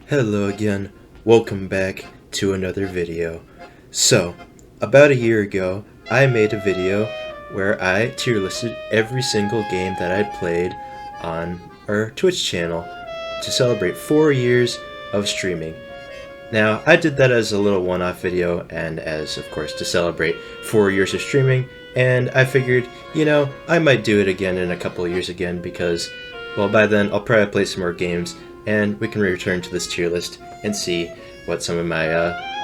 Hello again, welcome back to another video. So, about a year ago, I made a video where I tier listed every single game that I'd played on our Twitch channel to celebrate 4 years of streaming. Now, I did that as a little one-off video and as, of course, to celebrate 4 years of streaming, and I figured, I might do it again in a couple of years again because, well, by then I'll probably play some more games and we can return to this tier list and see what some of my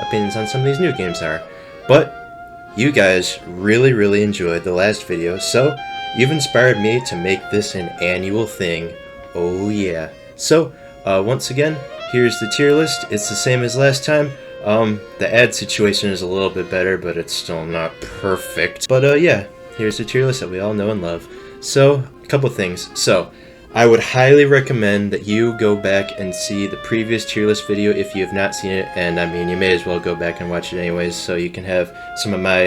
opinions on some of these new games are. But you guys really enjoyed the last video, so you've inspired me to make this an annual thing. Oh yeah. So, once again, here's the tier list. It's the same as last time. The ad situation is a little bit better, but it's still not perfect. But yeah, here's the tier list that we all know and love. So, a couple things. So, I would highly recommend that you go back and see the previous tier list video if you have not seen it, and I mean, you may as well go back and watch it anyways, so you can have some of my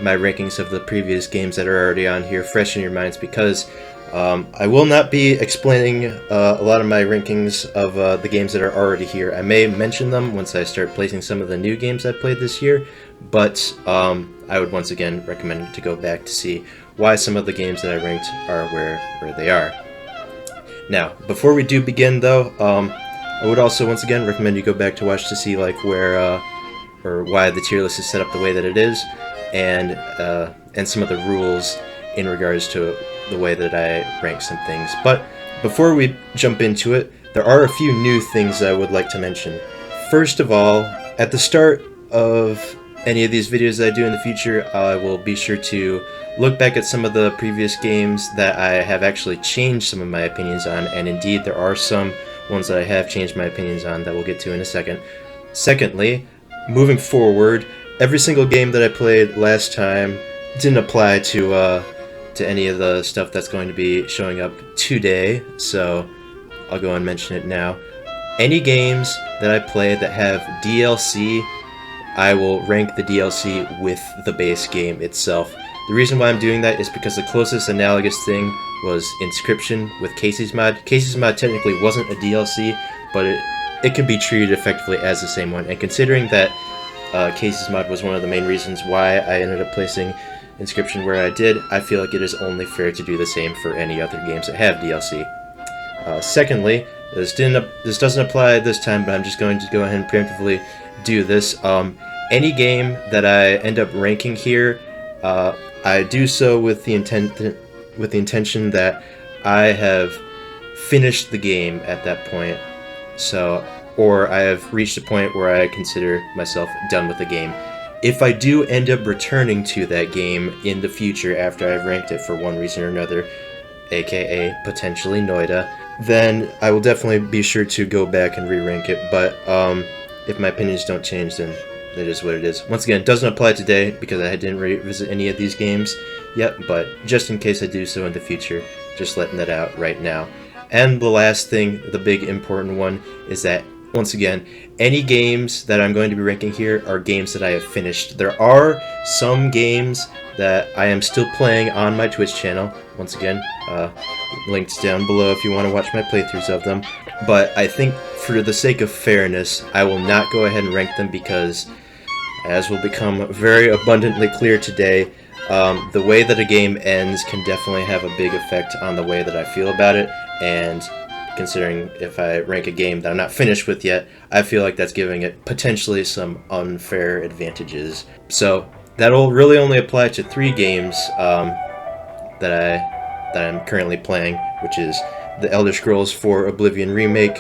my rankings of the previous games that are already on here fresh in your minds, because I will not be explaining a lot of my rankings of the games that are already here. I may mention them once I start placing some of the new games I played this year, but I would once again recommend to go back to see why some of the games that I ranked are where they are. Now, before we do begin though, I would also once again recommend you go back to watch to see like where or why the tier list is set up the way that it is, and some of the rules in regards to the way that I rank some things. But before we jump into it, there are a few new things I would like to mention. First of all, at the start of any of these videos that I do in the future, I will be sure to look back at some of the previous games that I have actually changed some of my opinions on, and indeed there are some ones that I have changed my opinions on that we'll get to in a second. Secondly, moving forward, every single game that I played last time didn't apply to any of the stuff that's going to be showing up today, so I'll go and mention it now. Any games that I play that have DLC, I will rank the DLC with the base game itself. The reason why I'm doing that is because the closest analogous thing was Inscription with Casey's mod. Casey's mod technically wasn't a DLC, but it can be treated effectively as the same one. And considering that Casey's mod was one of the main reasons why I ended up placing Inscription where I did, I feel like it is only fair to do the same for any other games that have DLC. Secondly, this doesn't apply this time, but I'm just going to go ahead and preemptively do this. Any game that I end up ranking here, I do so with the intention that I have finished the game at that point, or I have reached a point where I consider myself done with the game. If I do end up returning to that game in the future after I've ranked it for one reason or another, aka potentially Noita, then I will definitely be sure to go back and re-rank it. But if my opinions don't change, then it is what it is. Once again, it doesn't apply today because I didn't revisit any of these games yet, but just in case I do so in the future, just letting that out right now. And the last thing, the big important one, is that once again, any games that I'm going to be ranking here are games that I have finished. There are some games that I am still playing on my Twitch channel. Once again, links down below if you want to watch my playthroughs of them. But I think for the sake of fairness, I will not go ahead and rank them because, as will become very abundantly clear today, the way that a game ends can definitely have a big effect on the way that I feel about it, and considering if I rank a game that I'm not finished with yet, I feel like that's giving it potentially some unfair advantages. So that'll really only apply to 3 games that I'm currently playing, which is The Elder Scrolls IV Oblivion Remake,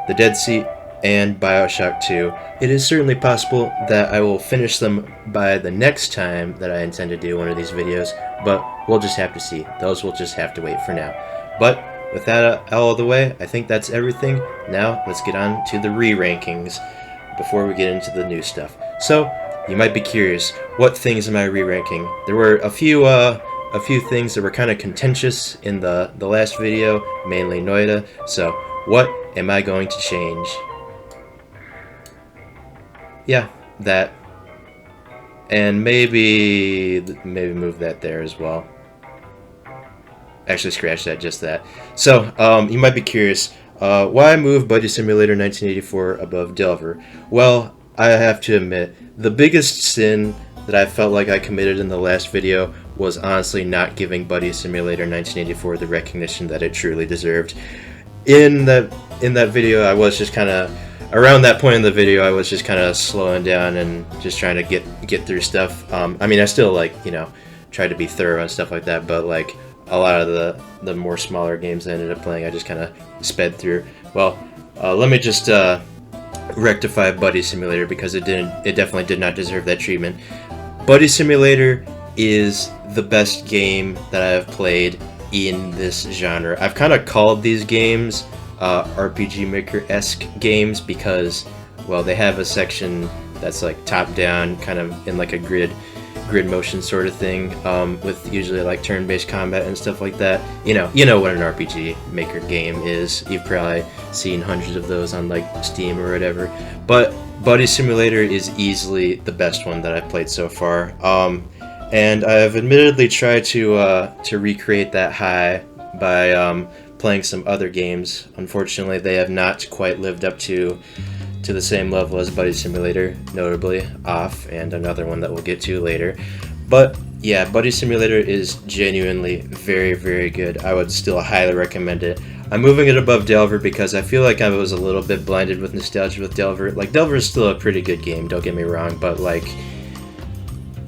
The Dead Seat, and Bioshock 2. It is certainly possible that I will finish them by the next time that I intend to do one of these videos, but we'll just have to see. Those will just have to wait for now. But with that out of the way, I think that's everything. Now, let's get on to the re-rankings before we get into the new stuff. So, you might be curious, what things am I re-ranking? There were a few things that were kind of contentious in the last video, mainly Noita, so what am I going to change? Yeah, that. And maybe move that there as well. Actually, scratch that, just that. So, you might be curious, why move Buddy Simulator 1984 above Delver? Well, I have to admit, the biggest sin that I felt like I committed in the last video was honestly not giving Buddy Simulator 1984 the recognition that it truly deserved. In that video, I was just kind of, around that point in the video, I was just kind of slowing down and just trying to get through stuff. I mean, I still, like, you know, tried to be thorough and stuff like that, but like a lot of the more smaller games I ended up playing, I just kind of sped through. Well, let me just rectify Buddy Simulator, because it definitely did not deserve that treatment. Buddy Simulator is the best game that I have played in this genre. I've kind of called these games RPG Maker-esque games because, well, they have a section that's like top-down, kind of in like a grid motion sort of thing, with usually like turn-based combat and stuff like that. You know what an RPG Maker game is. You've probably seen hundreds of those on like Steam or whatever. But Buddy Simulator is easily the best one that I've played so far. And I've admittedly tried to recreate that high by playing some other games. Unfortunately, they have not quite lived up to the same level as Buddy Simulator, notably Off, and another one that we'll get to later. But yeah, Buddy Simulator is genuinely very, very good. I would still highly recommend it. I'm moving it above Delver because I feel like I was a little bit blinded with nostalgia with Delver. Like, Delver is still a pretty good game, don't get me wrong, but like,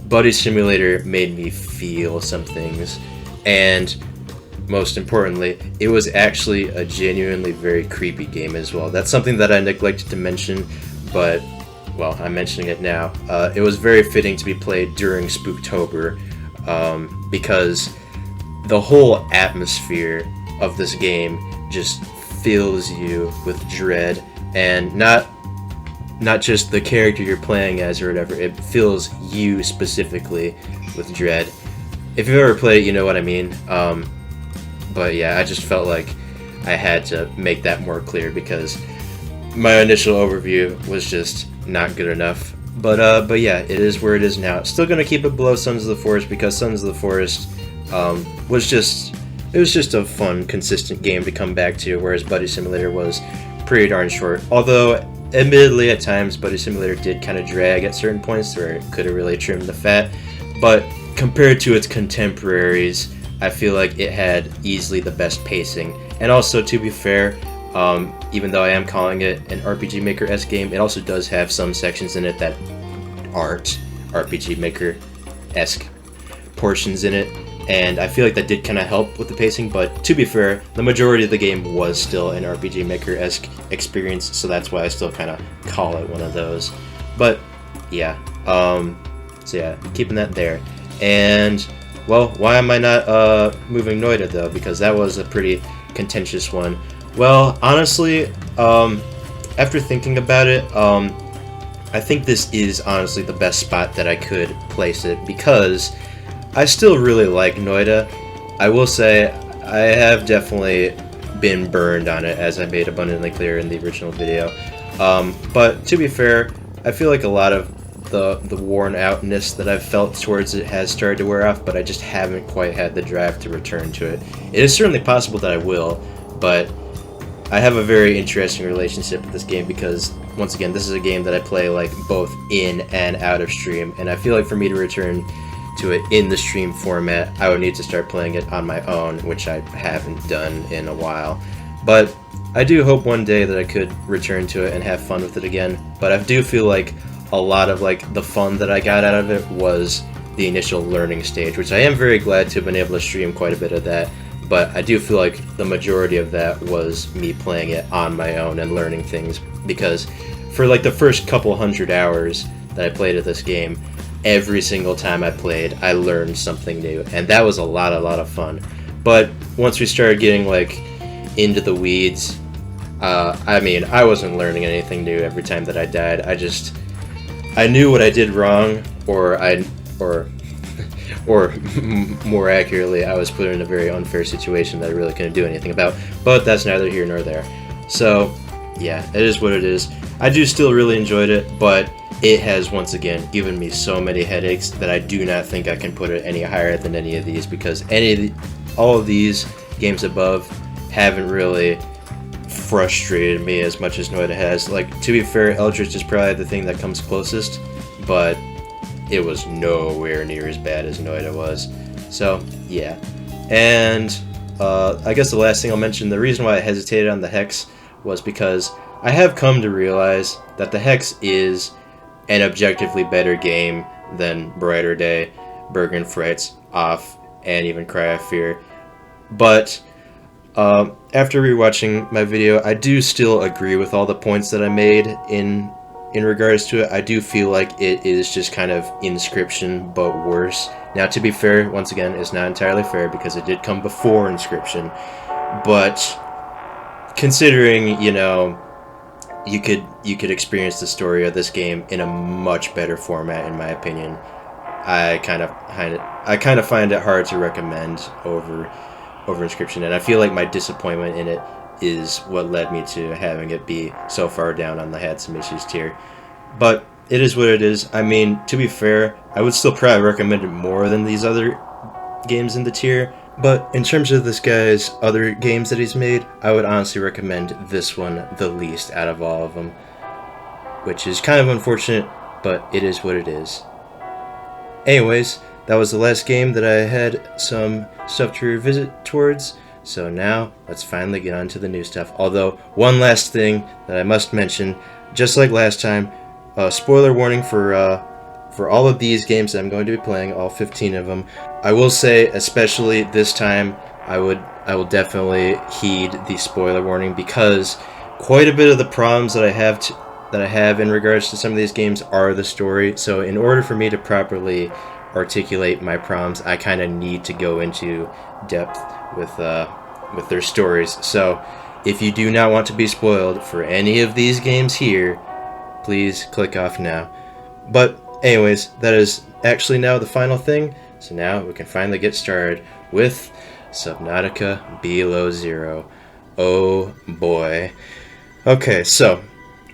Buddy Simulator made me feel some things, and most importantly, it was actually a genuinely very creepy game as well. That's something that I neglected to mention, but, well, I'm mentioning it now. It was very fitting to be played during Spooktober, because the whole atmosphere of this game just fills you with dread, and not just the character you're playing as or whatever, it fills you specifically with dread. If you've ever played it, you know what I mean. But yeah, I just felt like I had to make that more clear because my initial overview was just not good enough. But yeah, it is where it is now. Still gonna keep it below Sons of the Forest because Sons of the Forest was just a fun, consistent game to come back to, whereas Buddy Simulator was pretty darn short. Although, admittedly, at times, Buddy Simulator did kind of drag at certain points where it could have really trimmed the fat. But compared to its contemporaries, I feel like it had easily the best pacing. And also, to be fair, even though I am calling it an RPG Maker-esque game, it also does have some sections in it that aren't RPG Maker-esque portions in it. And I feel like that did kind of help with the pacing, but to be fair, the majority of the game was still an RPG Maker-esque experience, so that's why I still kind of call it one of those. But, yeah. So yeah, keeping that there. And, well, why am I not moving Noita, though? Because that was a pretty contentious one. Well, honestly, after thinking about it, I think this is honestly the best spot that I could place it, because I still really like Noita. I will say I have definitely been burned on it, as I made abundantly clear in the original video. But to be fair, I feel like a lot of the worn outness that I've felt towards it has started to wear off, but I just haven't quite had the drive to return to it. It is certainly possible that I will, but I have a very interesting relationship with this game because, once again, this is a game that I play like both in and out of stream, and I feel like for me to return to it in the stream format, I would need to start playing it on my own, which I haven't done in a while. But I do hope one day that I could return to it and have fun with it again. But I do feel like a lot of like the fun that I got out of it was the initial learning stage, which I am very glad to have been able to stream quite a bit of that. But I do feel like the majority of that was me playing it on my own and learning things, because for like the first couple hundred hours that I played of this game, every single time I played, I learned something new, and that was a lot of fun. But once we started getting like into the weeds, I mean, I wasn't learning anything new every time that I died. I knew what I did wrong, or more accurately, I was put in a very unfair situation that I really couldn't do anything about. But that's neither here nor there. So yeah, it is what it is. I do still really enjoyed it, but it has once again given me so many headaches that I do not think I can put it any higher than any of these, because all of these games above haven't really frustrated me as much as Noita has. Like, to be fair, Eldritch is probably the thing that comes closest, but it was nowhere near as bad as Noita was. So, yeah. And I guess the last thing I'll mention, the reason why I hesitated on the Hex was because I have come to realize that the Hex is an objectively better game than Brighter Day, Burger and Frights, Off, and even Cry of Fear. But after rewatching my video, I do still agree with all the points that I made in regards to it. I do feel like it is just kind of Inscription, but worse. Now, to be fair, once again, it's not entirely fair because it did come before Inscription. But considering, you know, you could experience the story of this game in a much better format, in my opinion, I kind of find it hard to recommend over Inscription, and I feel like my disappointment in it is what led me to having it be so far down on the had some issues tier. But it is what it is. I mean, to be fair, I would still probably recommend it more than these other games in the tier, but in terms of this guy's other games that he's made, I would honestly recommend this one the least out of all of them, which is kind of unfortunate, but it is what it is. Anyways, that was the last game that I had some stuff to revisit towards, so now let's finally get on to the new stuff. Although, one last thing that I must mention, just like last time, spoiler warning for all of these games that I'm going to be playing, all 15 of them. I will say, especially this time, I will definitely heed the spoiler warning, because quite a bit of the problems that I have in regards to some of these games are the story. So in order for me to properly articulate my problems, I kind of need to go into depth with their stories. So if you do not want to be spoiled for any of these games here, please click off now. But anyways, that is actually now the final thing. So now we can finally get started with Subnautica Below Zero. Oh boy. Okay, so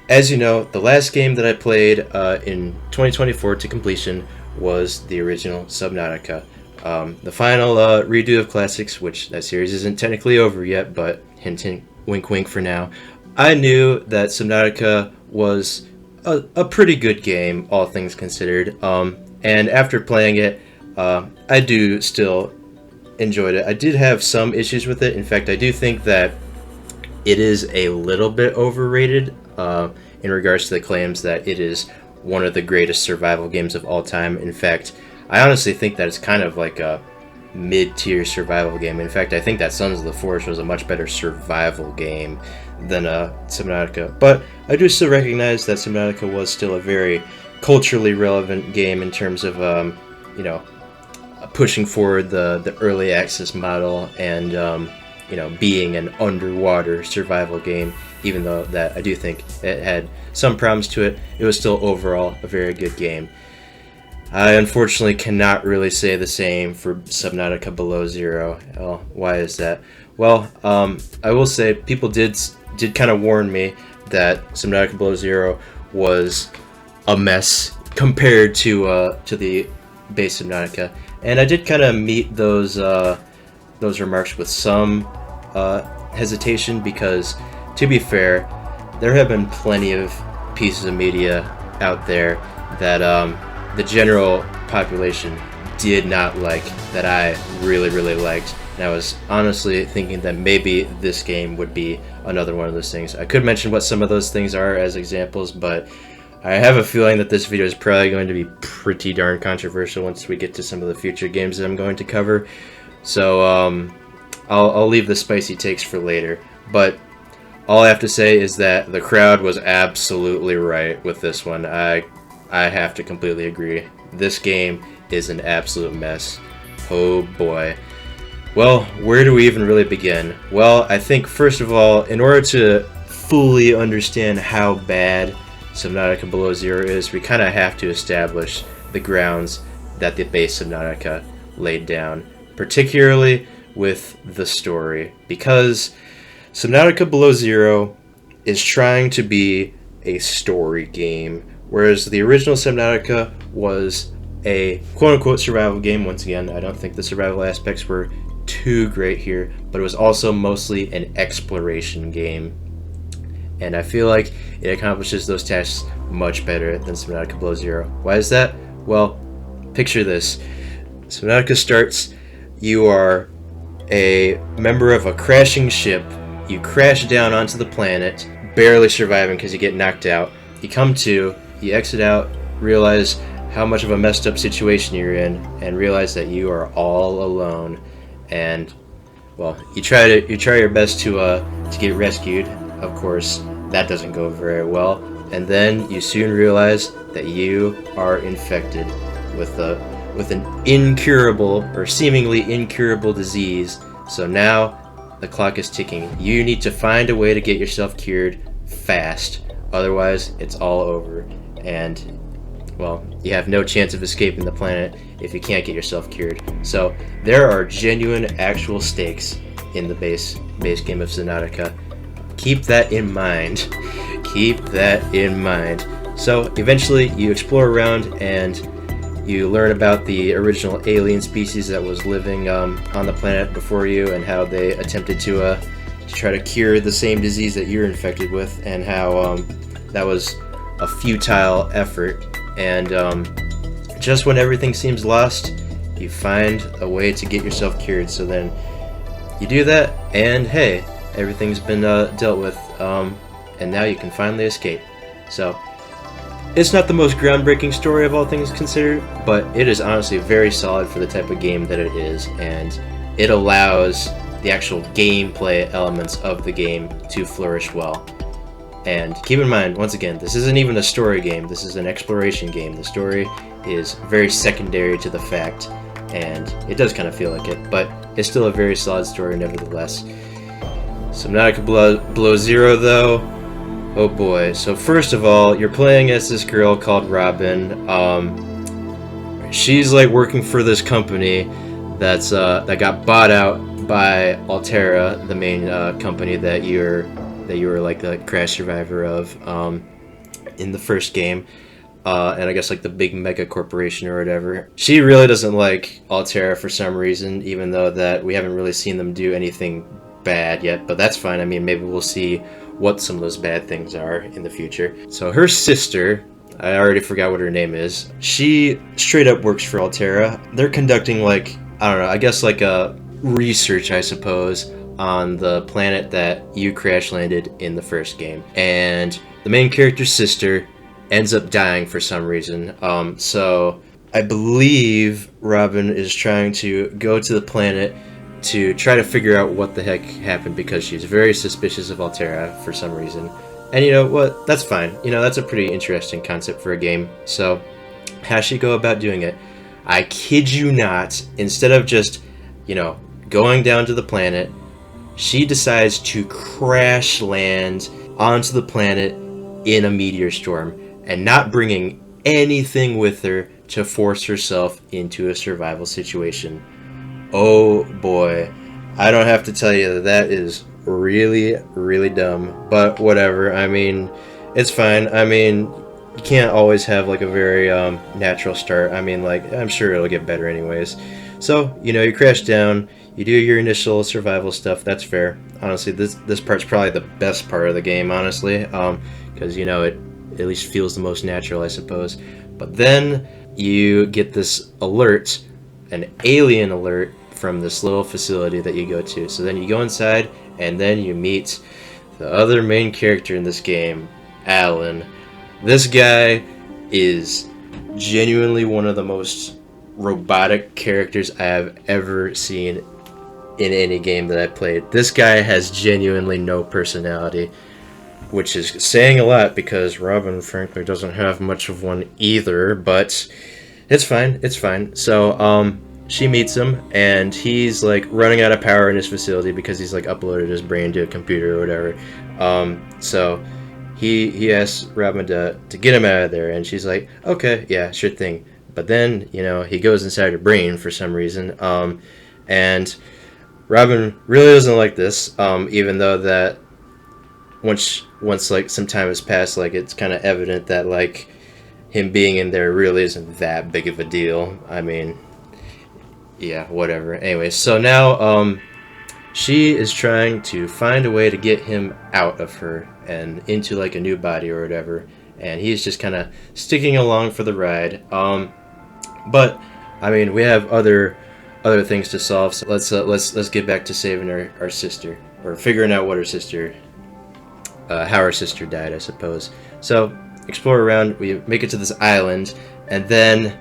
as you know, the last game that I played in 2024 to completion was the original Subnautica. The final redo of Classics, which that series isn't technically over yet, but hint hint, wink wink for now. I knew that Subnautica was a pretty good game, all things considered, and after playing it, I do still enjoyed it. I did have some issues with it. In fact, I do think that it is a little bit overrated in regards to the claims that it is one of the greatest survival games of all time. In fact, I honestly think that it's kind of like a mid-tier survival game. In fact, I think that Sons of the Forest was a much better survival game than Subnautica. But I do still recognize that Subnautica was still a very culturally relevant game in terms of, you know, pushing forward the early access model and, you know, being an underwater survival game. Even though that I do think it had some problems to it, it was still overall a very good game. I unfortunately cannot really say the same for Subnautica Below Zero. Well, why is that? Well, I will say people did kind of warn me that Subnautica Below Zero was a mess compared to the base Subnautica, and I did kind of meet those remarks with some hesitation, because to be fair, there have been plenty of pieces of media out there that the general population did not like, that I really liked, and I was honestly thinking that maybe this game would be another one of those things. I could mention what some of those things are as examples, but I have a feeling that this video is probably going to be pretty darn controversial once we get to some of the future games that I'm going to cover. So I'll leave the spicy takes for later, but all I have to say is that the crowd was absolutely right with this one. I have to completely agree. This game is an absolute mess. Oh boy. Well, where do we even really begin? Well, I think first of all, in order to fully understand how bad Subnautica Below Zero is, we kind of have to establish the grounds that the base Subnautica laid down, particularly with the story, because Subnautica Below Zero is trying to be a story game, whereas the original Subnautica was a quote-unquote survival game. Once again, I don't think the survival aspects were too great here, but it was also mostly an exploration game. and I feel like it accomplishes those tasks much better than Subnautica Below Zero. Why is that? Well, picture this. Subnautica starts, you are a member of a crashing ship. You crash down onto the planet, barely surviving because you get knocked out. You come to, you exit out, realize how much of a messed up situation you're in, and realize that you are all alone. And well, you try your best to get rescued. Of course, that doesn't go very well. And then you soon realize that you are infected with an incurable or seemingly incurable disease. So now the clock is ticking. You need to find a way to get yourself cured fast. Otherwise, it's all over. And well, you have no chance of escaping the planet if you can't get yourself cured. So there are genuine, actual stakes in the base game of Subnautica. Keep that in mind. Keep that in mind. So eventually you explore around and you learn about the original alien species that was living on the planet before you, and how they attempted to try to cure the same disease that you're infected with, and how that was a futile effort. And just when everything seems lost, you find a way to get yourself cured. So then you do that, and hey, everything's been dealt with, and now you can finally escape. So it's not the most groundbreaking story of all things considered, but it is honestly very solid for the type of game that it is, and it allows the actual gameplay elements of the game to flourish well. And keep in mind, once again, this isn't even a story game, this is an exploration game. The story is very secondary to the fact, and it does kind of feel like it, but it's still a very solid story nevertheless. Subnautica Below Zero, though, oh boy. So first of all, you're playing as this girl called Robin. She's like working for this company that got bought out by Altera, the main company that you were like the crash survivor of in the first game, and I guess like the big mega corporation or whatever. She really doesn't like Altera for some reason, even though that we haven't really seen them do anything bad yet, but that's fine. I mean, maybe we'll see what some of those bad things are in the future. So her sister, I already forgot what her name is, she straight up works for Altera. They're conducting like, I don't know, I guess like a research, I suppose, on the planet that you crash landed in the first game. And the main character's sister ends up dying for some reason. So I believe Robin is trying to go to the planet to try to figure out what the heck happened, because she's very suspicious of Altera for some reason. And you know what? That's fine. You know, that's a pretty interesting concept for a game. So how's she go about doing it? I kid you not, instead of just, you know, going down to the planet, she decides to crash land onto the planet in a meteor storm, and not bringing anything with her to force herself into a survival situation. Oh boy, I don't have to tell you that that is really, really dumb, but whatever. I mean, it's fine. I mean, you can't always have like a very natural start. I mean, like, I'm sure it'll get better anyways. So, you know, you crash down, you do your initial survival stuff, that's fair. Honestly, this part's probably the best part of the game, honestly, because, you know, it at least feels the most natural, I suppose. But then you get this alert, an alien alert, from this little facility that you go to. So then you go inside, and then you meet the other main character in this game, Alan. This guy is genuinely one of the most robotic characters I have ever seen in any game that I played. This guy has genuinely no personality, which is saying a lot, because Robin frankly doesn't have much of one either, but it's fine, it's fine. So she meets him, and he's like running out of power in his facility because he's like uploaded his brain to a computer or whatever. So he asks Robin to get him out of there, and she's like, okay, yeah, sure thing. But then, you know, he goes inside her brain for some reason, and Robin really doesn't like this, even though that once like some time has passed, like it's kind of evident that like him being in there really isn't that big of a deal. I mean, yeah, whatever. Anyway, so now she is trying to find a way to get him out of her and into like a new body or whatever, and he's just kind of sticking along for the ride. But I mean, we have other things to solve, so let's get back to saving our sister, or figuring out what her sister, how her sister died, I suppose. So explore around, we make it to this island, and then,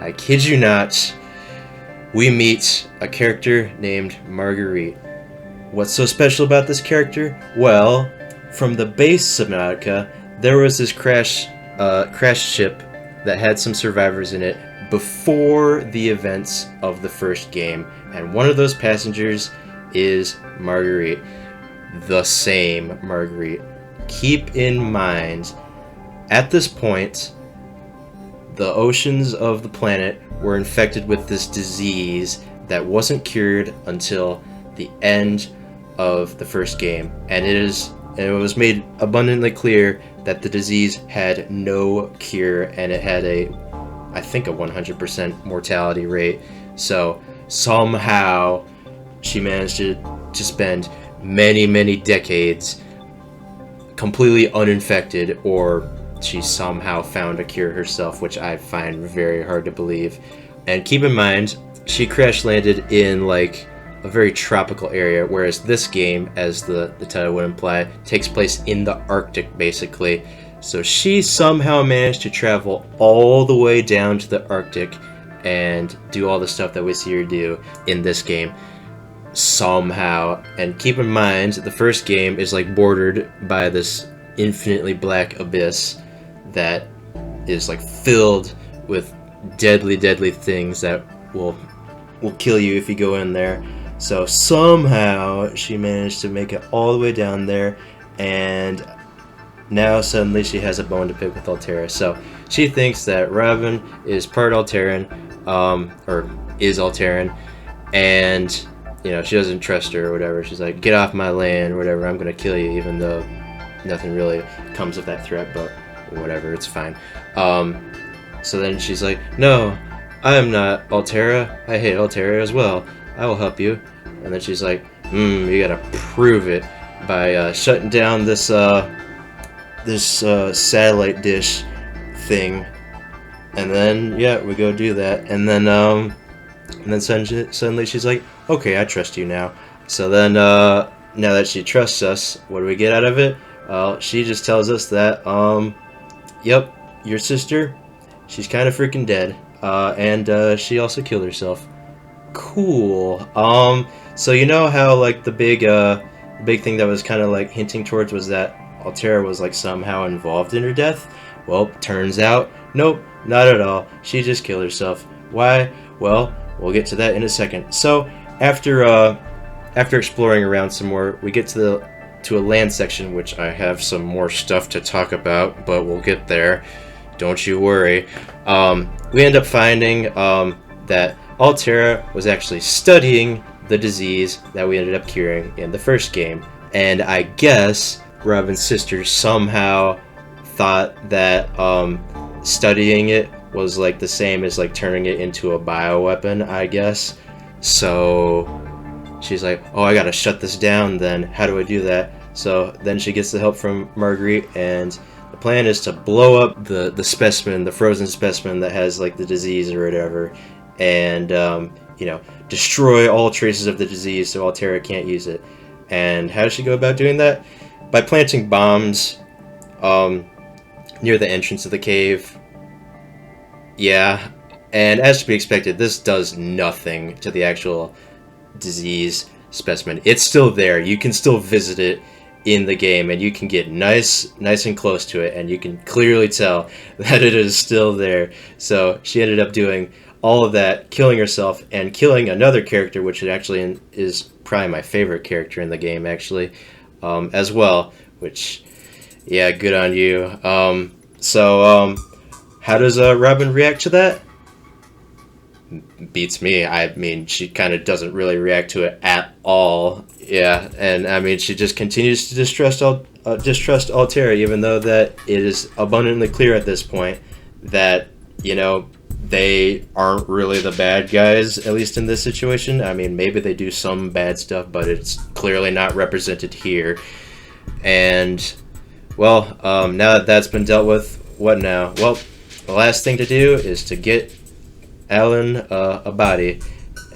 I kid you not, we meet a character named Marguerite. What's so special about this character? Well, from the base Subnautica, there was this crashed ship that had some survivors in it before the events of the first game, and one of those passengers is Marguerite, the same Marguerite. Keep in mind, at this point, the oceans of the planet were infected with this disease that wasn't cured until the end of the first game, and it was made abundantly clear that the disease had no cure, and it had I think a 100% mortality rate. So somehow she managed to spend many decades completely uninfected, or she somehow found a cure herself, which I find very hard to believe. And keep in mind, she crash landed in like a very tropical area, whereas this game, as the title would imply, takes place in the Arctic basically. So she somehow managed to travel all the way down to the Arctic and do all the stuff that we see her do in this game. Somehow. And keep in mind, the first game is like bordered by this infinitely black abyss that is like filled with deadly things that will kill you if you go in there. So somehow she managed to make it all the way down there, and now suddenly she has a bone to pick with Altera. So she thinks that Robin is part Alteran, or is Alteran, and you know, she doesn't trust her or whatever. She's like, get off my land or whatever, I'm gonna kill you, even though nothing really comes of that threat, but whatever, it's fine. So then she's like, no, I am not Altera, I hate Altera as well, I will help you. And then she's like, you gotta prove it by shutting down this satellite dish thing. And then yeah, we go do that, and then suddenly she's like, okay, I trust you now. So then now that she trusts us, what do we get out of it? Well, she just tells us that yep, your sister, she's kind of freaking dead, and she also killed herself. Cool. So you know how like the big thing that was kind of like hinting towards was that Altera was like somehow involved in her death? Well, turns out, nope, not at all. She just killed herself. Why? Well, we'll get to that in a second. So after exploring around some more, we get to a land section, which I have some more stuff to talk about, but we'll get there. Don't you worry. We end up finding that Altera was actually studying the disease that we ended up curing in the first game, and I guess Robin's sister somehow thought that studying it was like the same as like turning it into a bioweapon, I guess. So she's like, oh, I gotta shut this down then. How do I do that? So then she gets the help from Marguerite, and the plan is to blow up the specimen, the frozen specimen that has like the disease or whatever, and you know, destroy all traces of the disease so Altera can't use it. And how does she go about doing that? By planting bombs near the entrance of the cave. Yeah, and as to be expected, this does nothing to the actual disease specimen. It's still there. You can still visit it in the game, and you can get nice and close to it, and you can clearly tell that it is still there. So she ended up doing all of that, killing herself and killing another character, which actually is probably my favorite character in the game, actually, as well, which, yeah, good on you. How does Robin react to that? Beats me. I mean, she kind of doesn't really react to it at all. Yeah, and I mean, she just continues to distrust Altera, even though that it is abundantly clear at this point that, you know, they aren't really the bad guys, at least in this situation. I mean, maybe they do some bad stuff, but it's clearly not represented here. And, well, now that that's been dealt with, what now? Well, the last thing to do is to get Alan a body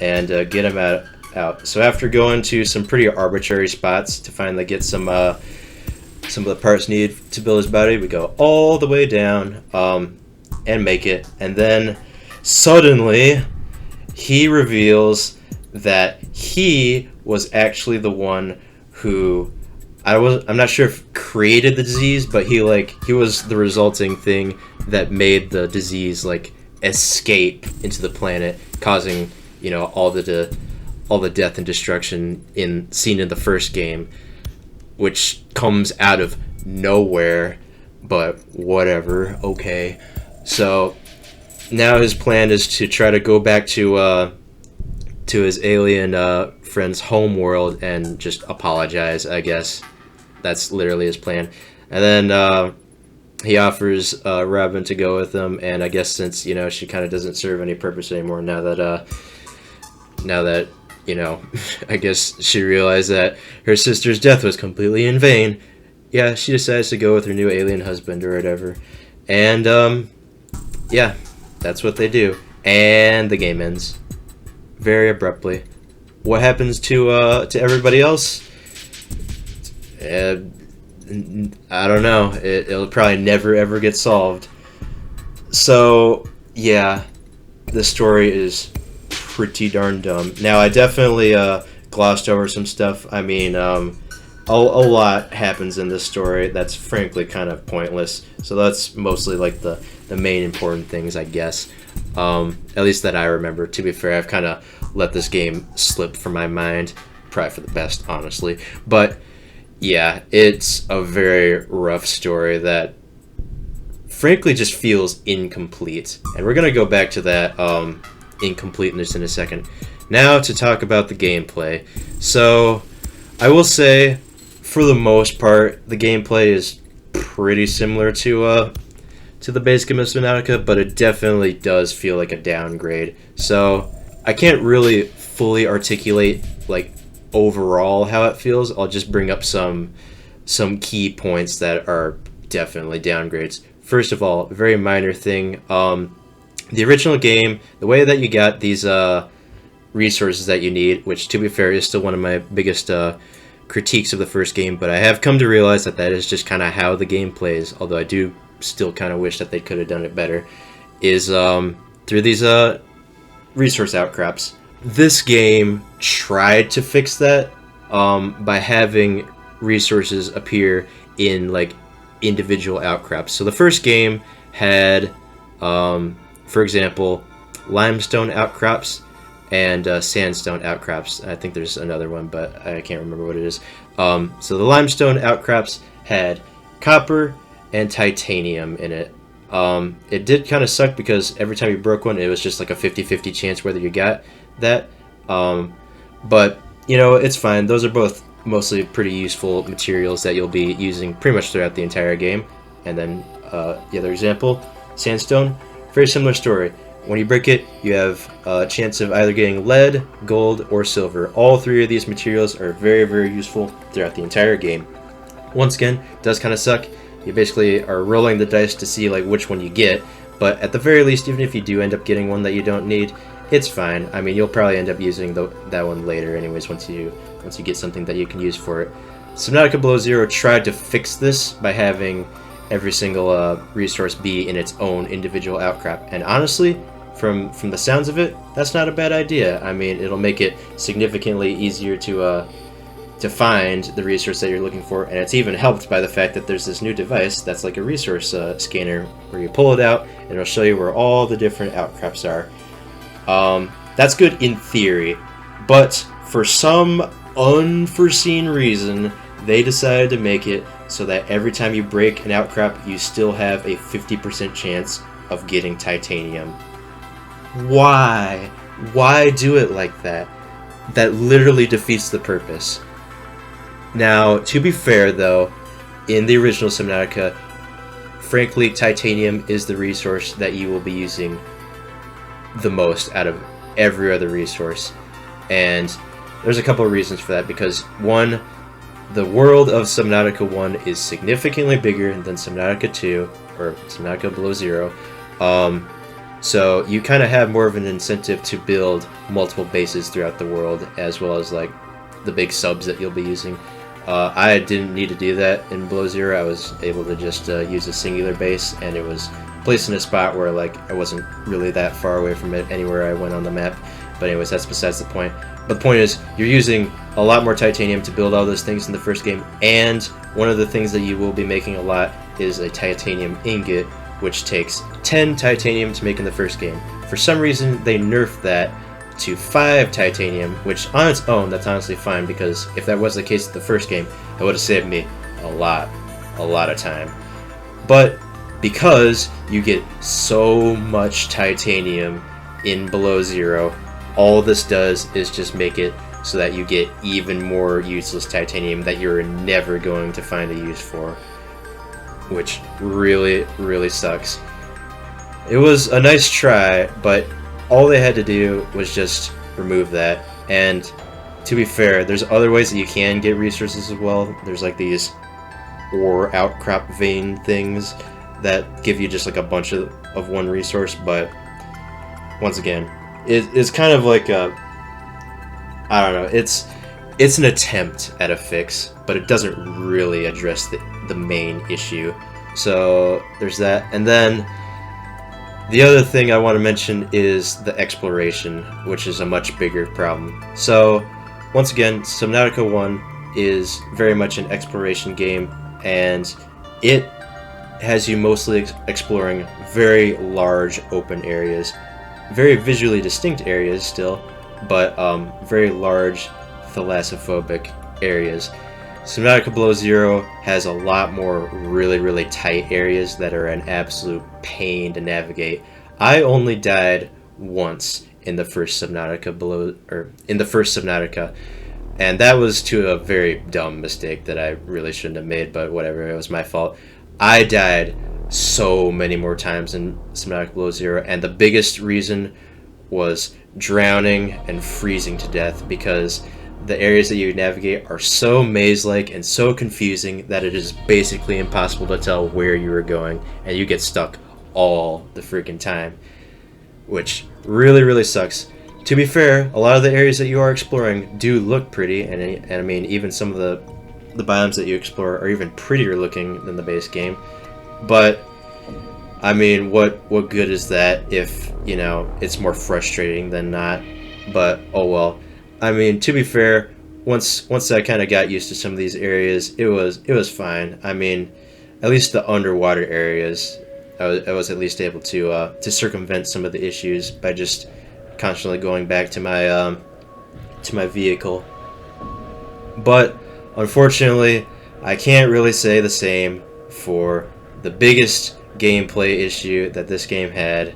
and get him out. So after going to some pretty arbitrary spots to finally get some of the parts needed to build his body, we go all the way down and make it. And then suddenly he reveals that he was actually the one who I'm not sure if created the disease, but he was the resulting thing that made the disease like escape into the planet, causing, you know, all the death and destruction seen in the first game, which comes out of nowhere, but whatever, okay. So now his plan is to try to go back to his alien friend's home world and just apologize, I guess. That's literally his plan. And then he offers Robin to go with him, and I guess since, you know, she kind of doesn't serve any purpose anymore now that you know, I guess she realized that her sister's death was completely in vain. Yeah, she decides to go with her new alien husband or whatever. And yeah, that's what they do. And the game ends very abruptly. What happens to everybody else? I don't know. It'll probably never ever get solved. So yeah, the story is pretty darn dumb. Now, I definitely glossed over some stuff. I mean, a lot happens in this story that's frankly kind of pointless. So that's mostly like the main important things, I guess. At least that I remember. To be fair, I've kind of let this game slip from my mind. Probably for the best, honestly. But yeah, it's a very rough story that frankly just feels incomplete. And we're going to go back to that incompleteness in a second. Now to talk about the gameplay. So I will say, for the most part, the gameplay is pretty similar to the base game of Subnautica, but it definitely does feel like a downgrade. So I can't really fully articulate like overall how it feels. I'll just bring up some key points that are definitely downgrades. First of all, a very minor thing. The original game, the way that you got these resources that you need, which to be fair is still one of my biggest critiques of the first game, but I have come to realize that is just kind of how the game plays, although I do still kind of wish that they could have done it better, is through these resource outcrops. This game tried to fix that by having resources appear in like individual outcrops. So the first game had for example, limestone outcrops and sandstone outcrops. I think there's another one, but I can't remember what it is. So the limestone outcrops had copper and titanium in it. It did kind of suck because every time you broke one, it was just like a 50-50 chance whether you got that. But, you know, it's fine. Those are both mostly pretty useful materials that you'll be using pretty much throughout the entire game. And then the other example, sandstone. Very similar story. When you break it, you have a chance of either getting lead, gold, or silver. All three of these materials are very, very useful throughout the entire game. Once again, it does kind of suck. You basically are rolling the dice to see like which one you get, but at the very least, even if you do end up getting one that you don't need, it's fine. I mean, you'll probably end up using that one later anyways once you get something that you can use for it. Subnautica Below Zero tried to fix this by having every single resource be in its own individual outcrop. And honestly, from the sounds of it, that's not a bad idea. I mean, it'll make it significantly easier to find the resource that you're looking for, and it's even helped by the fact that there's this new device that's like a resource scanner where you pull it out and it'll show you where all the different outcrops are. That's good in theory, but for some unforeseen reason, they decided to make it so that every time you break an outcrop, you still have a 50% chance of getting titanium. Why? Why do it like that? That literally defeats the purpose. Now, to be fair though, in the original Subnautica, frankly, titanium is the resource that you will be using the most out of every other resource. And there's a couple of reasons for that, because one, the world of Subnautica 1 is significantly bigger than Subnautica 2, or Subnautica Below Zero. So you kind of have more of an incentive to build multiple bases throughout the world, as well as like the big subs that you'll be using. I didn't need to do that in Below Zero. I was able to just use a singular base, and it was placed in a spot where like I wasn't really that far away from it anywhere I went on the map. But anyways, that's besides the point. But the point is, you're using a lot more titanium to build all those things in the first game, and one of the things that you will be making a lot is a titanium ingot, which takes 10 titanium to make in the first game. For some reason, they nerfed that to 5 titanium, which on its own, that's honestly fine, because if that was the case at the first game, it would have saved me a lot of time. But because you get so much titanium in Below Zero, all this does is just make it so that you get even more useless titanium that you're never going to find a use for, which really, really sucks. It was a nice try, but all they had to do was just remove that. And to be fair, there's other ways that you can get resources as well. There's like these ore outcrop vein things that give you just like a bunch of one resource, but once again, it's kind of like a, I don't know, it's an attempt at a fix, but it doesn't really address the main issue. So there's that. And then the other thing I want to mention is the exploration, which is a much bigger problem. So once again, Subnautica 1 is very much an exploration game, and it has you mostly exploring very large open areas, very visually distinct areas still, but very large thalassophobic areas. Subnautica Below Zero has a lot more really tight areas that are an absolute pain to navigate. I only died once in the first Subnautica and that was to a very dumb mistake that I really shouldn't have made, but whatever, it was my fault. I died so many more times in Subnautica Below Zero, and the biggest reason was drowning and freezing to death, because the areas that you navigate are so maze-like and so confusing that it is basically impossible to tell where you are going, and you get stuck all the freaking time, which really sucks. To be fair, a lot of the areas that you are exploring do look pretty, and I mean, even some of the biomes that you explore are even prettier looking than the base game. But I mean, what good is that if, you know, it's more frustrating than not? But oh well. I mean, to be fair, once I kind of got used to some of these areas, it was fine. I mean, at least the underwater areas, I was at least able to circumvent some of the issues by just constantly going back to my vehicle. But unfortunately, I can't really say the same for the biggest gameplay issue that this game had,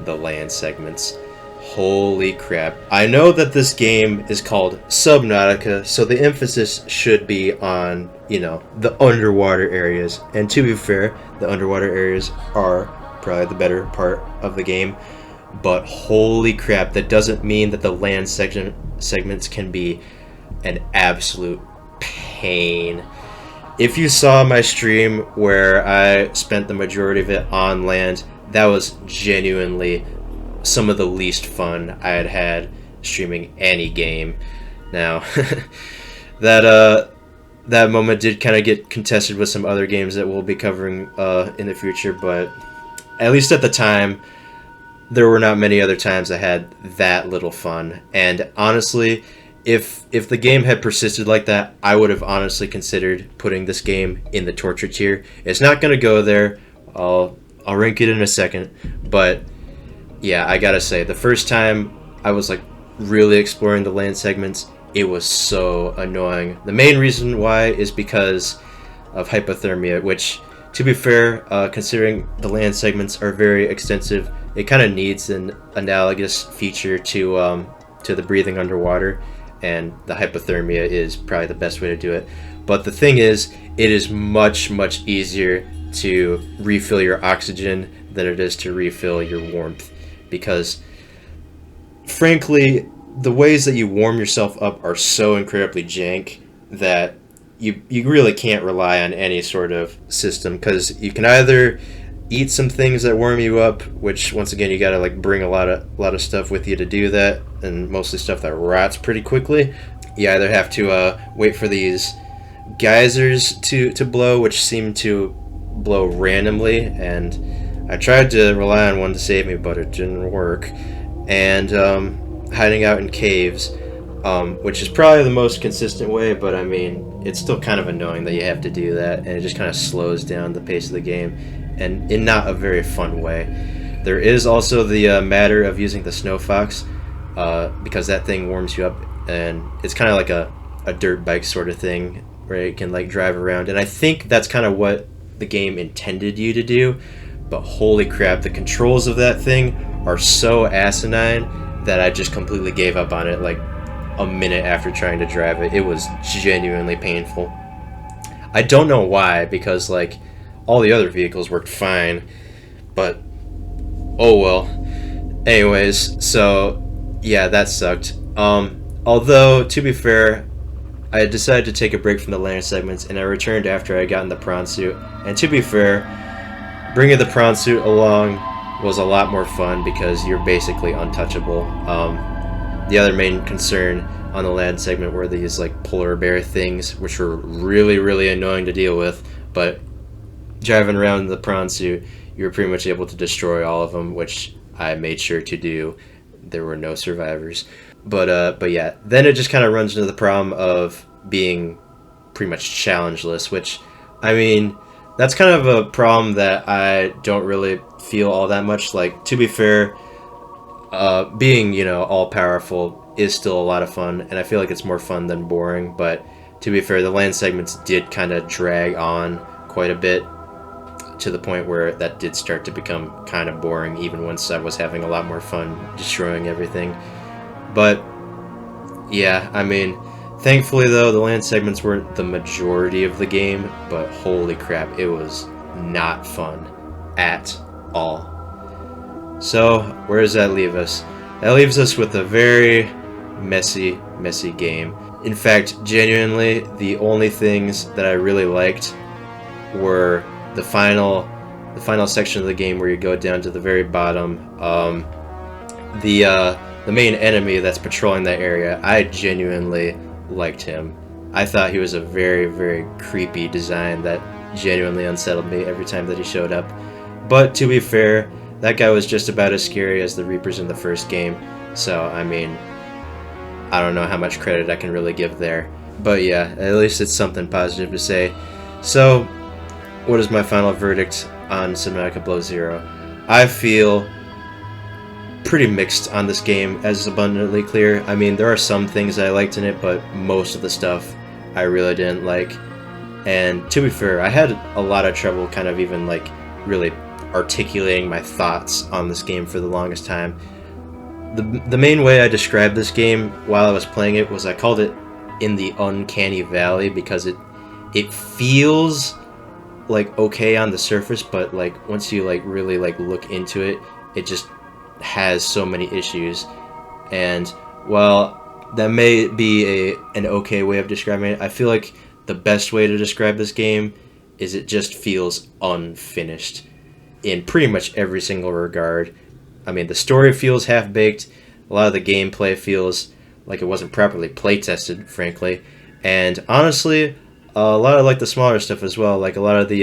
the land segments. Holy crap. I know that this game is called Subnautica, so the emphasis should be on, you know, the underwater areas. And to be fair, the underwater areas are probably the better part of the game. But holy crap, that doesn't mean that the land segments can be an absolute pain. If you saw my stream where I spent the majority of it on land, that was genuinely some of the least fun I had streaming any game. Now, that moment did kind of get contested with some other games that we'll be covering in the future, but at least at the time, there were not many other times I had that little fun. And honestly, if the game had persisted like that, I would have honestly considered putting this game in the torture tier. It's not going to go there. I'll rank it in a second, but yeah, I gotta say, the first time I was like really exploring the land segments, it was so annoying. The main reason why is because of hypothermia, which, to be fair, considering the land segments are very extensive, it kind of needs an analogous feature to the breathing underwater, and the hypothermia is probably the best way to do it. But the thing is, it is much easier to refill your oxygen than it is to refill your warmth, because frankly, the ways that you warm yourself up are so incredibly jank that you really can't rely on any sort of system, because you can either eat some things that warm you up, which once again you gotta like bring a lot of stuff with you to do that, and mostly stuff that rots pretty quickly. You either have to wait for these geysers to blow, which seem to blow randomly, and I tried to rely on one to save me, but it didn't work. And hiding out in caves, which is probably the most consistent way, but I mean, it's still kind of annoying that you have to do that, and it just kind of slows down the pace of the game, and in not a very fun way. There is also the matter of using the snow fox, because that thing warms you up, and it's kind of like a dirt bike sort of thing, where you can like drive around, and I think that's kind of what the game intended you to do, but holy crap, the controls of that thing are so asinine that I just completely gave up on it like a minute after trying to drive it. It was genuinely painful. I don't know why, because like all the other vehicles worked fine, but oh well. Anyways, so yeah, that sucked. Although to be fair, I decided to take a break from the land segments, and I returned after I got in the prawn suit. And to be fair, bringing the prawn suit along was a lot more fun because you're basically untouchable. The other main concern on the land segment were these like polar bear things, which were really annoying to deal with, but driving around in the prawn suit, you were pretty much able to destroy all of them, which I made sure to do. There were no survivors. But yeah, then it just kind of runs into the problem of being pretty much challengeless, which, I mean, that's kind of a problem that I don't really feel all that much. Like, to be fair, being, you know, all-powerful is still a lot of fun, and I feel like it's more fun than boring, but to be fair, the land segments did kind of drag on quite a bit, to the point where that did start to become kind of boring, even once I was having a lot more fun destroying everything. But yeah, I mean, thankfully though, the land segments weren't the majority of the game, but holy crap, it was not fun at all. So where does that leave us? That leaves us with a very messy game. In fact, genuinely, the only things that I really liked were the final section of the game where you go down to the very bottom. The main enemy that's patrolling that area, I genuinely liked him. I thought he was a very creepy design that genuinely unsettled me every time that he showed up. But to be fair, that guy was just about as scary as the Reapers in the first game, so I mean, I don't know how much credit I can really give there. But yeah, at least it's something positive to say. So, what is my final verdict on Subnautica Below Zero? I feel pretty mixed on this game, as is abundantly clear. I mean, there are some things I liked in it, but most of the stuff I really didn't like. And to be fair, I had a lot of trouble kind of even like really articulating my thoughts on this game for the longest time. The main way I described this game while I was playing it was I called it in the uncanny valley, because it feels like okay on the surface, but like once you like really like look into it, it just has so many issues. And while that may be an okay way of describing it, I feel like the best way to describe this game is it just feels unfinished in pretty much every single regard. I mean, the story feels half-baked, a lot of the gameplay feels like it wasn't properly play-tested, frankly, and honestly, a lot of like the smaller stuff as well, like a lot of the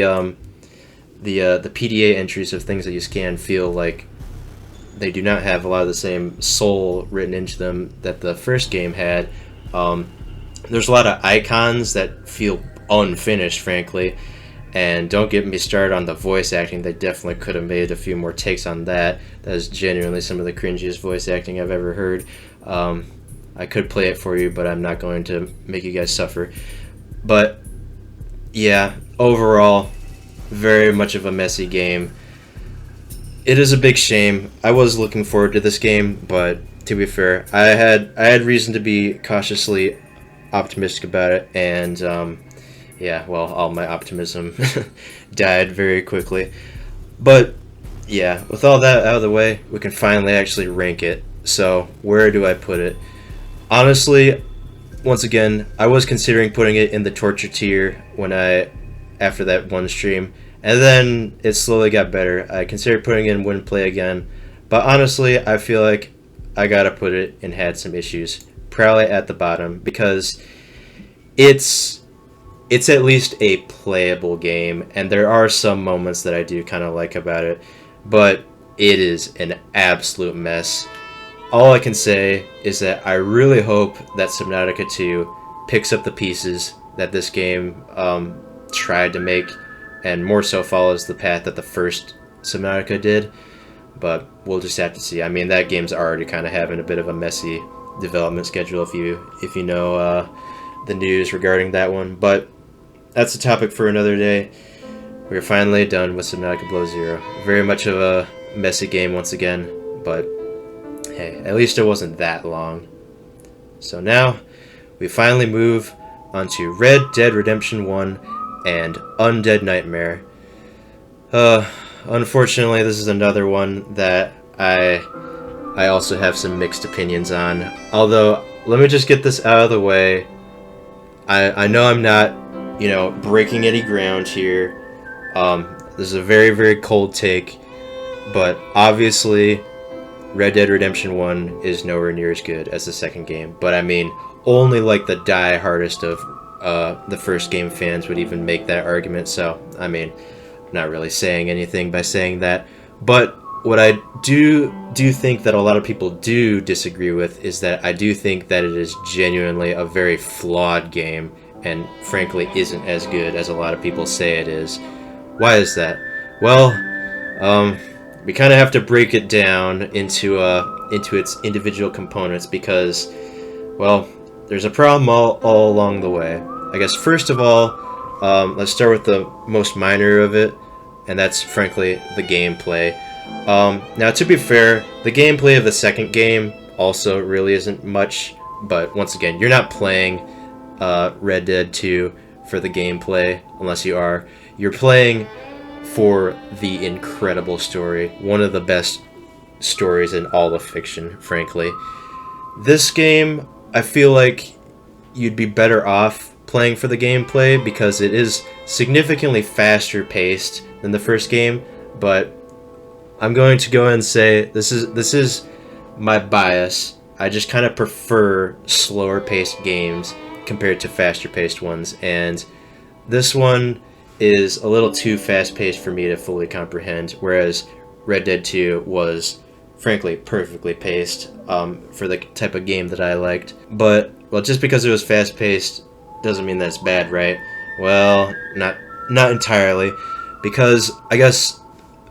PDA entries of things that you scan feel like they do not have a lot of the same soul written into them that the first game had. There's a lot of icons that feel unfinished, frankly, and don't get me started on the voice acting. They definitely could have made a few more takes on that. That is genuinely some of the cringiest voice acting I've ever heard. I could play it for you, but I'm not going to make you guys suffer. But yeah, overall, very much of a messy game. It is a big shame. I was looking forward to this game, but to be fair, I had reason to be cautiously optimistic about it, and yeah, well, all my optimism died very quickly. But yeah, with all that out of the way, we can finally actually rank it. So where do I put it? Honestly, once again, I was considering putting it in the torture tier after that one stream, and then it slowly got better. I considered putting it in wouldn't play again, but honestly, I feel like I gotta put it in had some issues. Probably at the bottom, because it's at least a playable game, and there are some moments that I do kind of like about it, but it is an absolute mess. All I can say is that I really hope that Subnautica 2 picks up the pieces that this game tried to make, and more so follows the path that the first Subnautica did, but we'll just have to see. I mean, that game's already kind of having a bit of a messy development schedule if you know the news regarding that one, but that's a topic for another day. We're finally done with Subnautica Below Zero. Very much of a messy game once again, but hey, at least it wasn't that long. So now we finally move on to Red Dead Redemption 1 and Undead Nightmare. Unfortunately, this is another one that I also have some mixed opinions on. Although, let me just get this out of the way. I know I'm not, breaking any ground here. This is a very, very cold take, but obviously Red Dead Redemption 1 is nowhere near as good as the second game. But I mean, only like the die-hardest of the first game fans would even make that argument, so I mean, I'm not really saying anything by saying that. But what I do think that a lot of people do disagree with is that I do think that it is genuinely a very flawed game, and frankly isn't as good as a lot of people say it is. Why is that? Well, we kind of have to break it down into its individual components because, well, there's a problem all along the way. I guess first of all, let's start with the most minor of it, and that's frankly the gameplay. Now, to be fair, the gameplay of the second game also really isn't much, but once again, you're not playing Red Dead 2 for the gameplay, unless you are. You're playing for the incredible story, one of the best stories in all of fiction, frankly. This game, I feel like you'd be better off playing for the gameplay because it is significantly faster paced than the first game, but I'm going to go ahead and say this is my bias. I just kind of prefer slower paced games compared to faster paced ones, and this one is a little too fast paced for me to fully comprehend, whereas Red Dead 2 was frankly perfectly paced for the type of game that I liked. But, well, just because it was fast paced doesn't mean that's bad, right? Well, not entirely, because I guess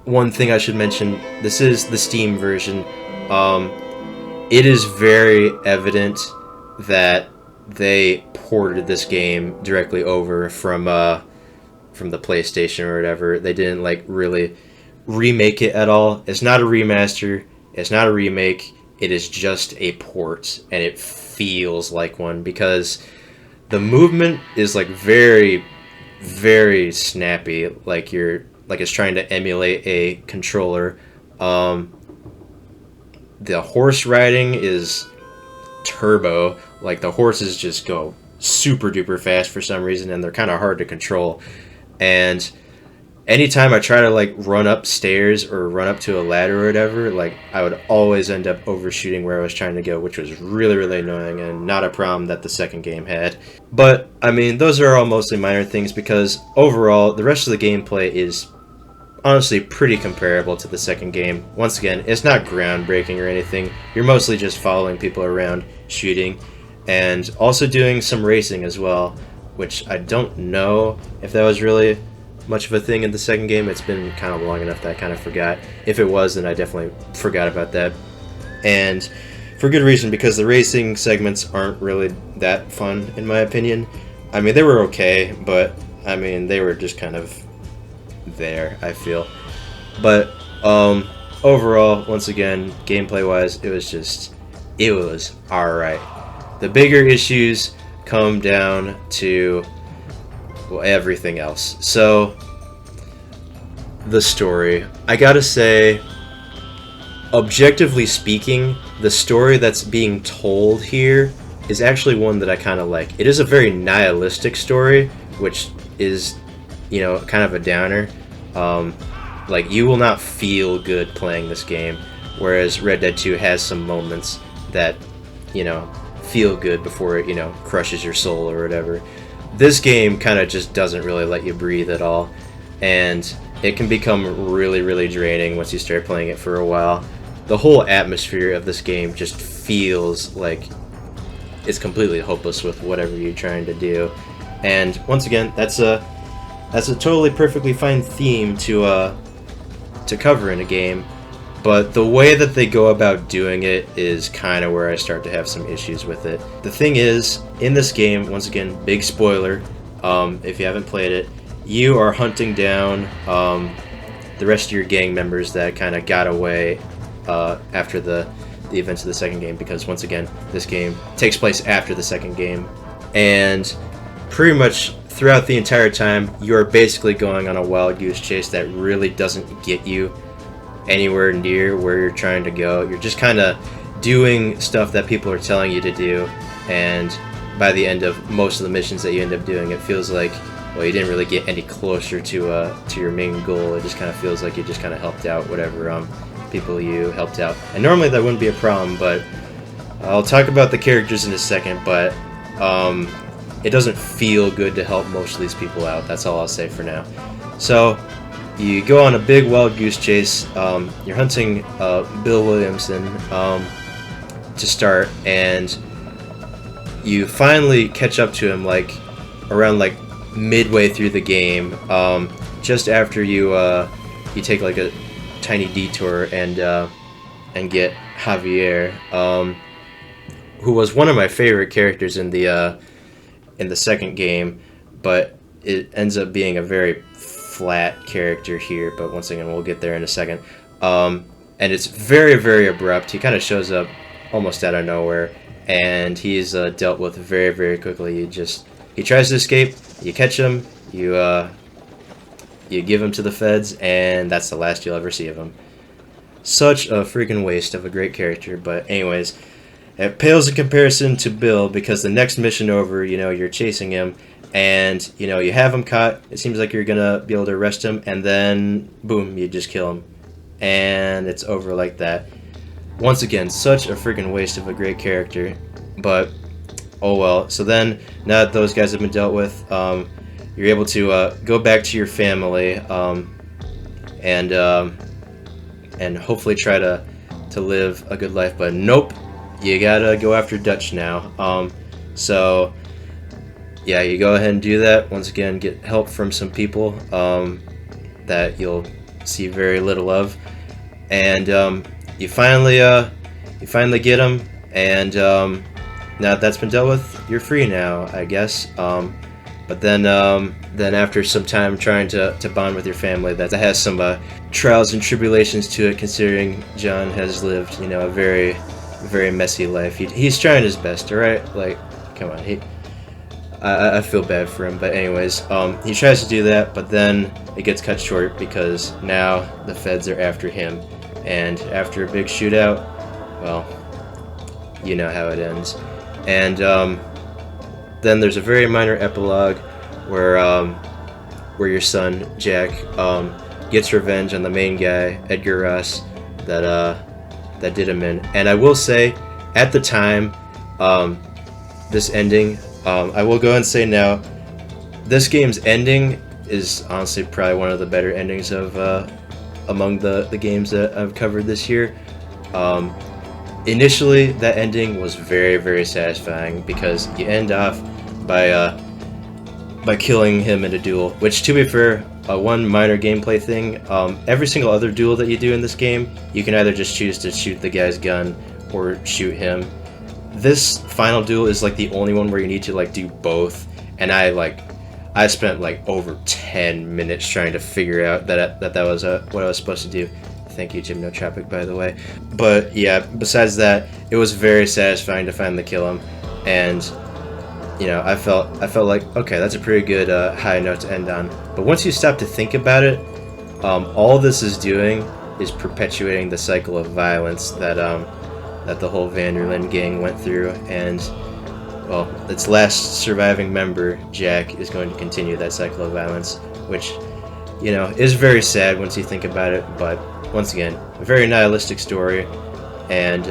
one thing I should mention, this is the Steam version. It is very evident that they ported this game directly over from the PlayStation or whatever. They didn't really remake it at all. It's not a remaster. It's not a remake. It is just a port, and it feels like one because the movement is very, very snappy. Like it's trying to emulate a controller. The horse riding is turbo. Like, the horses just go super duper fast for some reason, and they're kind of hard to control. And anytime I try to run up stairs or run up to a ladder or whatever, I would always end up overshooting where I was trying to go, which was really, really annoying and not a problem that the second game had. But I mean, those are all mostly minor things because overall the rest of the gameplay is honestly pretty comparable to the second game. Once again, it's not groundbreaking or anything. You're mostly just following people around, shooting, and also doing some racing as well, which I don't know if that was really much of a thing in the second game. It's been kind of long enough that I kind of forgot. If it was, then I definitely forgot about that. And for good reason, because the racing segments aren't really that fun, in my opinion. I mean, they were okay, but I mean, they were just kind of there, I feel. But overall, once again, gameplay-wise, it was alright. The bigger issues come down to, well, everything else. So, the story. I gotta say, objectively speaking, the story that's being told here is actually one that I kind of like. It is a very nihilistic story, which is, you know, kind of a downer. Like, you will not feel good playing this game, whereas Red Dead 2 has some moments that, you know, feel good before it, you know, crushes your soul or whatever. This game kind of just doesn't really let you breathe at all, and it can become really, really draining once you start playing it for a while. The whole atmosphere of this game just feels like it's completely hopeless with whatever you're trying to do. And once again, that's a totally perfectly fine theme to cover in a game, but the way that they go about doing it is kind of where I start to have some issues with it. The thing is, in this game, once again, big spoiler, if you haven't played it, you are hunting down the rest of your gang members that kind of got away after the events of the second game, because once again, this game takes place after the second game, and pretty much throughout the entire time, you're basically going on a wild goose chase that really doesn't get you anywhere near where you're trying to go. You're just kind of doing stuff that people are telling you to do, and by the end of most of the missions that you end up doing, it feels like, well, you didn't really get any closer to your main goal. It just kind of feels like you just kind of helped out whatever people you helped out. And normally that wouldn't be a problem, but I'll talk about the characters in a second, but it doesn't feel good to help most of these people out. That's all I'll say for now. So you go on a big wild goose chase. You're hunting Bill Williamson to start, and you finally catch up to him like around like midway through the game, just after you take like a tiny detour and get Javier, who was one of my favorite characters in the second game, but it ends up being a very flat character here. But once again, we'll get there in a second. And it's very, very abrupt. He kind of shows up almost out of nowhere, and he's dealt with very, very quickly. He tries to escape, you catch him, you give him to the feds, and that's the last you'll ever see of him. Such a freaking waste of a great character. But anyways, it pales in comparison to Bill, because the next mission over, you know, you're chasing him, and, you know, you have him caught. It seems like you're gonna be able to arrest him, and then, boom, you just kill him. And it's over like that. Once again, such a freaking waste of a great character, but oh well. So then, now that those guys have been dealt with, you're able to go back to your family, and hopefully try to live a good life. But nope, you gotta go after Dutch now. So yeah, you go ahead and do that. Once again, get help from some people that you'll see very little of, and you finally get them, and now that that's been dealt with, you're free now, I guess. But then after some time trying to bond with your family, that has some trials and tribulations to it, considering John has lived, you know, a very, very messy life. He's trying his best, alright? Like, come on, I feel bad for him. But anyways, he tries to do that, but then it gets cut short because now the feds are after him, and after a big shootout, well, you know how it ends. And then there's a very minor epilogue where your son Jack gets revenge on the main guy, Edgar Ross, that did him in. And I will say, at the time, this ending, I will go and say now, this game's ending is honestly probably one of the better endings of among the games that I've covered this year. Initially, that ending was very, very satisfying, because you end off by killing him in a duel, which, to be fair, one minor gameplay thing, every single other duel that you do in this game, you can either just choose to shoot the guy's gun or shoot him. This final duel is like the only one where you need to like do both, and I spent like over 10 minutes trying to figure out that was what I was supposed to do. Thank you, Gymnotropic, by the way. But yeah, besides that, it was very satisfying to finally kill him, and you know, I felt like, okay, that's a pretty good high note to end on. But once you stop to think about it, all this is doing is perpetuating the cycle of violence that that the whole Vanderlyn gang went through, and well, its last surviving member, Jack, is going to continue that cycle of violence, which, you know, is very sad once you think about it, but once again, a very nihilistic story, and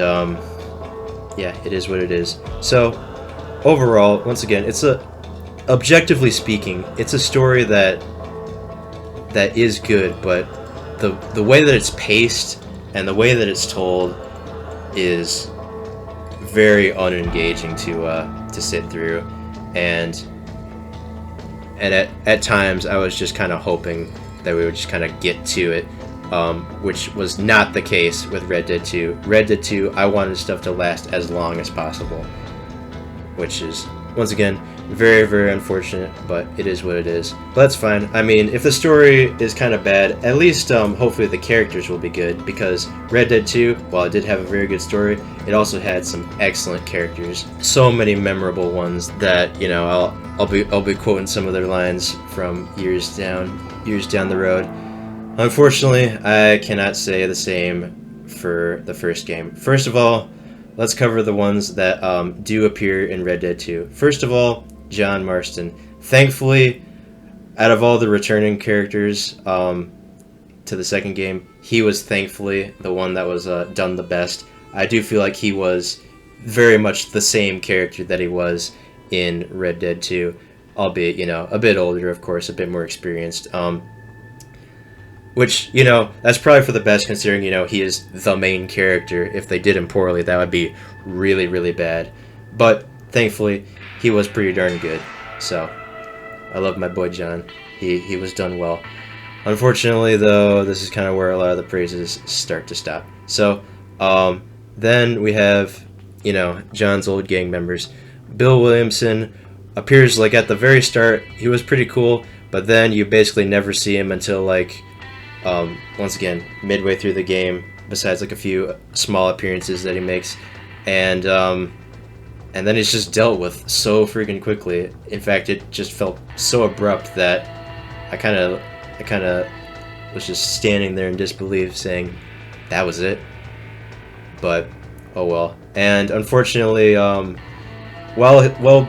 yeah, it is what it is. So overall, once again, objectively speaking, it's a story that is good, but the way that it's paced and the way that it's told is very unengaging to sit through, and at times I was just kind of hoping that we would just kind of get to it, which was not the case with Red Dead 2. Red Dead 2, I wanted stuff to last as long as possible, which is, once again, very, very unfortunate, but it is what it is. But that's fine. I mean, if the story is kind of bad, at least hopefully the characters will be good, because Red Dead 2, while it did have a very good story, it also had some excellent characters. So many memorable ones that, you know, I'll be quoting some of their lines from years down the road. Unfortunately, I cannot say the same for the first game. First of all, let's cover the ones that do appear in Red Dead 2. First of all, John Marston. Thankfully, out of all the returning characters to the second game, he was thankfully the one that was done the best. I do feel like he was very much the same character that he was in Red Dead 2, albeit, you know, a bit older, of course, a bit more experienced. Which, you know, that's probably for the best, considering, you know, he is the main character. If they did him poorly, that would be really, really bad. But thankfully, he was pretty darn good. So, I love my boy John. He was done well. Unfortunately, though, this is kind of where a lot of the praises start to stop. So, then we have, you know, John's old gang members. Bill Williamson appears, like, at the very start. He was pretty cool, but then you basically never see him until, like, once again, midway through the game, besides like a few small appearances that he makes, and then it's just dealt with so freaking quickly. In fact, it just felt so abrupt that I kind of was just standing there in disbelief, saying, "That was it." But oh well. And unfortunately, while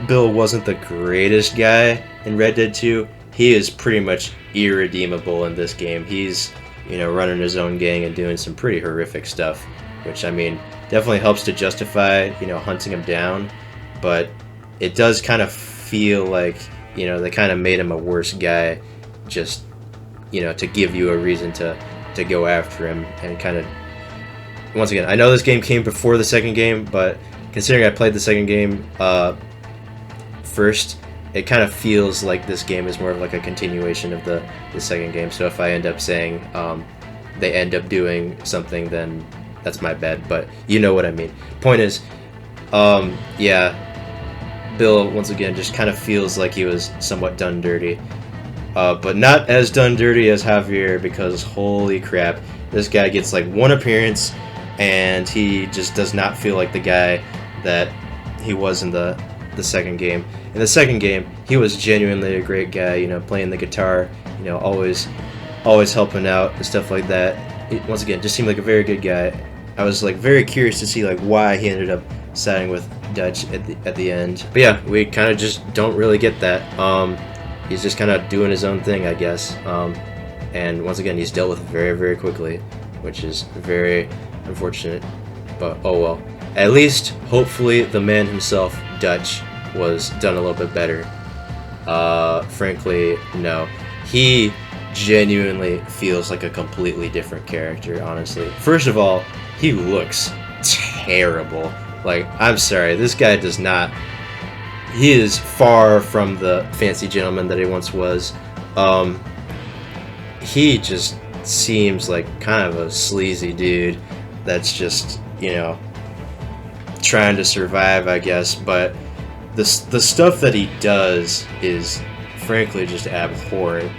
Bill wasn't the greatest guy in Red Dead 2, he is pretty much irredeemable in this game. He's, you know, running his own gang and doing some pretty horrific stuff, which, I mean, definitely helps to justify, you know, hunting him down, but it does kind of feel like, you know, they kind of made him a worse guy just, you know, to give you a reason to go after him. And kind of, once again, I know this game came before the second game, but considering I played the second game first, it kind of feels like this game is more of like a continuation of the second game. So if I end up saying they end up doing something, then that's my bad, but you know what I mean. Point is, yeah, Bill, once again, just kind of feels like he was somewhat done dirty. But not as done dirty as Javier, because holy crap, this guy gets like one appearance and he just does not feel like the guy that he was in the second game. In the second game, he was genuinely a great guy, you know, playing the guitar, you know, always helping out and stuff like that. It, once again, just seemed like a very good guy. I was like very curious to see like why he ended up siding with Dutch at the end. But yeah, we kind of just don't really get that. He's just kind of doing his own thing, I guess. And once again, he's dealt with very, very quickly, which is very unfortunate. But oh well. At least, hopefully, the man himself, Dutch, was done a little bit better. Frankly, no. He genuinely feels like a completely different character, honestly. First of all, he looks terrible. Like, I'm sorry, this guy does not... He is far from the fancy gentleman that he once was. He just seems like kind of a sleazy dude that's just, you know, trying to survive, I guess, but the stuff that he does is frankly just abhorrent.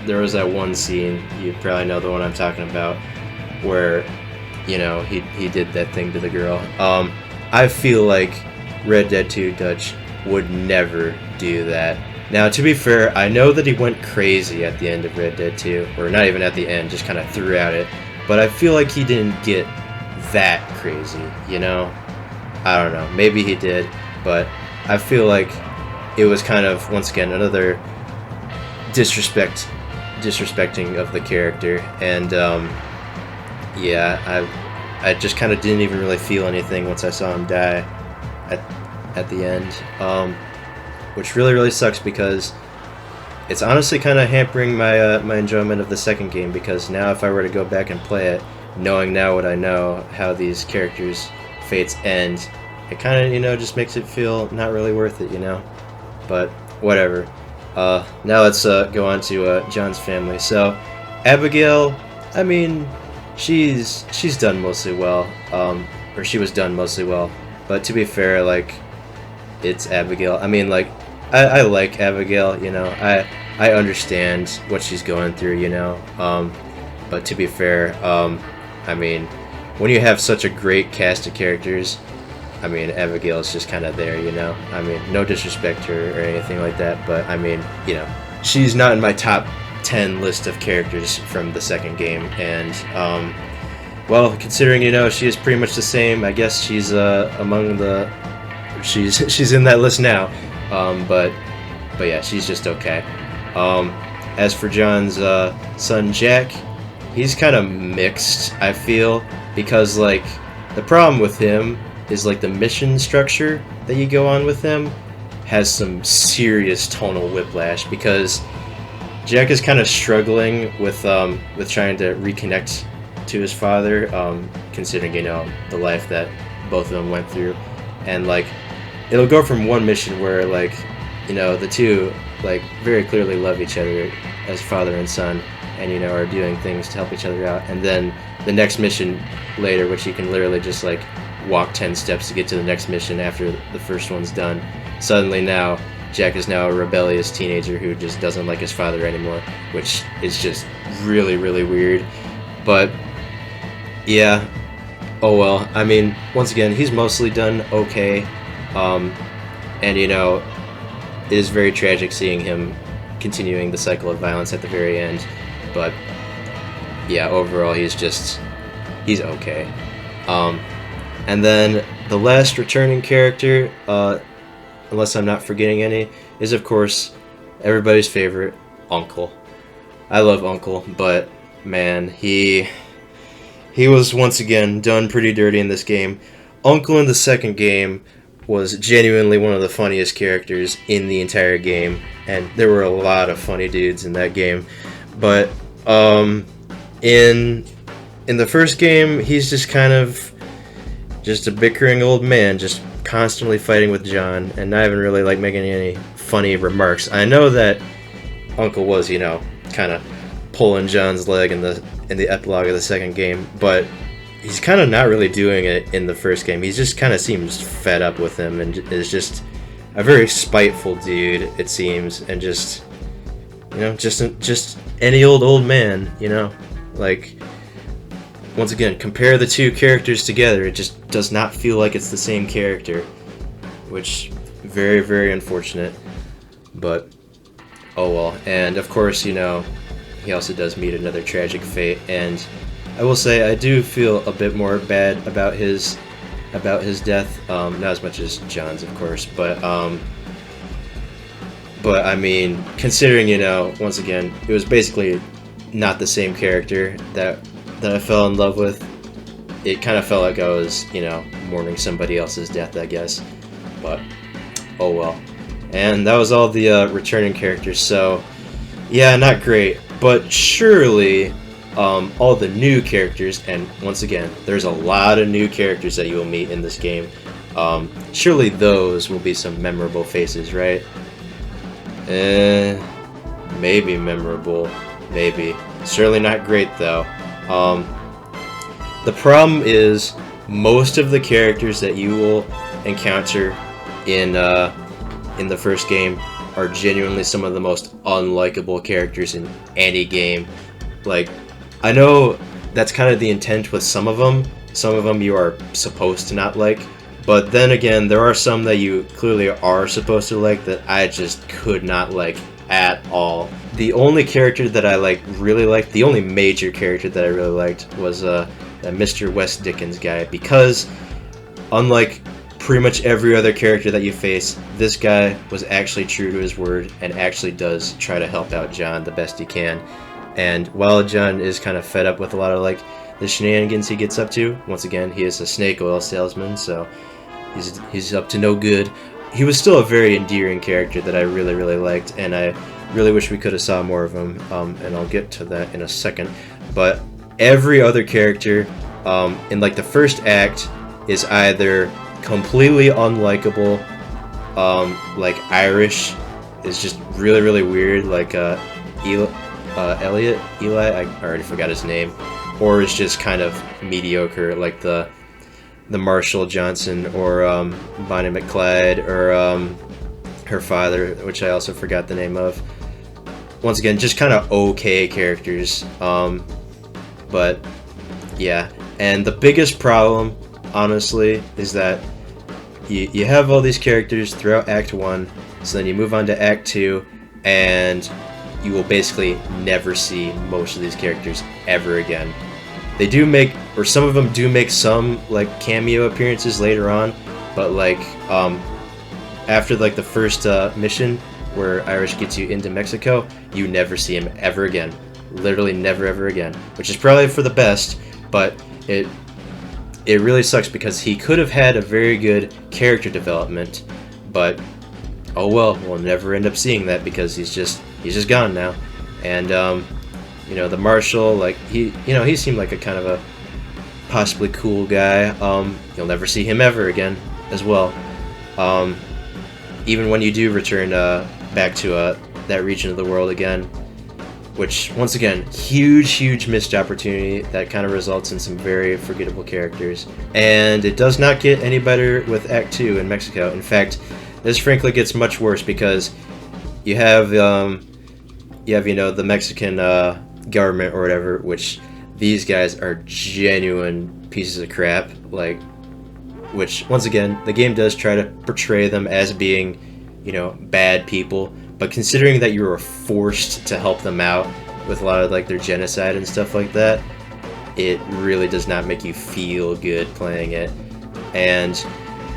There was that one scene, you probably know the one I'm talking about, where, you know, he did that thing to the girl. I feel like Red Dead 2 Dutch would never do that. Now, to be fair, I know that he went crazy at the end of Red Dead 2, or not even at the end, just kind of throughout it, but I feel like he didn't get that crazy, you know? I don't know, maybe he did, but I feel like it was kind of, once again, another disrespecting of the character, and yeah, I just kind of didn't even really feel anything once I saw him die at the end, which really sucks, because it's honestly kind of hampering my my enjoyment of the second game, because now if I were to go back and play it, knowing now what I know, how these characters' fates end, it kind of, you know, just makes it feel not really worth it, you know? But whatever. Now let's go on to John's family. So Abigail, I mean, she's done mostly well, or she was done mostly well, but to be fair, like, it's Abigail. I mean, like, I like Abigail, you know, I understand what she's going through, you know, but to be fair, I mean, when you have such a great cast of characters, I mean, Abigail's just kind of there, you know, I mean, no disrespect to her or anything like that, but I mean, you know, she's not in my top 10 list of characters from the second game, and, well, considering, you know, she is pretty much the same, I guess she's among the, she's in that list now, but yeah, she's just okay. As for John's son Jack, he's kind of mixed, I feel, because, like, the problem with him is, like, the mission structure that you go on with him has some serious tonal whiplash, because Jack is kind of struggling with trying to reconnect to his father, considering, you know, the life that both of them went through, and, like, it'll go from one mission where, like, you know, the two, like, very clearly love each other as father and son, and, you know, are doing things to help each other out, and then the next mission later, which you can literally just, like, walk 10 steps to get to the next mission after the first one's done, suddenly now Jack is now a rebellious teenager who just doesn't like his father anymore, which is just really weird. But yeah, oh well, I mean, once again, he's mostly done okay, and, you know, it is very tragic seeing him continuing the cycle of violence at the very end, but yeah, overall he's okay. And then the last returning character, unless I'm not forgetting any, is of course everybody's favorite, Uncle. I love Uncle, but man, he was once again done pretty dirty in this game. Uncle in the second game was genuinely one of the funniest characters in the entire game, and there were a lot of funny dudes in that game. But in the first game, he's just kind of just a bickering old man, just constantly fighting with John, and not even really, like, making any funny remarks. I know that Uncle was, you know, kind of pulling John's leg in the epilogue of the second game, but he's kind of not really doing it in the first game. He just kind of seems fed up with him, and is just a very spiteful dude, it seems, and just, you know, just any old man, you know, like, once again, compare the two characters together, it just does not feel like it's the same character, which, very unfortunate, but oh well. And of course, you know, he also does meet another tragic fate, and I will say I do feel a bit more bad about his death, not as much as John's, of course, but I mean, considering, you know, once again, it was basically not the same character that I fell in love with. It kind of felt like I was, you know, mourning somebody else's death, I guess, but oh well. And that was all the returning characters, so yeah, not great, but surely all the new characters, and once again, there's a lot of new characters that you will meet in this game, surely those will be some memorable faces, right? Maybe memorable, maybe. Certainly not great, though. The problem is, most of the characters that you will encounter in the first game are genuinely some of the most unlikable characters in any game. Like, I know that's kind of the intent with some of them. Some of them you are supposed to not like, but then again, there are some that you clearly are supposed to like that I just could not like at all. The only character that I really liked, the only major character that I really liked was that Mr. West Dickens guy, because unlike pretty much every other character that you face, this guy was actually true to his word and actually does try to help out John the best he can. And while John is kind of fed up with a lot of like the shenanigans he gets up to, once again, he is a snake oil salesman, so he's up to no good. He was still a very endearing character that I really liked, and I really wish we could have saw more of him, and I'll get to that in a second. But every other character in like the first act is either completely unlikable, like Irish is just really weird, like Eli, I already forgot his name, or is just kind of mediocre, like the Marshall Johnson, or Bonnie McClyde, or her father, which I also forgot the name of. Once again, just kind of okay characters, but yeah. And the biggest problem, honestly, is that you have all these characters throughout Act 1, so then you move on to Act 2, and you will basically never see most of these characters ever again. They do make, or some of them do make some like cameo appearances later on, but like after like the first mission where Irish gets you into Mexico, you never see him ever again. Literally never ever again, which is probably for the best, but it really sucks because he could have had a very good character development, but oh well, we'll never end up seeing that because he's just gone now. And you know, the Marshal, like he seemed like a kind of a possibly cool guy. You'll never see him ever again as well. Even when you do return back to that region of the world again, which once again, huge missed opportunity that kind of results in some very forgettable characters. And it does not get any better with Act 2 in Mexico. In fact, this frankly gets much worse because you have you know, the Mexican government or whatever, which these guys are genuine pieces of crap, like, which once again the game does try to portray them as being, you know, bad people, but considering that you were forced to help them out with a lot of like their genocide and stuff like that, it really does not make you feel good playing it. And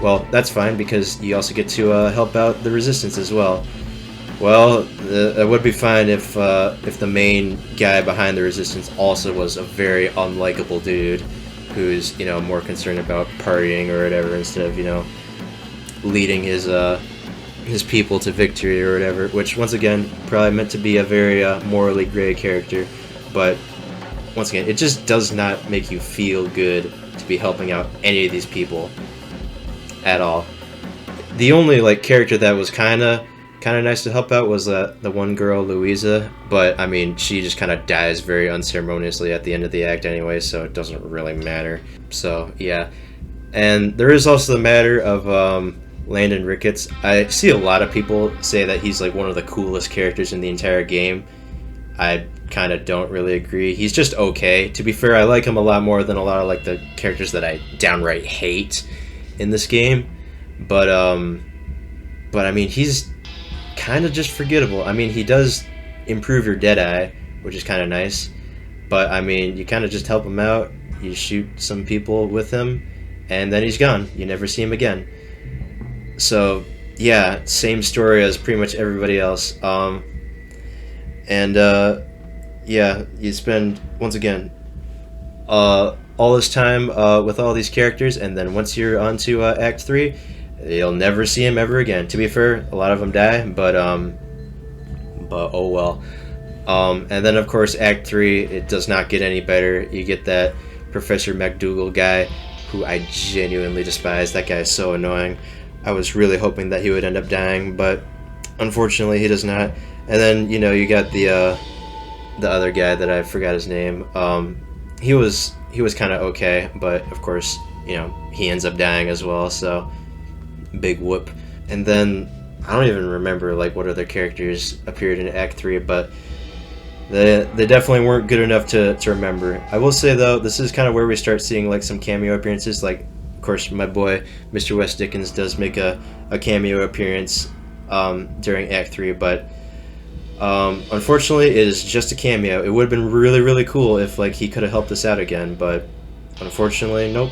well, that's fine because you also get to help out the resistance as well. Well, it would be fine if the main guy behind the resistance also was a very unlikable dude who's, you know, more concerned about partying or whatever instead of, you know, leading his people to victory or whatever, which once again probably meant to be a very morally gray character, but once again it just does not make you feel good to be helping out any of these people at all. The only like character that was kind of nice to help out was the one girl, Louisa, but I mean she just kind of dies very unceremoniously at the end of the act anyway, so it doesn't really matter. So yeah. And there is also the matter of Landon Ricketts. I see a lot of people say that he's like one of the coolest characters in the entire game. I kind of don't really agree. He's just okay. To be fair, I like him a lot more than a lot of like the characters that I downright hate in this game. But I mean, he's kind of just forgettable. I mean, he does improve your Deadeye, which is kind of nice. But I mean, you kind of just help him out. You shoot some people with him, and then he's gone. You never see him again. So yeah, same story as pretty much everybody else. Yeah, you spend once again all this time with all these characters, and then once you're onto Act 3, you'll never see him ever again. To be fair, a lot of them die, but oh well. And then of course Act 3, it does not get any better. You get that Professor McDougal guy, who I genuinely despise. That guy is so annoying. I was really hoping that he would end up dying, but unfortunately he does not. And then, you know, you got the other guy that I forgot his name. He was kind of okay, but of course, you know, he ends up dying as well, so big whoop. And then I don't even remember like what other characters appeared in Act 3, but they definitely weren't good enough to remember. I will say though, this is kind of where we start seeing like some cameo appearances. Like, of course, my boy Mr. West Dickens does make a cameo appearance during Act 3, but unfortunately it is just a cameo. It would have been really cool if like he could have helped us out again, but unfortunately, nope.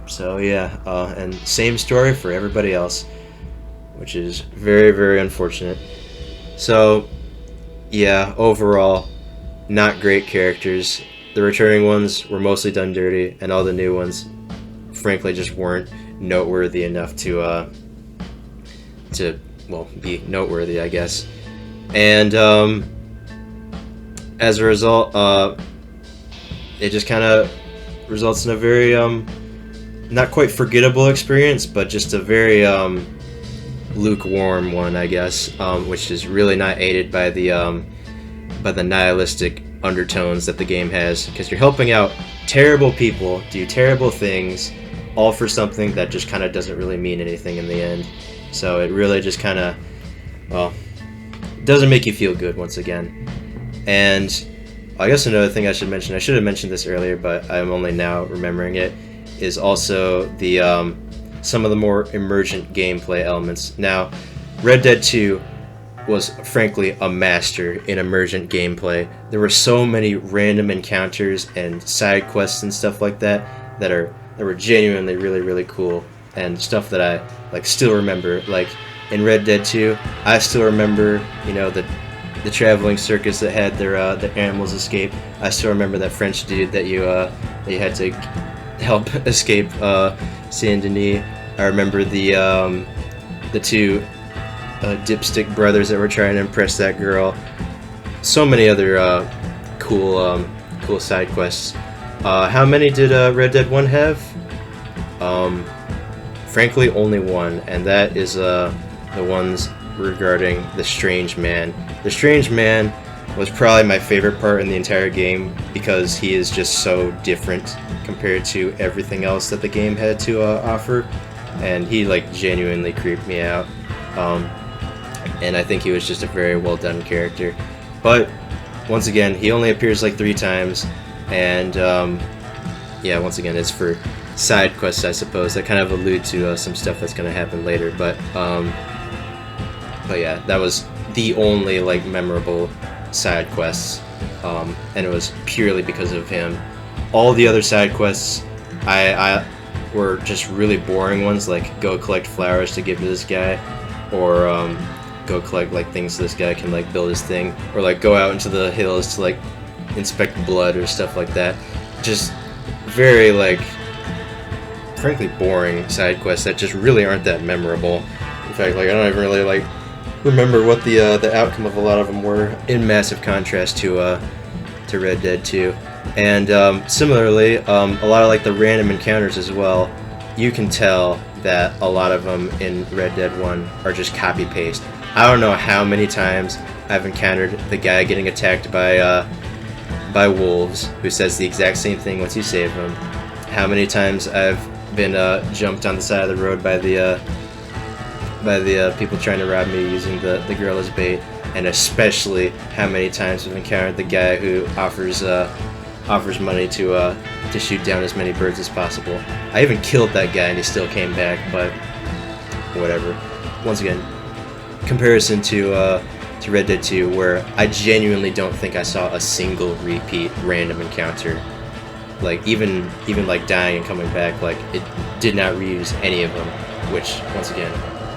So yeah, and same story for everybody else, which is very, very unfortunate. So yeah, overall, not great characters. The returning ones were mostly done dirty, and all the new ones, frankly, just weren't noteworthy enough to well, be noteworthy, I guess. And as a result, it just kind of results in a very not quite forgettable experience, but just a very lukewarm one, I guess, which is really not aided by the nihilistic undertones that the game has, because you're helping out terrible people do terrible things, all for something that just kind of doesn't really mean anything in the end. So it really just kind of, well, doesn't make you feel good once again. And I guess another thing I should mention, I should have mentioned this earlier, but I'm only now remembering it, is also the some of the more emergent gameplay elements. Now, Red Dead 2 was frankly a master in emergent gameplay. There were so many random encounters and side quests and stuff like that that were genuinely really, really cool, and stuff that I like still remember. Like in Red Dead 2, I still remember, you know, the traveling circus that had their animals escape. I still remember that French dude that you had to help escape Saint Denis. I remember the two dipstick brothers that were trying to impress that girl. So many other cool side quests. How many did Red Dead 1 have? Frankly, only one, and that is the ones regarding the Strange Man. The Strange Man was probably my favorite part in the entire game, because he is just so different compared to everything else that the game had to offer, and he like genuinely creeped me out. And I think he was just a very well done character. But once again, he only appears like 3 times, and yeah, once again, it's for side quests, I suppose, that kind of allude to some stuff that's going to happen later. But yeah, that was the only like memorable side quests, and it was purely because of him. All the other side quests, I were just really boring ones, like go collect flowers to give to this guy, or go collect like things so this guy can like build his thing, or like go out into the hills to like inspect blood or stuff like that. Just very like frankly boring side quests that just really aren't that memorable. In fact, like I don't even really like remember what the outcome of a lot of them were, in massive contrast to Red Dead 2. And similarly, a lot of like the random encounters as well, you can tell that a lot of them in Red Dead 1 are just copy paste. I don't know how many times I've encountered the guy getting attacked by wolves who says the exact same thing once you save him. How many times I've been jumped on the side of the road by the people trying to rob me using the girl as bait, and especially how many times I've encountered the guy who offers money to shoot down as many birds as possible. I even killed that guy and he still came back, but whatever. Once again, comparison to Red Dead 2, where I genuinely don't think I saw a single repeat random encounter. Like even like dying and coming back, like it did not reuse any of them, which once again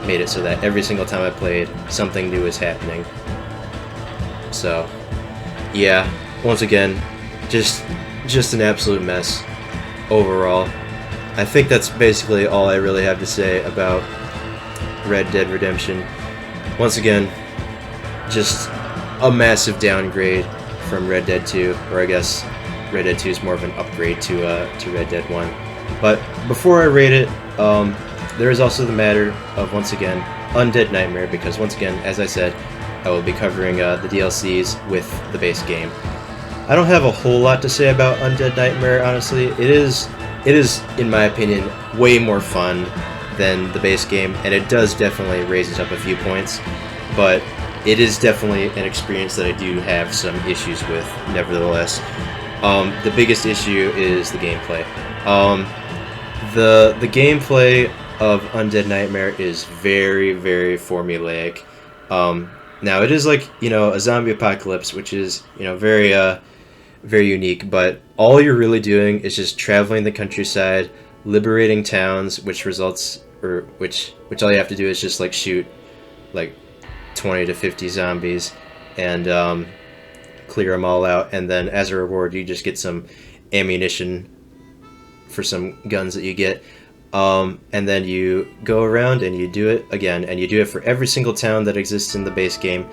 made it so that every single time I played, something new is happening. So yeah, once again, just an absolute mess overall. I think that's basically all I really have to say about Red Dead Redemption. Once again, just a massive downgrade from Red Dead 2, or I guess Red Dead 2 is more of an upgrade to Red Dead 1. But before I rate it, there is also the matter of, once again, Undead Nightmare, because once again, as I said, I will be covering the DLCs with the base game. I don't have a whole lot to say about Undead Nightmare, honestly. It is, in my opinion, way more fun than the base game, and it does definitely raise it up a few points, but it is definitely an experience that I do have some issues with, nevertheless. The biggest issue is the gameplay. The gameplay of Undead Nightmare is very, very formulaic. Now, it is like, you know, a zombie apocalypse, which is, you know, very, very unique, but all you're really doing is just traveling the countryside, liberating towns, which results, or which all you have to do is just like shoot like 20 to 50 zombies and clear them all out, and then as a reward you just get some ammunition for some guns that you get, and then you go around and you do it again, and you do it for every single town that exists in the base game,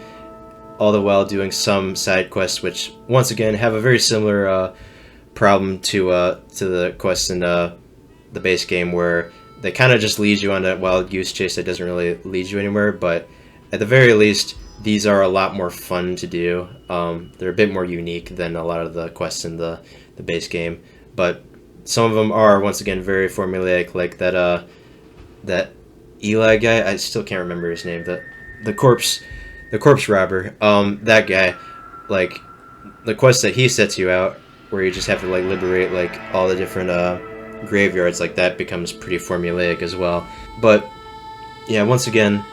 all the while doing some side quests, which once again have a very similar problem to the quests in the base game, where they kind of just lead you on a wild goose chase that doesn't really lead you anywhere. But at the very least, these are a lot more fun to do. They're a bit more unique than a lot of the quests in the base game, but some of them are once again very formulaic, like that Eli guy. I still can't remember his name. The corpse robber. That guy, like the quest that he sets you out, where you just have to like liberate like all the different graveyards, like that becomes pretty formulaic as well. But yeah, once again,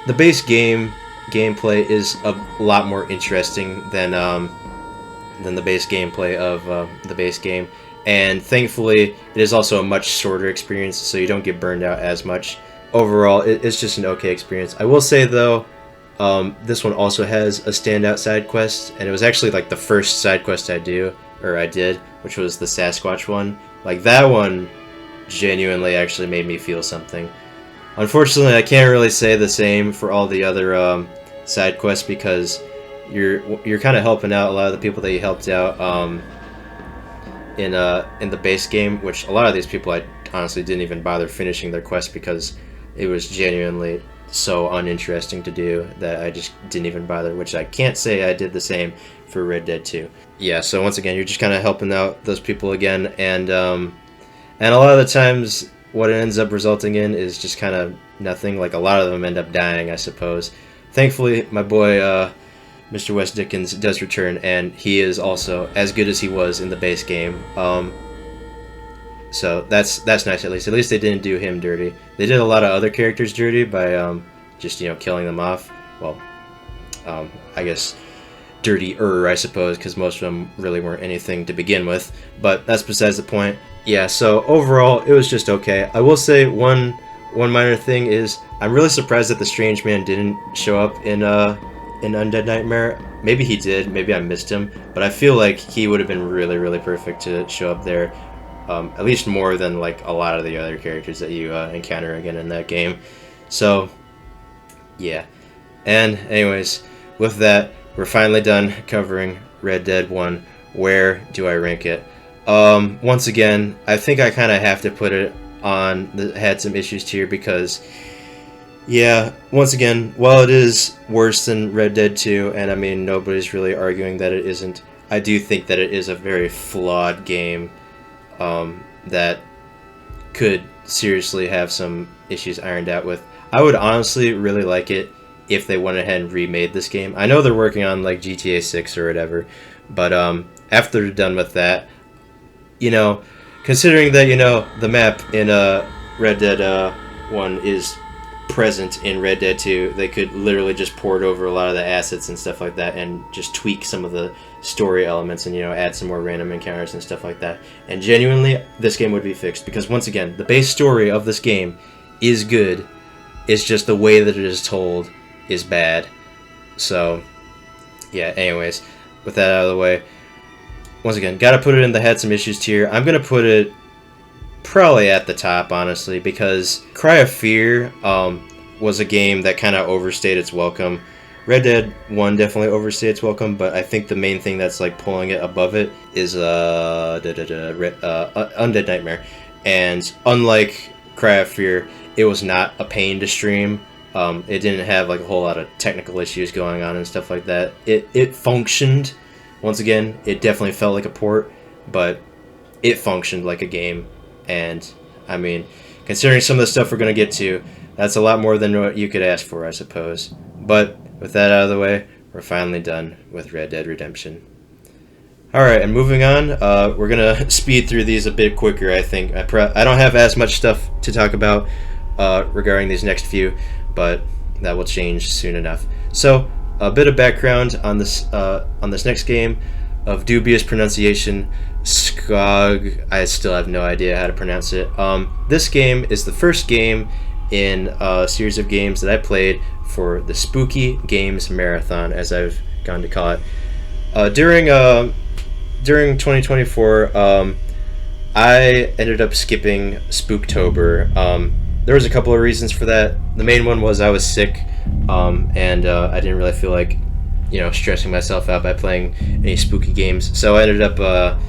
the base gameplay is a lot more interesting than the base gameplay of the base game, and thankfully it is also a much shorter experience, so you don't get burned out as much. Overall, it's just an okay experience. I will say though, this one also has a standout side quest, and it was actually like the first side quest I did, which was the Sasquatch one. Like that one genuinely actually made me feel something. Unfortunately, I can't really say the same for all the other side quests, because you're kind of helping out a lot of the people that you helped out in the base game, which a lot of these people I honestly didn't even bother finishing their quest because it was genuinely so uninteresting to do that I just didn't even bother, which I can't say I did the same for Red Dead 2. Yeah, so once again, you're just kind of helping out those people again, and a lot of the times what it ends up resulting in is just kind of nothing. Like a lot of them end up dying, I suppose. Thankfully, my boy Mr. West Dickens does return, and he is also as good as he was in the base game. So that's nice. At least they didn't do him dirty. They did a lot of other characters dirty by just killing them off. Well, I guess dirtier, I suppose, because most of them really weren't anything to begin with. But that's besides the point. Yeah. So overall, it was just okay. I will say one minor thing is I'm really surprised that the Strange Man didn't show up in Undead Nightmare. Maybe he did. Maybe I missed him. But I feel like he would have been really, really perfect to show up there. At least more than like a lot of the other characters that you encounter again in that game. So yeah. And anyways, with that, we're finally done covering Red Dead 1. Where do I rank it? Once again, I think I kind of have to put it on the had some issues tier, because yeah, once again, while it is worse than Red Dead 2, and I mean nobody's really arguing that it isn't, I do think that it is a very flawed game that could seriously have some issues ironed out with. I would honestly really like it if they went ahead and remade this game. I know they're working on like GTA 6 or whatever, but after they're done with that, considering that the map in Red Dead 1 is present in Red Dead 2, they could literally just port over a lot of the assets and stuff like that, and just tweak some of the story elements, and add some more random encounters and stuff like that, and genuinely this game would be fixed, because once again, the base story of this game is good. It's just the way that it is told is bad. So yeah, anyways, with that out of the way, once again, gotta put it in the had some issues tier. I'm gonna put it probably at the top, honestly, because Cry of Fear was a game that kind of overstayed its welcome. Red Dead 1 definitely overstayed its welcome, but I think the main thing that's like pulling it above it is Undead Nightmare. And unlike Cry of Fear, it was not a pain to stream. It didn't have like a whole lot of technical issues going on and stuff like that. It functioned. Once again, it definitely felt like a port, but it functioned like a game. And I mean, considering some of the stuff we're going to get to, that's a lot more than what you could ask for, I suppose. But with that out of the way, we're finally done with Red Dead Redemption. Alright, and moving on, we're going to speed through these a bit quicker, I think. I don't have as much stuff to talk about regarding these next few, but that will change soon enough. So, a bit of background on this next game. of dubious pronunciation, Skog. I still have no idea how to pronounce it. This game is the first game in a series of games that I played for the Spooky Games Marathon, as I've gone to call it. During 2024, I ended up skipping Spooktober. There was a couple of reasons for that. The main one was I was sick, and I didn't really feel like, stressing myself out by playing any spooky games. So I ended up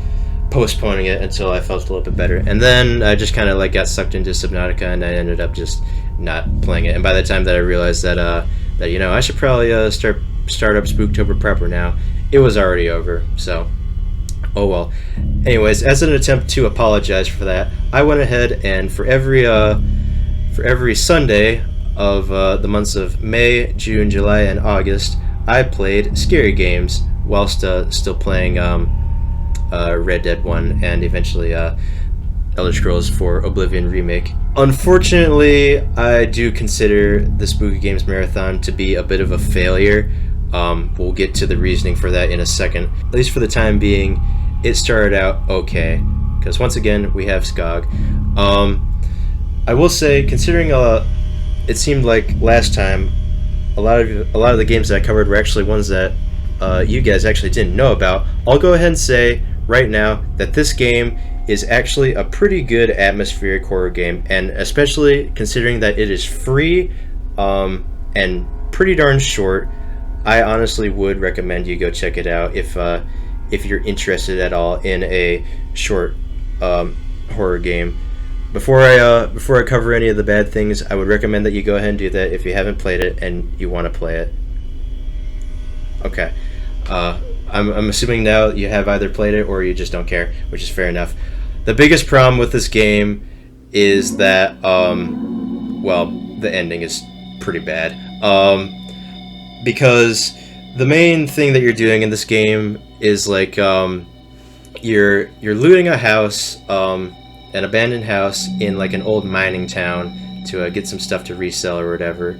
postponing it until I felt a little bit better. And then I just kind of like got sucked into Subnautica, and I ended up just not playing it. And by the time that I realized that I should probably start up Spooktober proper now, it was already over. So oh well. Anyways, as an attempt to apologize for that, I went ahead and for every Sunday of the months of May, June, July, and August, I played scary games whilst still playing Red Dead 1 and eventually Elder Scrolls 4 Oblivion Remake. Unfortunately, I do consider the Spooky Games Marathon to be a bit of a failure. We'll get to the reasoning for that in a second. At least for the time being, it started out okay, because once again we have Skog. I will say, considering it seemed like last time a lot of the games that I covered were actually ones that you guys actually didn't know about, I'll go ahead and say right now that this game is actually a pretty good atmospheric horror game, and especially considering that it is free and pretty darn short, I honestly would recommend you go check it out if you're interested at all in a short horror game. Before I cover any of the bad things, I would recommend that you go ahead and do that if you haven't played it and you want to play it. Okay. I'm assuming now you have either played it or you just don't care, which is fair enough. The biggest problem with this game is that, the ending is pretty bad. Because the main thing that you're doing in this game is like you're looting a house, an abandoned house in like an old mining town to get some stuff to resell or whatever.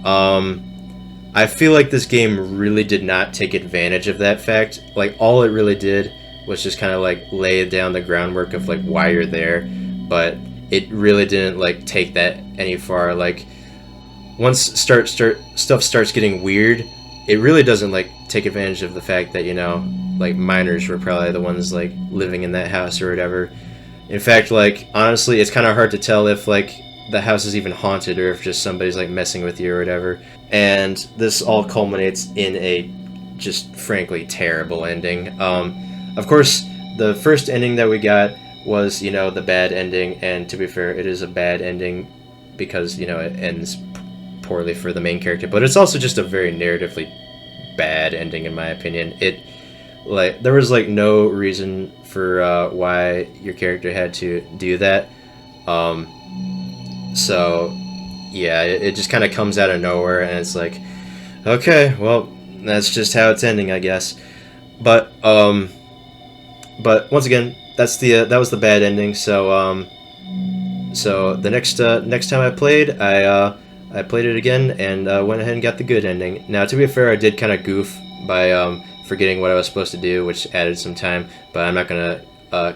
I feel like this game really did not take advantage of that fact. Like, all it really did was just kind of like lay down the groundwork of like why you're there, but it really didn't like take that any far. Like, once stuff starts getting weird, it really doesn't like take advantage of the fact that, like, miners were probably the ones like living in that house or whatever. In fact, like, honestly, it's kind of hard to tell if like the house is even haunted or if just somebody's like messing with you or whatever. And this all culminates in a just frankly terrible ending. Of course, the first ending that we got was, the bad ending, and to be fair, it is a bad ending because, it ends poorly for the main character, but it's also just a very narratively bad ending in my opinion. There was like no reason for why your character had to do that. So yeah, it just kind of comes out of nowhere, and it's like, okay, well, that's just how it's ending, I guess. But once again, that was the bad ending. So the next time I played, I played it again and went ahead and got the good ending. Now, to be fair, I did kind of goof by forgetting what I was supposed to do, which added some time, but I'm not gonna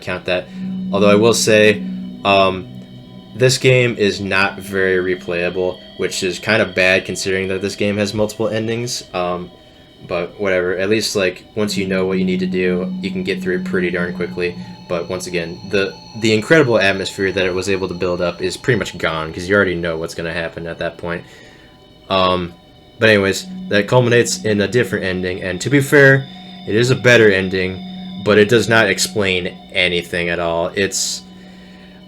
count that. Although I will say, this game is not very replayable, which is kind of bad considering that this game has multiple endings. But whatever, at least like once you know what you need to do, you can get through it pretty darn quickly. But once again, the incredible atmosphere that it was able to build up is pretty much gone because you already know what's going to happen at that point. But anyways, that culminates in a different ending, and to be fair, it is a better ending, but it does not explain anything at all. It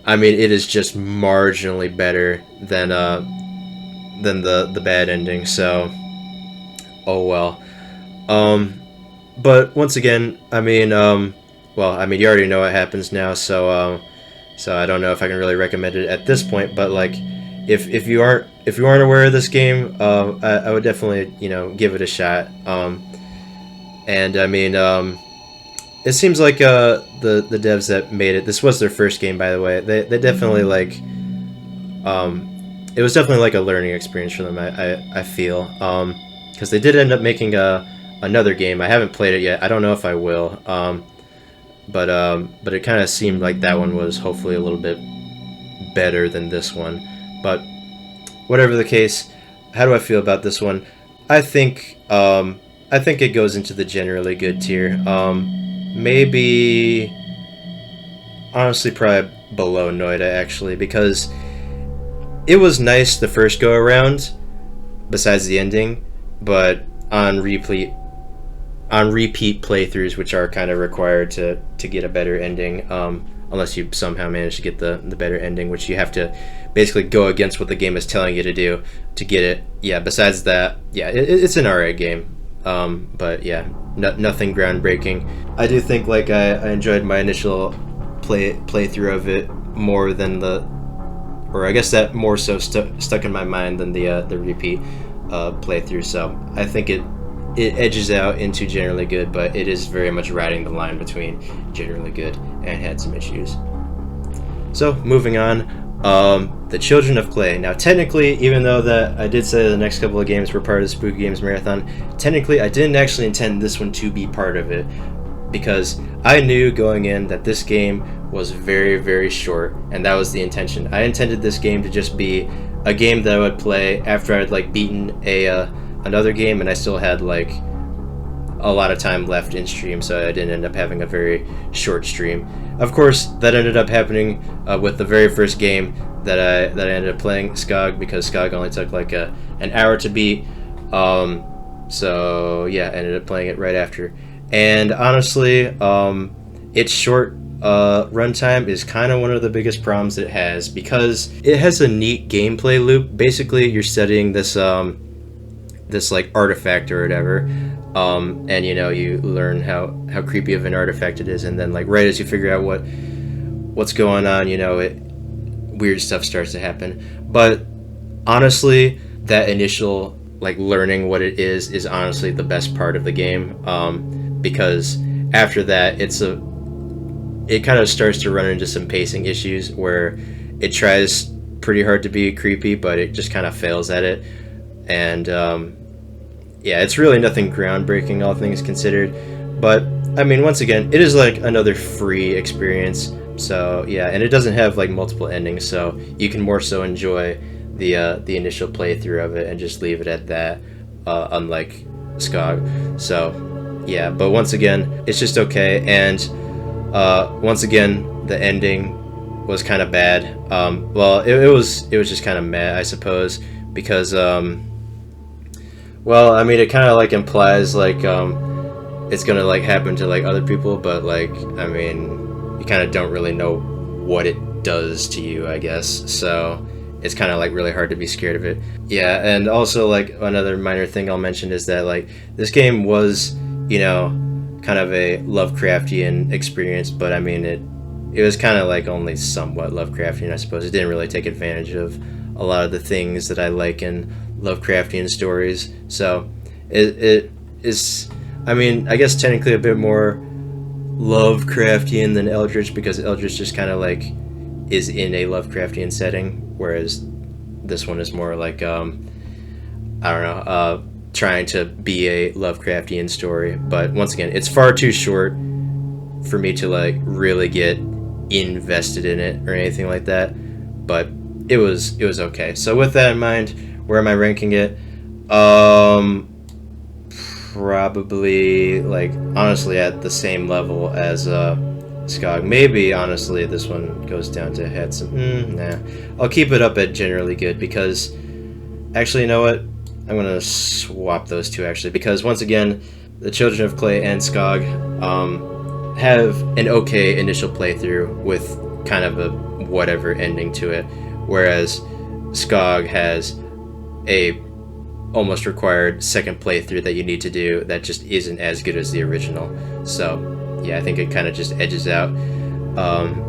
is just marginally better than the bad ending. So, oh well. But once again, you already know what happens now, so I don't know if I can really recommend it at this point. But like, if you aren't aware of this game, I would definitely give it a shot. It seems like the devs that made it, this was their first game, by the way. They definitely like it was definitely like a learning experience for them. I feel because they did end up making a another game. I haven't played it yet. I don't know if I will. But it kind of seemed like that one was hopefully a little bit better than this one. But whatever the case, how do I feel about this one? I think it goes into the generally good tier. Maybe honestly probably below Noita actually, because it was nice the first go around, besides the ending, but on repeat playthroughs, which are kind of required to get a better ending, unless you somehow manage to get the better ending, which you have to basically go against what the game is telling you to do to get it. Yeah, besides that, yeah, it's an alright game, but yeah, nothing groundbreaking. I do think like I enjoyed my initial playthrough of it more than or I guess that more so stuck in my mind than the repeat playthrough. So I think it edges out into generally good, but it is very much riding the line between generally good and had some issues. So moving on, the Children of Clay. Now technically, even though that I did say the next couple of games were part of the Spooky Games Marathon, technically I didn't actually intend this one to be part of it, because I knew going in that this game was very, very short, and that was the intention. I intended this game to just be a game that I would play after I'd like beaten another game and I still had like a lot of time left in stream, so I didn't end up having a very short stream. Of course, that ended up happening with the very first game that I ended up playing, Skog, because Skog only took like an hour to beat. So yeah, I ended up playing it right after. And honestly, its short runtime is kind of one of the biggest problems it has, because it has a neat gameplay loop. Basically, you're studying this this like artifact or whatever, and you know, you learn how creepy of an artifact it is, and then like right as you figure out what's going on, you know, weird stuff starts to happen. But honestly, that initial like learning what it is honestly the best part of the game, because after that it kind of starts to run into some pacing issues where it tries pretty hard to be creepy, but it just kind of fails at it. And yeah, it's really nothing groundbreaking, all things considered. But I mean, once again, it is like another free experience. So yeah, and it doesn't have like multiple endings, so you can more so enjoy the initial playthrough of it and just leave it at that, unlike Skog. So yeah, but once again, it's just okay. And once again, the ending was kind of bad. Well, it was just kind of meh, I suppose, because well, I mean, it kind of like implies like it's gonna like happen to like other people, but like, I mean, you kind of don't really know what it does to you, I guess. So it's kind of like really hard to be scared of it. Yeah, and also like another minor thing I'll mention is that like this game was, you know, kind of a Lovecraftian experience, but I mean, it was kind of like only somewhat Lovecraftian, I suppose. It didn't really take advantage of a lot of the things that I like in Lovecraftian stories. So it is, I mean, I guess technically a bit more Lovecraftian than Eldritch, because Eldritch just kind of like is in a Lovecraftian setting, whereas this one is more like I don't know, trying to be a Lovecraftian story. But once again, it's far too short for me to like really get invested in it or anything like that. But it was okay. So with that in mind, where am I ranking it? Probably like honestly at the same level as Skog. Maybe honestly this one goes down to had some nah. I'll keep it up at generally good, because actually, you know what? I'm gonna swap those two actually, because once again, the Children of Clay and Skog have an okay initial playthrough with kind of a whatever ending to it, whereas Skog has a almost required second playthrough that you need to do that just isn't as good as the original. So yeah, I think it kind of just edges out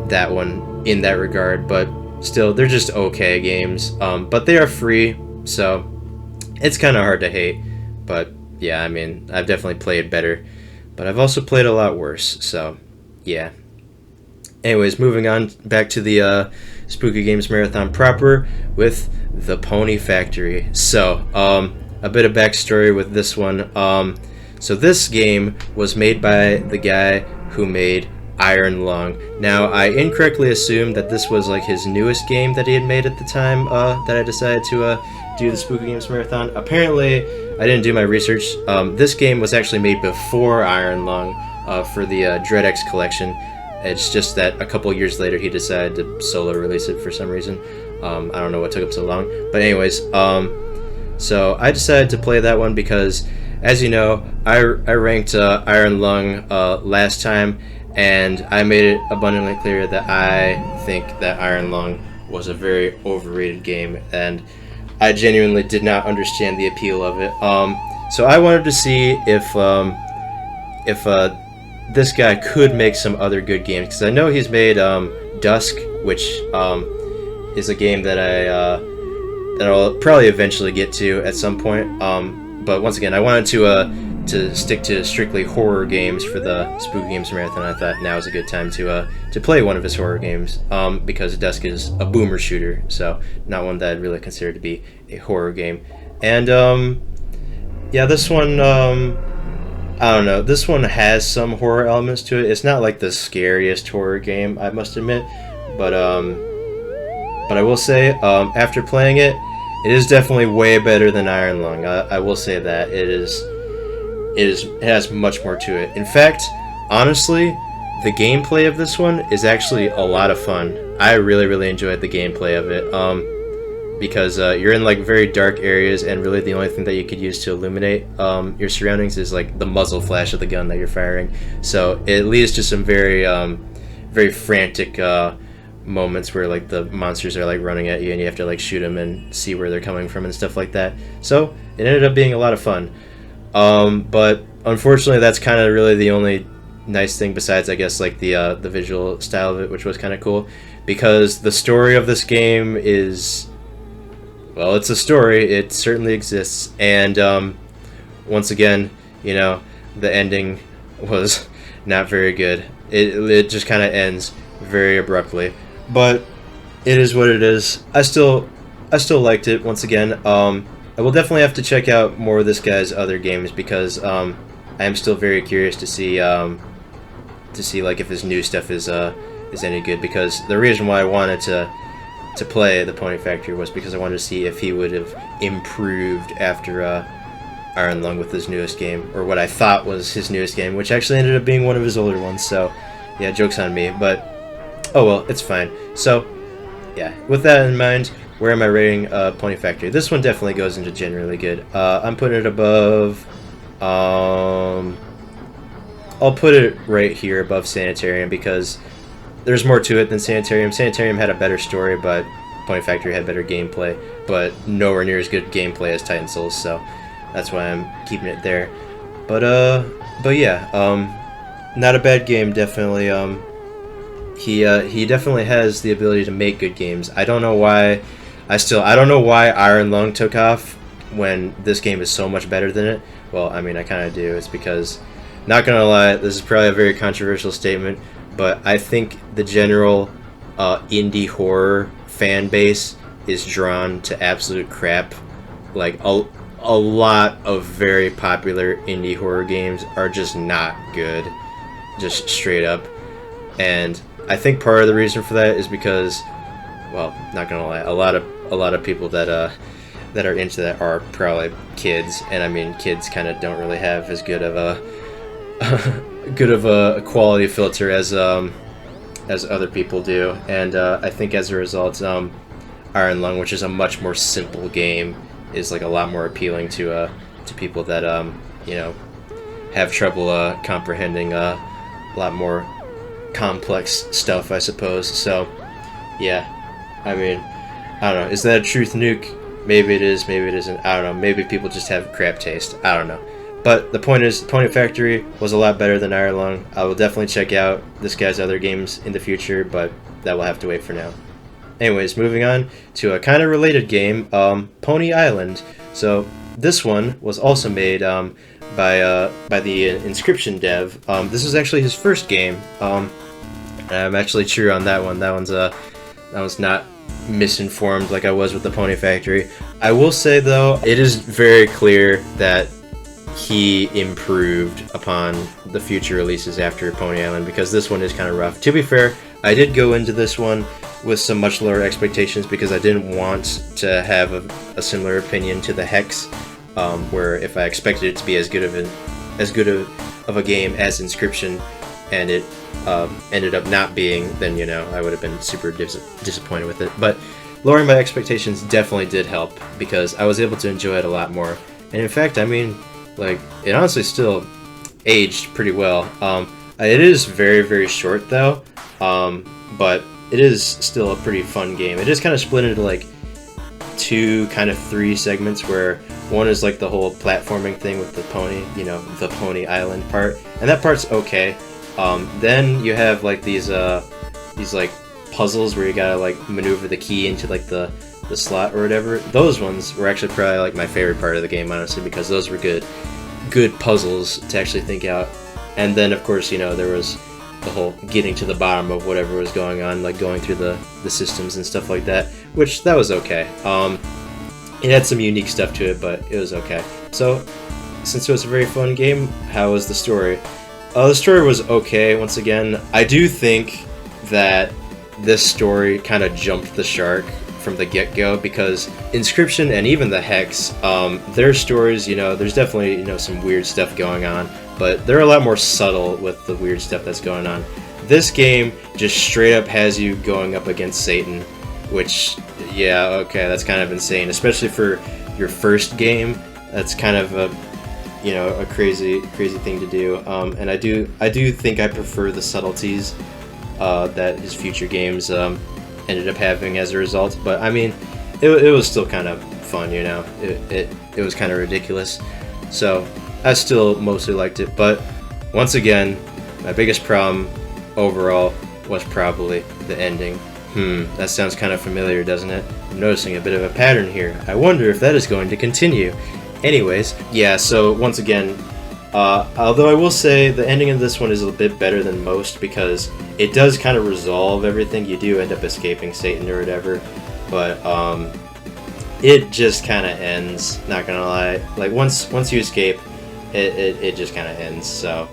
that one in that regard, but still they're just okay games, but they are free, so it's kind of hard to hate. But yeah, I mean, I've definitely played better, but I've also played a lot worse, so yeah. Anyways, moving on back to the Spooky Games Marathon proper with the Pony Factory. So, a bit of backstory with this one. So this game was made by the guy who made Iron Lung. Now, I incorrectly assumed that this was like his newest game that he had made at the time that I decided to do the Spooky Games Marathon. Apparently, I didn't do my research. This game was actually made before Iron Lung for the DreadX collection. It's just that a couple years later he decided to solo release it for some reason. I don't know what took him so long. But anyways, so I decided to play that one because, as you know, I ranked Iron Lung last time, and I made it abundantly clear that I think that Iron Lung was a very overrated game, and I genuinely did not understand the appeal of it. So I wanted to see if this guy could make some other good games, because I know he's made Dusk, which is a game that that I'll probably eventually get to at some point. But once again, I wanted to stick to strictly horror games for the Spooky Games Marathon. I thought now is a good time to play one of his horror games, because Dusk is a boomer shooter, so not one that I'd really consider to be a horror game. And yeah, this one, I don't know, this one has some horror elements to it. It's not like the scariest horror game, I must admit, but I will say, after playing it, it is definitely way better than Iron Lung. I will say that it has much more to it. In fact, honestly, the gameplay of this one is actually a lot of fun. I really enjoyed the gameplay of it, because you're in like very dark areas, and really the only thing that you could use to illuminate your surroundings is like the muzzle flash of the gun that you're firing. So it leads to some very frantic moments where like the monsters are like running at you, and you have to like shoot them and see where they're coming from and stuff like that. So it ended up being a lot of fun. But unfortunately, that's kind of really the only nice thing, besides I guess like the visual style of it, which was kind of cool, because the story of this game is, well, it's a story. It certainly exists, and once again, you know, the ending was not very good. It just kind of ends very abruptly, but it is what it is. I still liked it. Once again, I will definitely have to check out more of this guy's other games, because I am still very curious to see like if his new stuff is any good. Because the reason why I wanted to play the Pony Factory was because I wanted to see if he would have improved after Iron Lung with his newest game, or what I thought was his newest game, which actually ended up being one of his older ones. So yeah, joke's on me, but oh well, it's fine. So yeah, with that in mind, where am I rating Pony Factory? This one definitely goes into generally good. I'm putting it above, I'll put it right here above Sanitarium, because there's more to it than Sanitarium. Sanitarium had a better story, but Pony Factory had better gameplay, but nowhere near as good gameplay as Titan Souls, so that's why I'm keeping it there. But yeah, not a bad game, definitely. He definitely has the ability to make good games. I don't know why Iron Lung took off when this game is so much better than it. Well, I mean, I kind of do. It's because, not gonna lie, this is probably a very controversial statement, but I think the general indie horror fan base is drawn to absolute crap. Like, a lot of very popular indie horror games are just not good, just straight up. And I think part of the reason for that is because, well, not gonna lie, a lot of people that are into that are probably kids, and I mean, kids kind of don't really have as good of a quality filter as other people do, and I think as a result, Iron Lung, which is a much more simple game, is like a lot more appealing to people that you know, have trouble comprehending a lot more complex stuff, I suppose. So yeah, I mean, I don't know, is that a truth nuke? Maybe it is, maybe it isn't, I don't know, maybe people just have crap taste, I don't know. But the point is, Pony Factory was a lot better than Iron Lung. I will definitely check out this guy's other games in the future, but that will have to wait for now. Anyways, moving on to a kind of related game, Pony Island. So this one was also made by the Inscription dev. This is actually his first game. I'm actually true on that one. That one's not misinformed like I was with the Pony Factory. I will say though, it is very clear that he improved upon the future releases after Pony Island, because this one is kind of rough. To be fair, I did go into this one with some much lower expectations because I didn't want to have a similar opinion to the Hex, where if I expected it to be as good of a game as Inscription, and it ended up not being, then I would have been super disappointed with it. But lowering my expectations definitely did help, because I was able to enjoy it a lot more. And in fact, I mean, like, it honestly still aged pretty well. It is very, very short though, but it is still a pretty fun game. It is kind of split into like two, kind of three segments, where one is like the whole platforming thing with the pony, the Pony Island part, and that part's okay. Then you have like these like puzzles where you gotta like maneuver the key into like the slot or whatever. Those ones were actually probably like my favorite part of the game, honestly, because those were good puzzles to actually think out. And then of course, there was the whole getting to the bottom of whatever was going on, like going through the systems and stuff like that, which that was okay. It had some unique stuff to it, but it was okay. So since it was a very fun game, how was the story? The story was okay. Once again, I do think that this story kind of jumped the shark from the get-go, because Inscription and even the Hex, their stories, there's definitely, some weird stuff going on, but they're a lot more subtle with the weird stuff that's going on. This game just straight up has you going up against Satan, which, yeah, okay, that's kind of insane, especially for your first game. That's kind of a crazy thing to do. And I do think I prefer the subtleties that his future games ended up having as a result. But I mean, it was still kind of fun, it was kind of ridiculous. So I still mostly liked it. But once again, my biggest problem overall was probably the ending. That sounds kind of familiar, doesn't it? I'm noticing a bit of a pattern here. I wonder if that is going to continue. Anyways, yeah, so once again, although I will say the ending of this one is a bit better than most, because it does kind of resolve everything. You do end up escaping Satan or whatever, but it just kind of ends, not gonna lie. Like, once you escape, it just kind of ends, so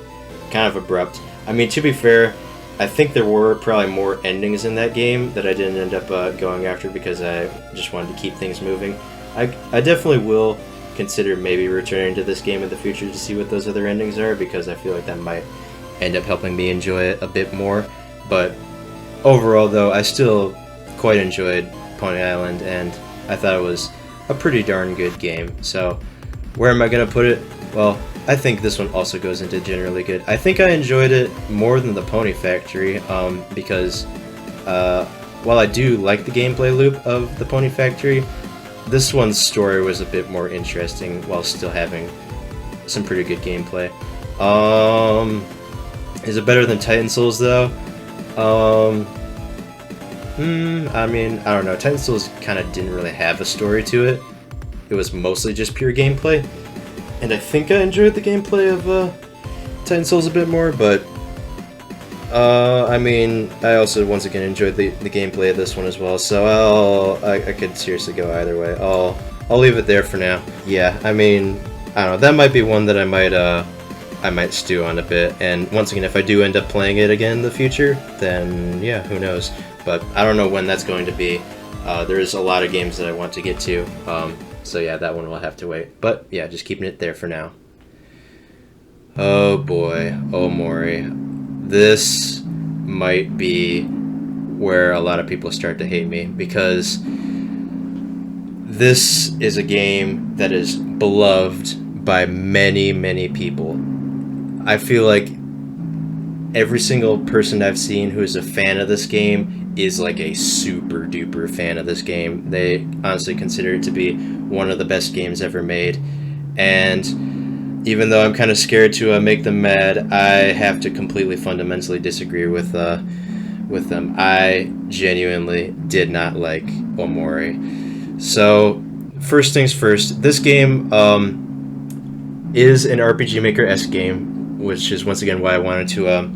kind of abrupt. I mean, to be fair, I think there were probably more endings in that game that I didn't end up going after, because I just wanted to keep things moving. I definitely will consider maybe returning to this game in the future to see what those other endings are, because I feel like that might end up helping me enjoy it a bit more. But overall though, I still quite enjoyed Pony Island, and I thought it was a pretty darn good game. So where am I gonna put it? Well, I think this one also goes into generally good. I think I enjoyed it more than the Pony Factory, because while I do like the gameplay loop of the Pony Factory, this one's story was a bit more interesting while still having some pretty good gameplay. Is it better than Titan Souls though? I mean, I don't know. Titan Souls kind of didn't really have a story to it. It was mostly just pure gameplay. And I think I enjoyed the gameplay of Titan Souls a bit more, but I mean, I also once again enjoyed the gameplay of this one as well. So I could seriously go either way. I'll leave it there for now. Yeah, I mean, I don't know. That might be one that I might stew on a bit. And once again, if I do end up playing it again in the future, then yeah, who knows. But I don't know when that's going to be. There's a lot of games that I want to get to. So yeah, that one will have to wait. But yeah, just keeping it there for now. Oh boy, oh Mori. This might be where a lot of people start to hate me, because this is a game that is beloved by many, many people. I feel like every single person I've seen who is a fan of this game is like a super duper fan of this game. They honestly consider it to be one of the best games ever made. And even though I'm kind of scared to make them mad, I have to completely fundamentally disagree with them. I genuinely did not like Omori. So first things first, this game is an RPG Maker-esque game, which is once again why I wanted to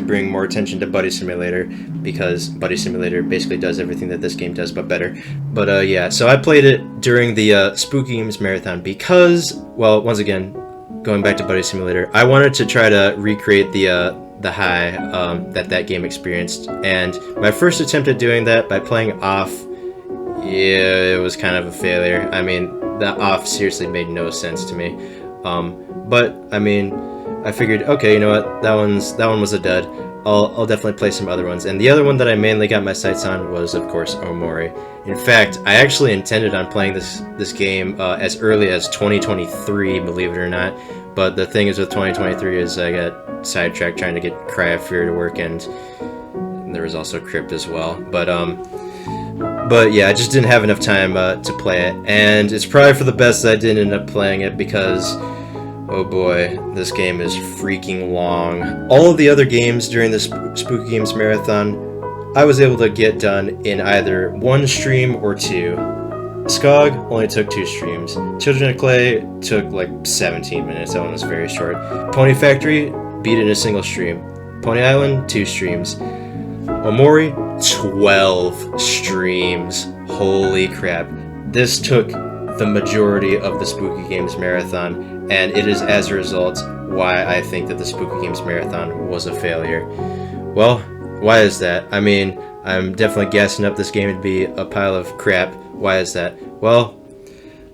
bring more attention to Buddy Simulator, because Buddy Simulator basically does everything that this game does, but better. But yeah, so I played it during the Spooky Games Marathon because, well, once again, going back to Buddy Simulator, I wanted to try to recreate the high that game experienced, and my first attempt at doing that by playing off, yeah, it was kind of a failure. I mean, that off seriously made no sense to me. But I mean, I figured, okay, you know what, that one was a dud. I'll definitely play some other ones. And the other one that I mainly got my sights on was, of course, Omori. In fact, I actually intended on playing this game as early as 2023, believe it or not. But the thing is with 2023 is I got sidetracked trying to get Cryosphere to work, and there was also Crypt as well. But yeah, I just didn't have enough time to play it. And it's probably for the best that I didn't end up playing it, because oh boy, this game is freaking long. All of the other games during this Spooky Games Marathon, I was able to get done in either one stream or two. Skog only took 2 streams. Children of Clay took like 17 minutes, that one was very short. Pony Factory, beat it in a single stream. Pony Island, 2 streams. Omori, 12 streams. Holy crap. This took the majority of the Spooky Games Marathon, and it is as a result why I think that the Spooky Games Marathon was a failure. Well, why is that? I mean, I'm definitely gassing up this game to be a pile of crap. Why is that? Well,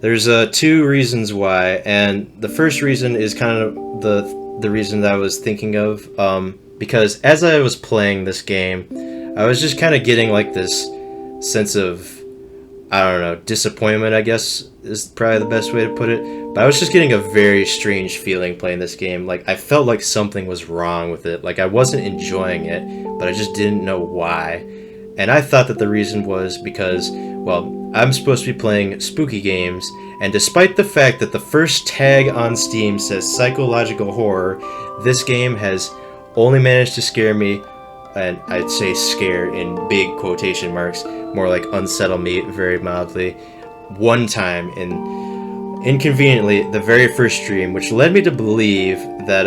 there's 2 reasons why, and the first reason is kind of the reason that I was thinking of, because as I was playing this game, I was just kind of getting like this sense of, I don't know, disappointment, I guess is probably the best way to put it. But I was just getting a very strange feeling playing this game. Like, I felt like something was wrong with it. Like, I wasn't enjoying it, but I just didn't know why. And I thought that the reason was because, well, I'm supposed to be playing spooky games, and despite the fact that the first tag on Steam says psychological horror, this game has only managed to scare me, and I'd say scare in big quotation marks, more like unsettle me very mildly, one time in, inconveniently, the very first stream, which led me to believe that,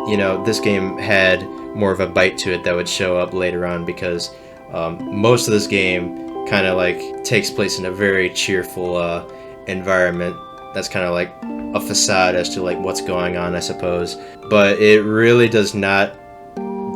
you know, this game had more of a bite to it that would show up later on, because most of this game kind of like takes place in a very cheerful environment that's kind of like a facade as to like what's going on, I suppose, but it really does not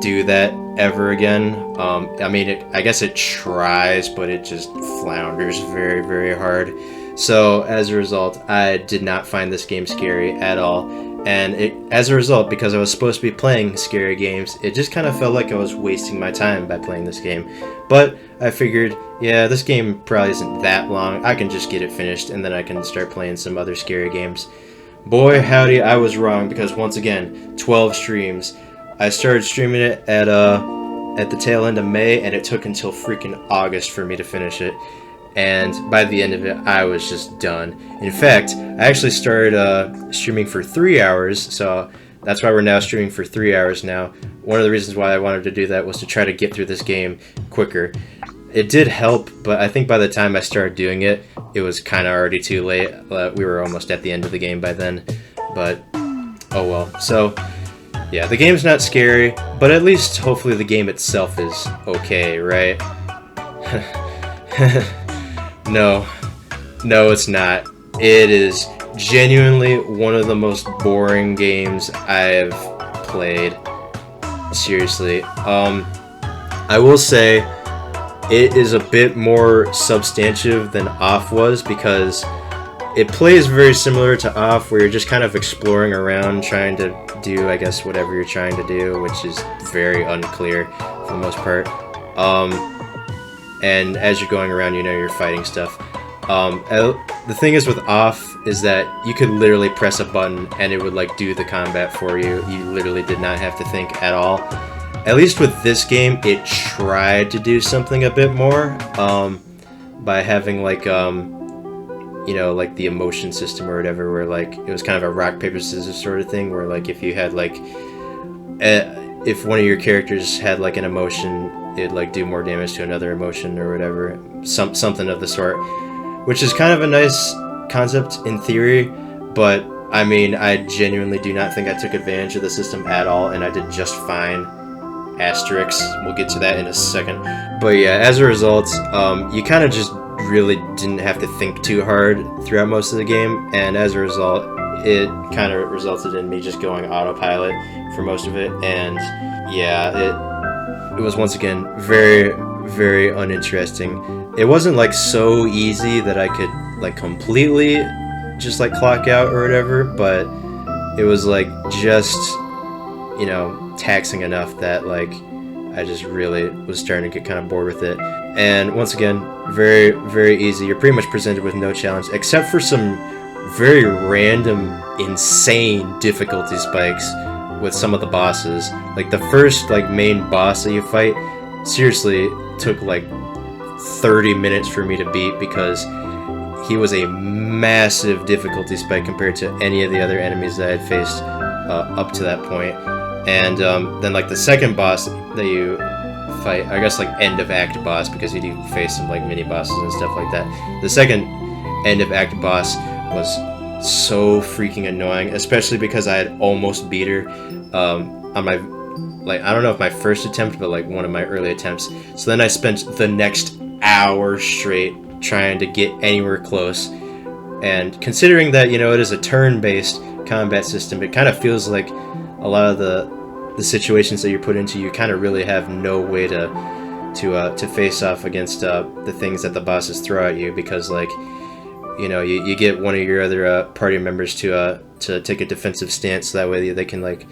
do that ever again. I mean, I guess it tries, but it just flounders very, very hard. So as a result, I did not find this game scary at all. And as a result, because I was supposed to be playing scary games, it just kind of felt like I was wasting my time by playing this game. But I figured, yeah, this game probably isn't that long. I can just get it finished, and then I can start playing some other scary games. Boy, howdy, I was wrong, because once again, 12 streams. I started streaming it at the tail end of May, and it took until freaking August for me to finish it. And by the end of it, I was just done. In fact, I actually started streaming for 3 hours, so that's why we're now streaming for 3 hours now. One of the reasons why I wanted to do that was to try to get through this game quicker. It did help, but I think by the time I started doing it, it was kind of already too late. We were almost at the end of the game by then, but oh well. So yeah, the game's not scary, but at least hopefully the game itself is okay, right? No, it's not. It is genuinely one of the most boring games I've played. Seriously. I will say it is a bit more substantive than Off was, because it plays very similar to Off, where you're just kind of exploring around trying to do, I guess, whatever you're trying to do, which is very unclear for the most part. And as you're going around, you know, you're fighting stuff. The thing is with Off is that you could literally press a button and it would like do the combat for you. You literally did not have to think at all. At least with this game, it tried to do something a bit more by having like you know, like the emotion system or whatever, where like it was kind of a rock paper scissors sort of thing, where like if you had like if one of your characters had like an emotion, it'd like do more damage to another emotion or whatever, something of the sort, which is kind of a nice concept in theory, but I mean, I genuinely do not think I took advantage of the system at all, and I did just fine. Asterisks, we'll get to that in a second. But yeah, as a result, you kind of just really didn't have to think too hard throughout most of the game, and as a result, it kind of resulted in me just going autopilot for most of it, and yeah, it was once again very, very uninteresting. It wasn't like so easy that I could like completely just like clock out or whatever, but it was like just, you know, taxing enough that like I just really was starting to get kind of bored with it. And once again, very, very easy. You're pretty much presented with no challenge except for some very random, insane difficulty spikes with some of the bosses. Like the first like main boss that you fight seriously took like 30 minutes for me to beat because he was a massive difficulty spike compared to any of the other enemies that I had faced up to that point. And then like the second boss that you fight, I guess like end of act boss, because you do face some like mini bosses and stuff like that. The second end of act boss was so freaking annoying, especially because I had almost beat her on my, like, I don't know if my first attempt, but like one of my early attempts. So then I spent the next hour straight trying to get anywhere close. And considering that, you know, it is a turn-based combat system, it kind of feels like a lot of the situations that you're put into, you kind of really have no way to face off against the things that the bosses throw at you, because like, you know, you get one of your other party members to take a defensive stance, so that way they can like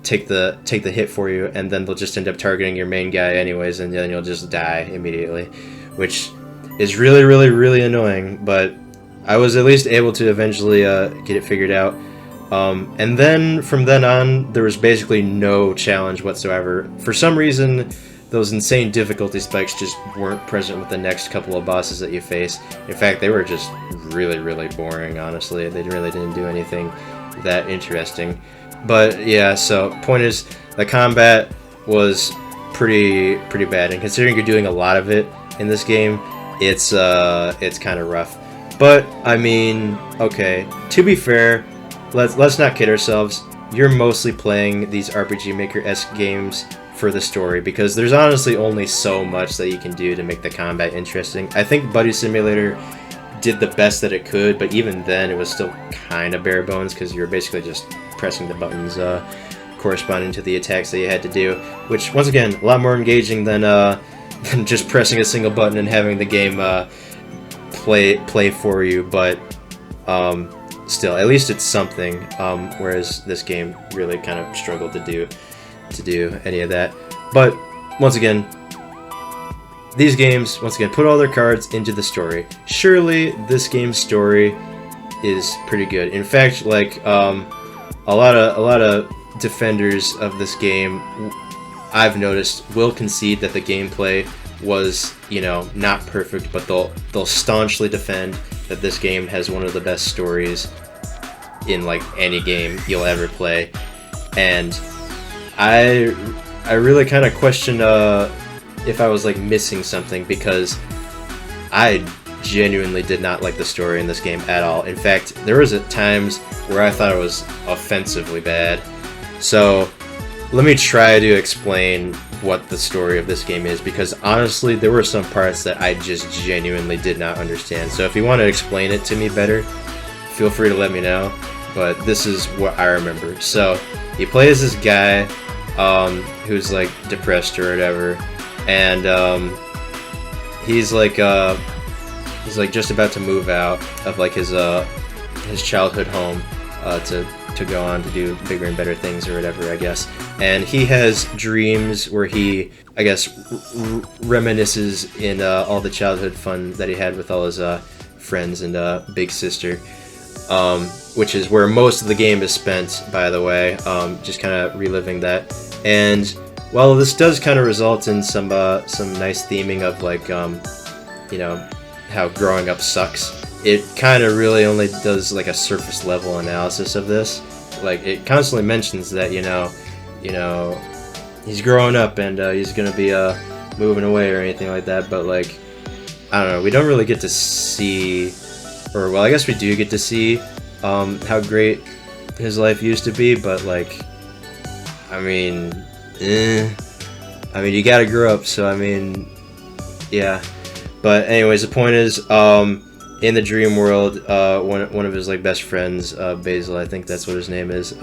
take the hit for you, and then they'll just end up targeting your main guy anyways, and then you'll just die immediately, which is really, really, really annoying. But I was at least able to eventually get it figured out. And then from then on, there was basically no challenge whatsoever. For some reason, those insane difficulty spikes just weren't present with the next couple of bosses that you face. In fact, they were just really, really boring, honestly. They really didn't do anything that interesting. But yeah, so point is, the combat was pretty bad, and considering you're doing a lot of it in this game, it's kind of rough. But I mean, okay, to be fair, let's not kid ourselves. You're mostly playing these RPG Maker-esque games for the story, because there's honestly only so much that you can do to make the combat interesting. I think Buddy Simulator did the best that it could, but even then it was still kind of bare bones, because you were basically just pressing the buttons corresponding to the attacks that you had to do, which once again, a lot more engaging than just pressing a single button and having the game play for you. But still, at least it's something, whereas this game really kind of struggled to do any of that. But once again, these games put all their cards into the story. Surely this game's story is pretty good. In fact, like a lot of defenders of this game, I've noticed, will concede that the gameplay was, you know, not perfect, but they'll staunchly defend that this game has one of the best stories in like any game you'll ever play. And I really kind of question if I was like missing something, because I genuinely did not like the story in this game at all. In fact, there was at times where I thought it was offensively bad. So let me try to explain what the story of this game is, because honestly there were some parts that I just genuinely did not understand. So if you want to explain it to me better, feel free to let me know, but this is what I remember. So you play as this guy who's like depressed or whatever, and he's like just about to move out of like his childhood home to go on to do bigger and better things or whatever, I guess. And he has dreams where he, I guess, reminisces in all the childhood fun that he had with all his friends and big sister, which is where most of the game is spent, by the way, just kind of reliving that. And while this does kind of result in some nice theming of like, you know, how growing up sucks, it kind of really only does like a surface level analysis of this. Like, it constantly mentions that, you know, he's growing up and he's gonna be moving away or anything like that, but like, I don't know, we don't really get to see, or well, I guess we do get to see how great his life used to be, but like, I mean, you gotta grow up, so I mean, yeah. But anyways, the point is, in the dream world, one of his like best friends, Basil, I think that's what his name is,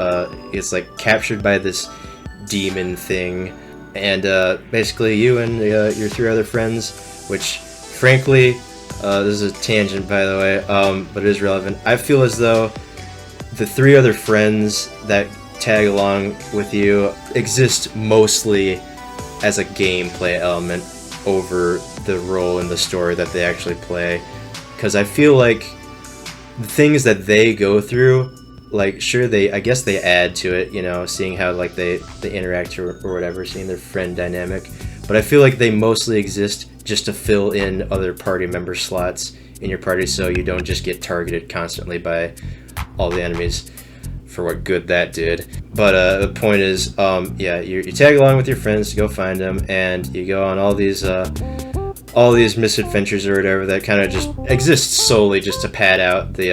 gets like captured by this demon thing, and basically you and your 3 other friends, which frankly, this is a tangent by the way, but it is relevant. I feel as though the 3 other friends that tag along with you exist mostly as a gameplay element over the role in the story that they actually play. Because I feel like the things that they go through, like, sure, I guess they add to it, you know, seeing how, like, they interact or whatever, seeing their friend dynamic. But I feel like they mostly exist just to fill in other party member slots in your party so you don't just get targeted constantly by all the enemies, for what good that did. But the point is, yeah, you tag along with your friends to go find them, and you go on all these misadventures or whatever that kind of just exist solely just to pad out the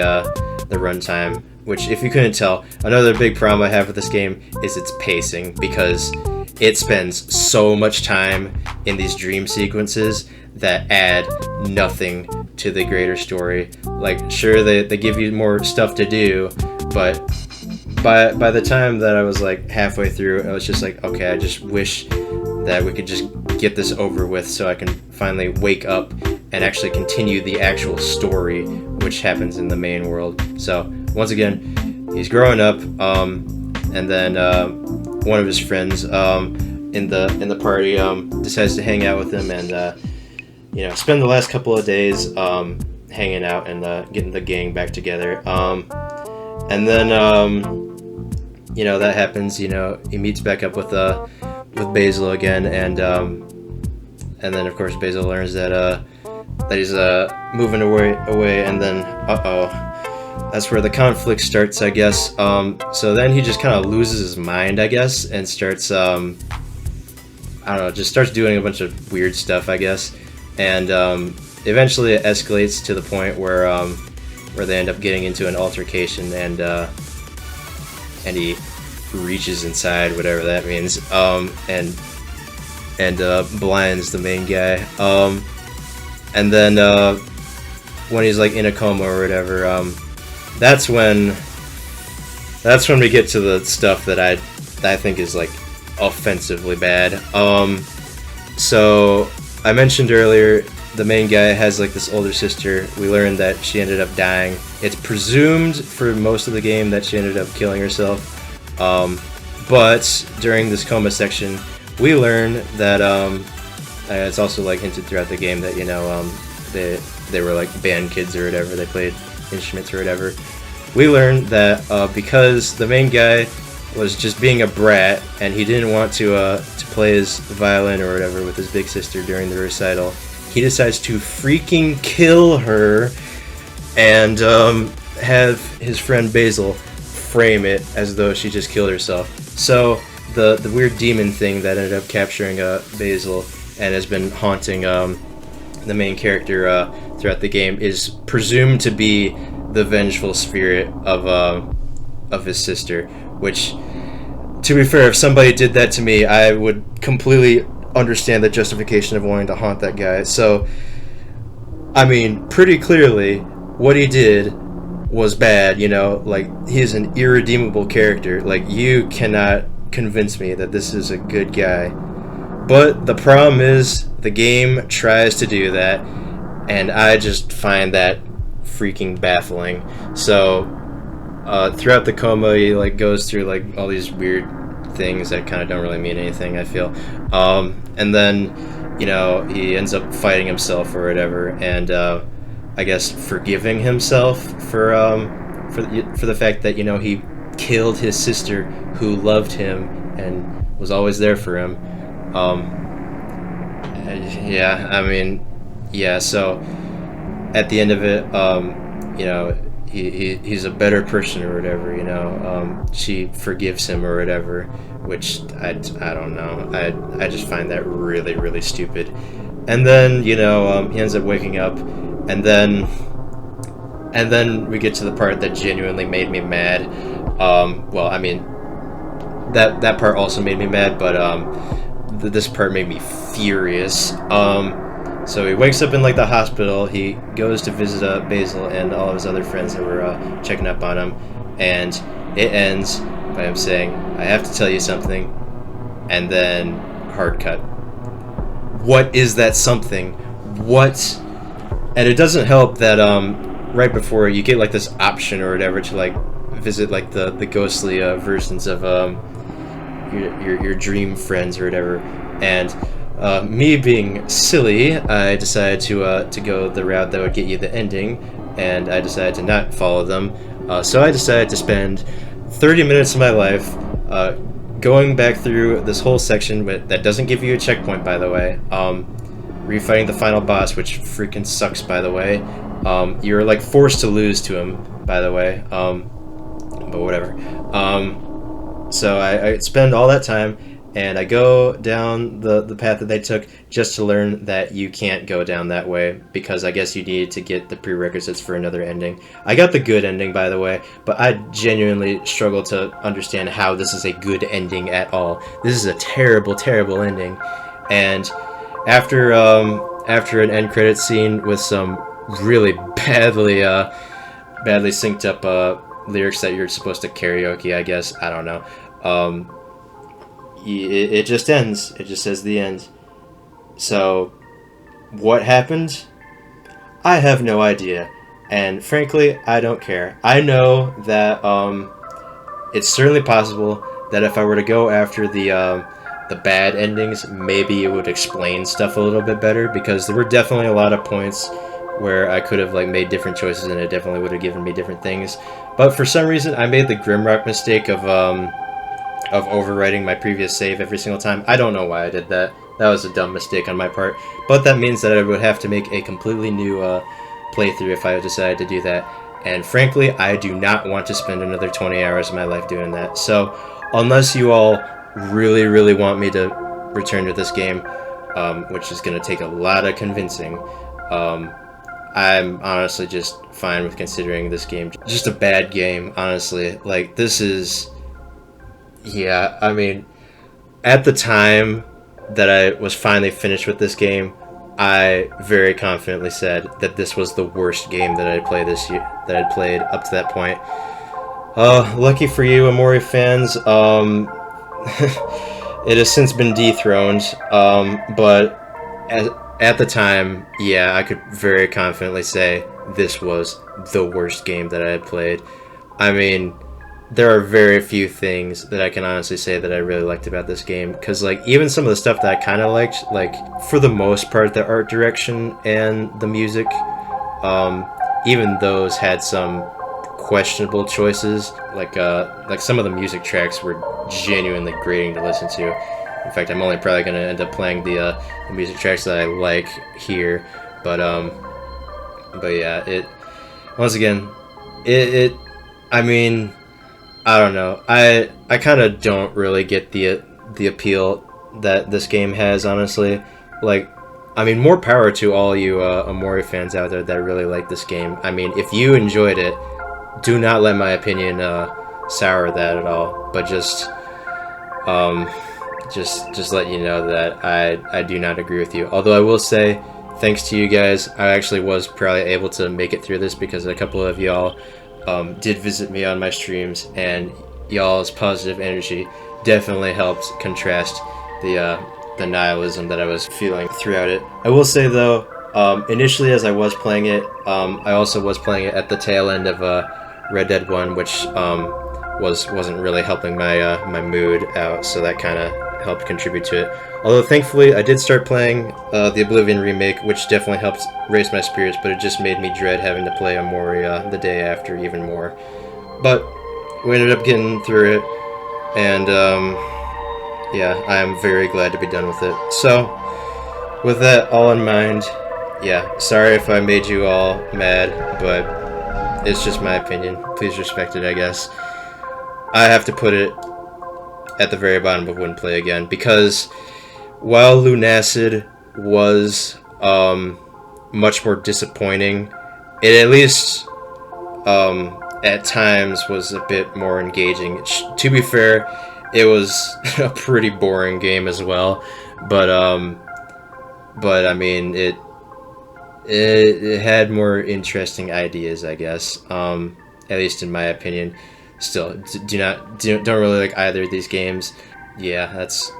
runtime. Which, if you couldn't tell, another big problem I have with this game is its pacing, because it spends so much time in these dream sequences that add nothing to the greater story. Like, sure, they give you more stuff to do, but by the time that I was like halfway through, I was just like, okay, I just wish that we could just get this over with so I can finally wake up and actually continue the actual story, which happens in the main world. So once again, he's growing up, and then one of his friends in the party decides to hang out with him and you know, spend the last couple of days hanging out and getting the gang back together. And then you know, that happens. You know, he meets back up with Basil again, and then of course Basil learns that he's moving away, and then that's where the conflict starts, I guess. So then he just kind of loses his mind, I guess, and starts I don't know, just starts doing a bunch of weird stuff, I guess, and eventually it escalates to the point where they end up getting into an altercation, and he reaches inside, whatever that means, and blinds the main guy. And then when he's like in a coma or whatever, that's when we get to the stuff that I think is like offensively bad. So I mentioned earlier, the main guy has like this older sister. We learned that she ended up dying. It's presumed for most of the game that she ended up killing herself. But during this coma section, we learn that it's also like hinted throughout the game that, you know, they were like band kids or whatever. They played instruments or whatever. We learned that because the main guy was just being a brat and he didn't want to play his violin or whatever with his big sister during the recital, he decides to freaking kill her and have his friend Basil frame it as though she just killed herself. So the weird demon thing that ended up capturing Basil and has been haunting the main character throughout the game is presumed to be the vengeful spirit of his sister, which, to be fair, if somebody did that to me, I would completely understand the justification of wanting to haunt that guy. So, I mean, pretty clearly, what he did was bad, you know, like, he's an irredeemable character. Like, you cannot convince me that this is a good guy. But the problem is, the game tries to do that, and I just find that freaking baffling. So, throughout the coma, he, like, goes through, like, all these weird things that kind of don't really mean anything, I feel. And then, you know, he ends up fighting himself or whatever, and I guess forgiving himself for the fact that, you know, he killed his sister who loved him and was always there for him. Yeah, I mean, yeah, so at the end of it, you know, he's a better person or whatever, you know. She forgives him or whatever, which I don't know. I just find that really, really stupid. And then, you know, he ends up waking up, and then we get to the part that genuinely made me mad. Well, I mean, that part also made me mad, but this part made me furious. So he wakes up in like the hospital. He goes to visit Basil and all of his other friends that were checking up on him, and it ends by him saying, "I have to tell you something," and then hard cut. What is that something? What? And it doesn't help that right before you get like this option or whatever to like visit like the ghostly versions of your dream friends or whatever, and me being silly, I decided to go the route that would get you the ending, and I decided to not follow them. So I decided to spend 30 minutes of my life going back through this whole section that doesn't give you a checkpoint, by the way. Refighting the final boss, which freaking sucks, by the way. You're like forced to lose to him, by the way. But whatever. So I spend all that time, and I go down the path that they took just to learn that you can't go down that way, because I guess you need to get the prerequisites for another ending. I got the good ending, by the way, but I genuinely struggle to understand how this is a good ending at all. This is a terrible, terrible ending. And after an end credit scene with some really badly synced up lyrics that you're supposed to karaoke, I guess, I don't know. It just ends. It just says the end. So, what happened? I have no idea. And frankly, I don't care. I know that it's certainly possible that if I were to go after the bad endings, maybe it would explain stuff a little bit better, because there were definitely a lot of points where I could have like made different choices, and it definitely would have given me different things. But for some reason, I made the Grimrock mistake of overwriting my previous save every single time. I don't know why I did that. That was a dumb mistake on my part. But that means that I would have to make a completely new playthrough if I decided to do that. And frankly, I do not want to spend another 20 hours of my life doing that. So, unless you all really, really want me to return to this game, which is going to take a lot of convincing, I'm honestly just fine with considering this game just a bad game, honestly. Like, this is... Yeah, I mean, at the time that I was finally finished with this game, I very confidently said that this was the worst game that I'd played this year, that I'd played up to that point. Lucky for you, Amori fans, it has since been dethroned, but at the time, yeah, I could very confidently say this was the worst game that I had played. I mean, there are very few things that I can honestly say that I really liked about this game, because like even some of the stuff that I kind of liked, like for the most part the art direction and the music, even those had some questionable choices. Like some of the music tracks were genuinely grating to listen to. In fact, I'm only probably going to end up playing the music tracks that I like here, but yeah, it once again, I mean, I don't know. I kind of don't really get the appeal that this game has, honestly. Like, I mean, more power to all you Amori fans out there that really like this game. I mean, if you enjoyed it, do not let my opinion sour that at all. But just let you know that I do not agree with you. Although I will say, thanks to you guys, I actually was probably able to make it through this, because a couple of y'all did visit me on my streams, and y'all's positive energy definitely helped contrast the nihilism that I was feeling throughout it. I will say though, initially as I was playing it, I also was playing it at the tail end of Red Dead 1, which wasn't really helping my my mood out, so that kind of helped contribute to it. Although thankfully I did start playing the Oblivion remake, which definitely helped raise my spirits, but it just made me dread having to play Amori the day after even more. But we ended up getting through it, and yeah, I am very glad to be done with it. So, with that all in mind, yeah, sorry if I made you all mad, but it's just my opinion. Please respect it, I guess. I have to put it at the very bottom of wouldn't play again, because while Lunacid was much more disappointing, it at least at times was a bit more engaging. To be fair, it was a pretty boring game as well, but I mean, it had more interesting ideas, I guess. At least in my opinion. Still, don't really like either of these games. Yeah, that's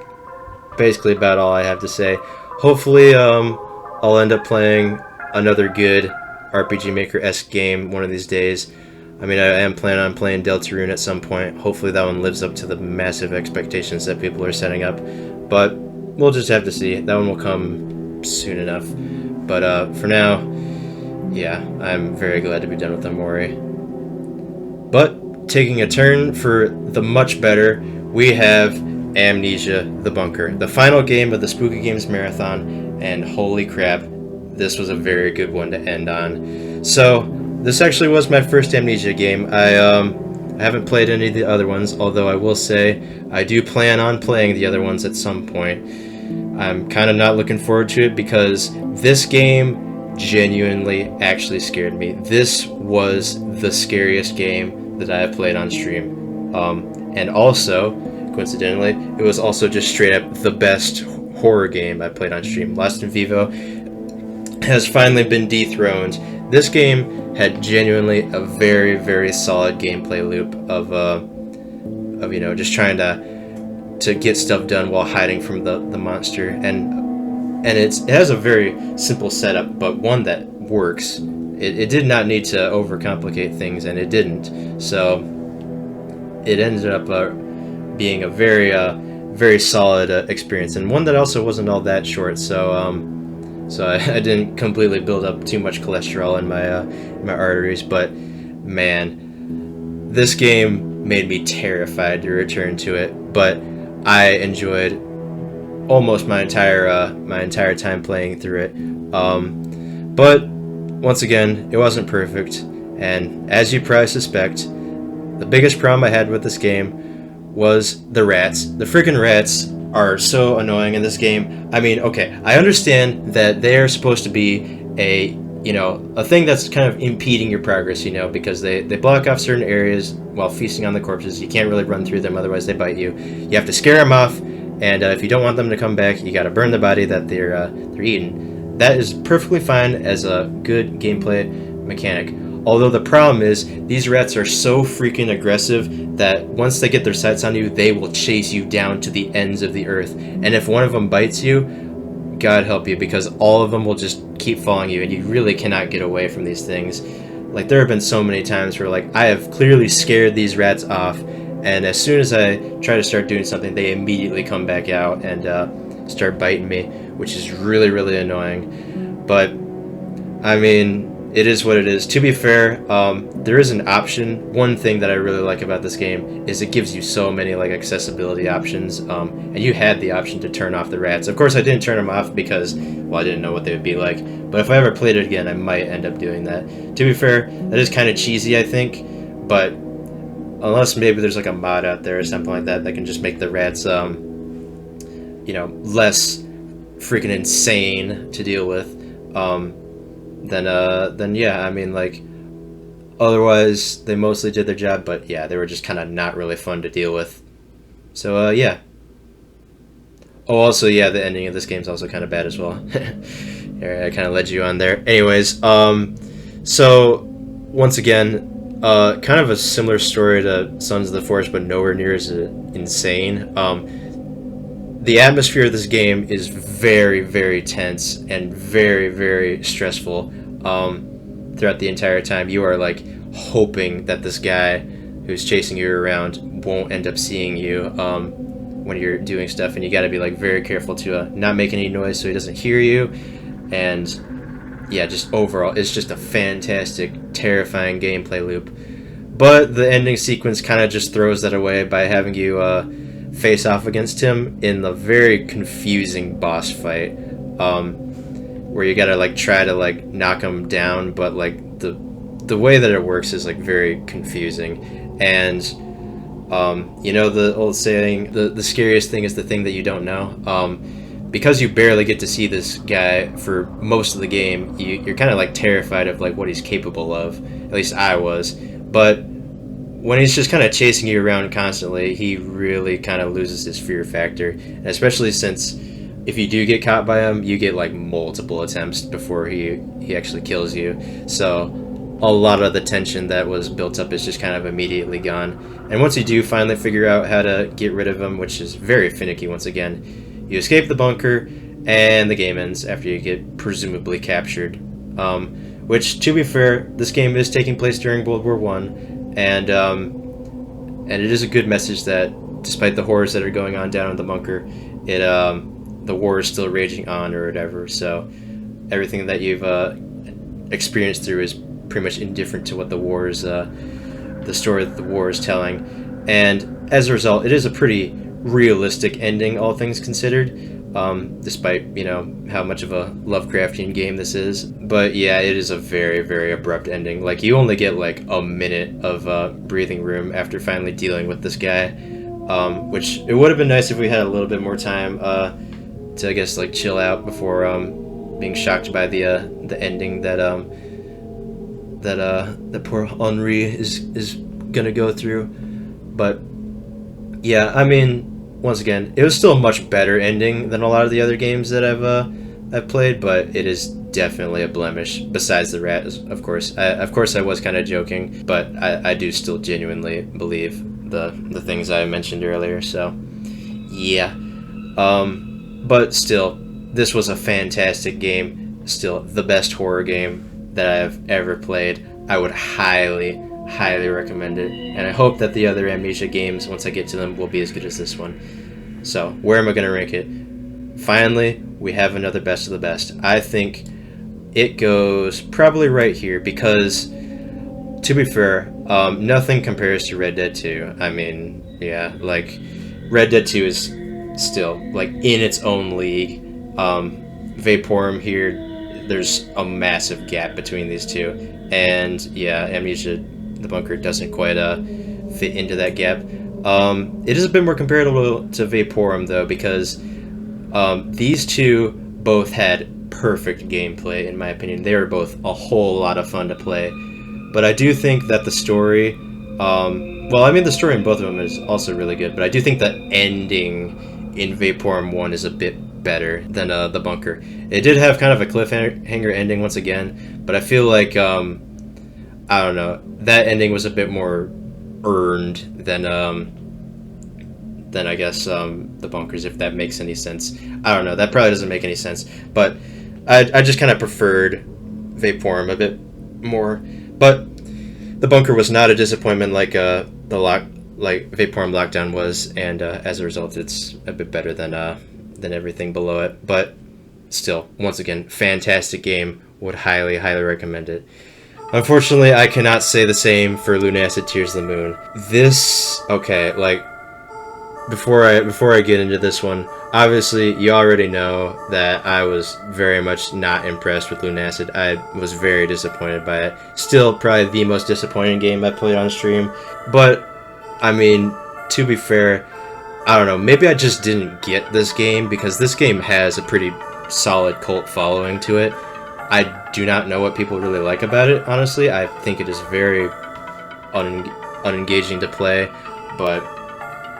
basically about all I have to say. Hopefully, I'll end up playing another good RPG Maker-esque game one of these days. I mean, I am planning on playing Deltarune at some point. Hopefully that one lives up to the massive expectations that people are setting up. But we'll just have to see. That one will come soon enough. But for now, yeah, I'm very glad to be done with Amori. But taking a turn for the much better, we have Amnesia: The Bunker, the final game of the Spooky Games Marathon, and holy crap, this was a very good one to end on. So, this actually was my first Amnesia game. I haven't played any of the other ones, although I will say I do plan on playing the other ones at some point. I'm kind of not looking forward to it because this game genuinely actually scared me. This was the scariest game that I have played on stream. And also, coincidentally, it was also just straight up the best horror game I played on stream. Lost in Vivo has finally been dethroned. This game had genuinely a very, very solid gameplay loop of you know, just trying to get stuff done while hiding from the monster, and it has a very simple setup, but one that works. It did not need to overcomplicate things, and it didn't. So it ended up being a very very solid experience, and one that also wasn't all that short. So I didn't completely build up too much cholesterol in my arteries, but man, this game made me terrified to return to it. But I enjoyed almost my entire time playing through it. But once again, it wasn't perfect, and as you probably suspect, the biggest problem I had with this game was the rats. The freaking rats are so annoying in this game. I mean, okay, I understand that they're supposed to be a thing that's kind of impeding your progress, because they block off certain areas while feasting on the corpses. You can't really run through them, otherwise they bite you. You have to scare them off, and if you don't want them to come back, you got to burn the body that they're eating. That is perfectly fine as a good gameplay mechanic. Although the problem is, these rats are so freaking aggressive that once they get their sights on you, they will chase you down to the ends of the earth. And if one of them bites you, God help you, because all of them will just keep following you, and you really cannot get away from these things. Like, there have been so many times where, like, I have clearly scared these rats off, and as soon as I try to start doing something, they immediately come back out and start biting me, which is really, really annoying. But, I mean, it is what it is. To be fair, there is an option. One thing that I really like about this game is it gives you so many like accessibility options, and you had the option to turn off the rats. Of course, I didn't turn them off because, well, I didn't know what they would be like. But if I ever played it again, I might end up doing that. To be fair, that is kind of cheesy, I think. But unless maybe there's like a mod out there or something like that that can just make the rats, less freaking insane to deal with. Then yeah, I mean, like, otherwise they mostly did their job, but yeah, they were just kind of not really fun to deal with. So yeah. Oh, also, yeah, the ending of this game is also kind of bad as well. I kind of led you on there. Anyways, so once again, kind of a similar story to Sons of the Forest, but nowhere near as insane. The atmosphere of this game is very, very tense and very, very stressful. Throughout the entire time, you are like hoping that this guy who's chasing you around won't end up seeing you when you're doing stuff, and you got to be like very careful to not make any noise so he doesn't hear you. And yeah, just overall, it's just a fantastic, terrifying gameplay loop. But the ending sequence kind of just throws that away by having you face off against him in the very confusing boss fight, where you gotta like try to like knock him down, but like the way that it works is like very confusing. And the old saying, the scariest thing is the thing that you don't know. Because you barely get to see this guy for most of the game, you're kind of like terrified of like what he's capable of. At least I was. But when he's just kind of chasing you around constantly, he really kind of loses his fear factor. And especially since if you do get caught by him, you get like multiple attempts before he actually kills you. So a lot of the tension that was built up is just kind of immediately gone. And once you do finally figure out how to get rid of him, which is very finicky once again, you escape the bunker, and the game ends after you get presumably captured. Which, to be fair, this game is taking place during World War I, and it is a good message that despite the horrors that are going on down in the bunker, the war is still raging on or whatever. So everything that you've experienced through is pretty much indifferent to what the story that the war is telling. And as a result, it is a pretty realistic ending, all things considered, despite, you know, how much of a Lovecraftian game this is. But yeah, it is a very, very abrupt ending. Like, you only get like a minute of breathing room after finally dealing with this guy, which it would have been nice if we had a little bit more time to, I guess, like, chill out before being shocked by the ending that that poor Henri is gonna go through. But yeah, I mean, once again, it was still a much better ending than a lot of the other games that I've played, but it is definitely a blemish. Besides the rat, of course. I was kind of joking, but I do still genuinely believe the things I mentioned earlier. So yeah, but still, this was a fantastic game. Still the best horror game that I've ever played. I would highly recommend it, and I hope that the other Amnesia games, once I get to them, will be as good as this one. So where am I going to rank it? Finally, we have another best of the best. I think it goes probably right here because, to be fair, nothing compares to Red Dead 2. I mean, yeah, like, Red Dead 2 is still, like, in its own league. Vaporum here, there's a massive gap between these two, and yeah, Amnesia the Bunker doesn't quite fit into that gap. It is a bit more comparable to Vaporum though, because these two both had perfect gameplay in my opinion. They were both a whole lot of fun to play, but I do think that the story, well, I mean, the story in both of them is also really good, but I do think the ending in Vaporum 1 is a bit better than the Bunker. It did have kind of a cliffhanger ending once again, but I feel like I don't know, that ending was a bit more earned than I guess the Bunkers, if that makes any sense. I don't know, that probably doesn't make any sense, but I just kind of preferred Vaporum a bit more. But the Bunker was not a disappointment like Vaporum Lockdown was, and as a result, it's a bit better than everything below it. But still, once again, fantastic game. Would highly recommend it. Unfortunately, I cannot say the same for Lunacid Tears of the Moon. This, okay, like, before I get into this one, obviously you already know that I was very much not impressed with Lunacid. I was very disappointed by it. Still probably the most disappointing game I played on stream, but I mean, to be fair, I don't know, maybe I just didn't get this game because this game has a pretty solid cult following to it. I do not know what people really like about it, honestly. I think it is very unengaging to play, but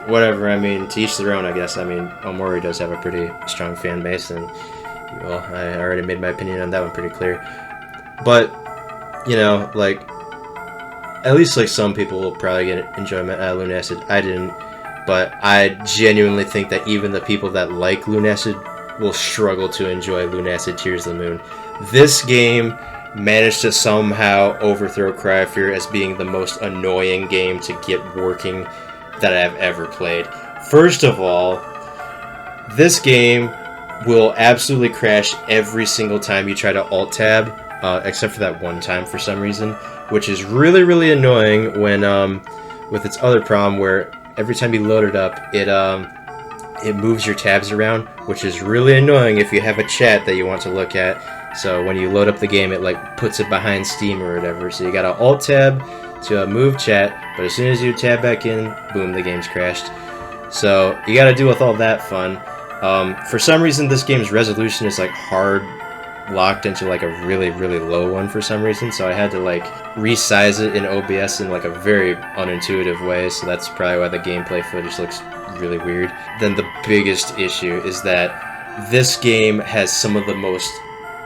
whatever. I mean, to each their own, I guess. I mean, Omori does have a pretty strong fan base, and, well, I already made my opinion on that one pretty clear. But, you know, like, at least, like, some people will probably get enjoyment out of Lunacid. I didn't, but I genuinely think that even the people that like Lunacid will struggle to enjoy Lunacid Tears of the Moon. This game managed to somehow overthrow Cry of Fear as being the most annoying game to get working that I've ever played. First of all, this game will absolutely crash every single time you try to alt-tab, except for that one time for some reason, which is really annoying when, with its other problem where every time you load it up, it moves your tabs around, which is really annoying if you have a chat that you want to look at. So when you load up the game, it like puts it behind Steam or whatever. So you gotta alt tab to move chat, but as soon as you tab back in, boom, the game's crashed. So you gotta deal with all that fun. For some reason, this game's resolution is like hard locked into like a really low one for some reason. So I had to like resize it in OBS in like a very unintuitive way. So that's probably why the gameplay footage looks really weird. Then the biggest issue is that this game has some of the most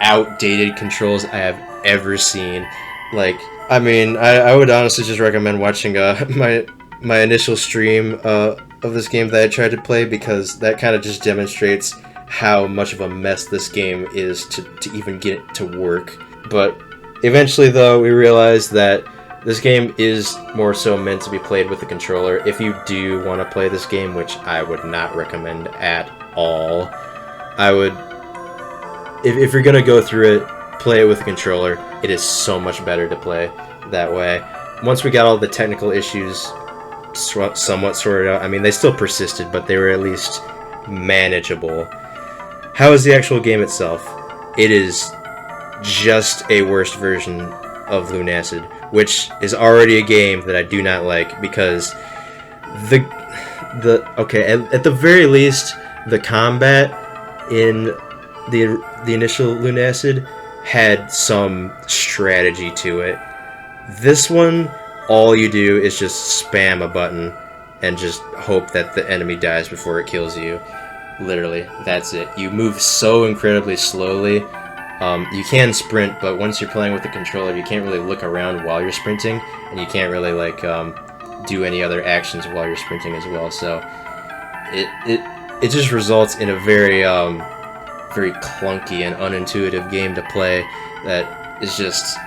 outdated controls I have ever seen. Like, I mean, I would honestly just recommend watching my initial stream of this game that I tried to play, because that kind of just demonstrates how much of a mess this game is to even get it to work. But eventually, though, we realized that this game is more so meant to be played with a controller. If you do want to play this game, which I would not recommend at all, I would, if you're going to go through it, play it with a controller. It is so much better to play that way. Once we got all the technical issues somewhat sorted out, I mean, they still persisted, but they were at least manageable. How is the actual game itself? It is just a worse version of Lunacid, which is already a game that I do not like, because at the very least, the combat in the initial Lunacid had some strategy to it. This one, all you do is just spam a button and just hope that the enemy dies before it kills you. Literally, that's it. You move so incredibly slowly. You can sprint, but once you're playing with the controller, you can't really look around while you're sprinting, and you can't really like do any other actions while you're sprinting as well. So it just results in a very very clunky and unintuitive game to play that is just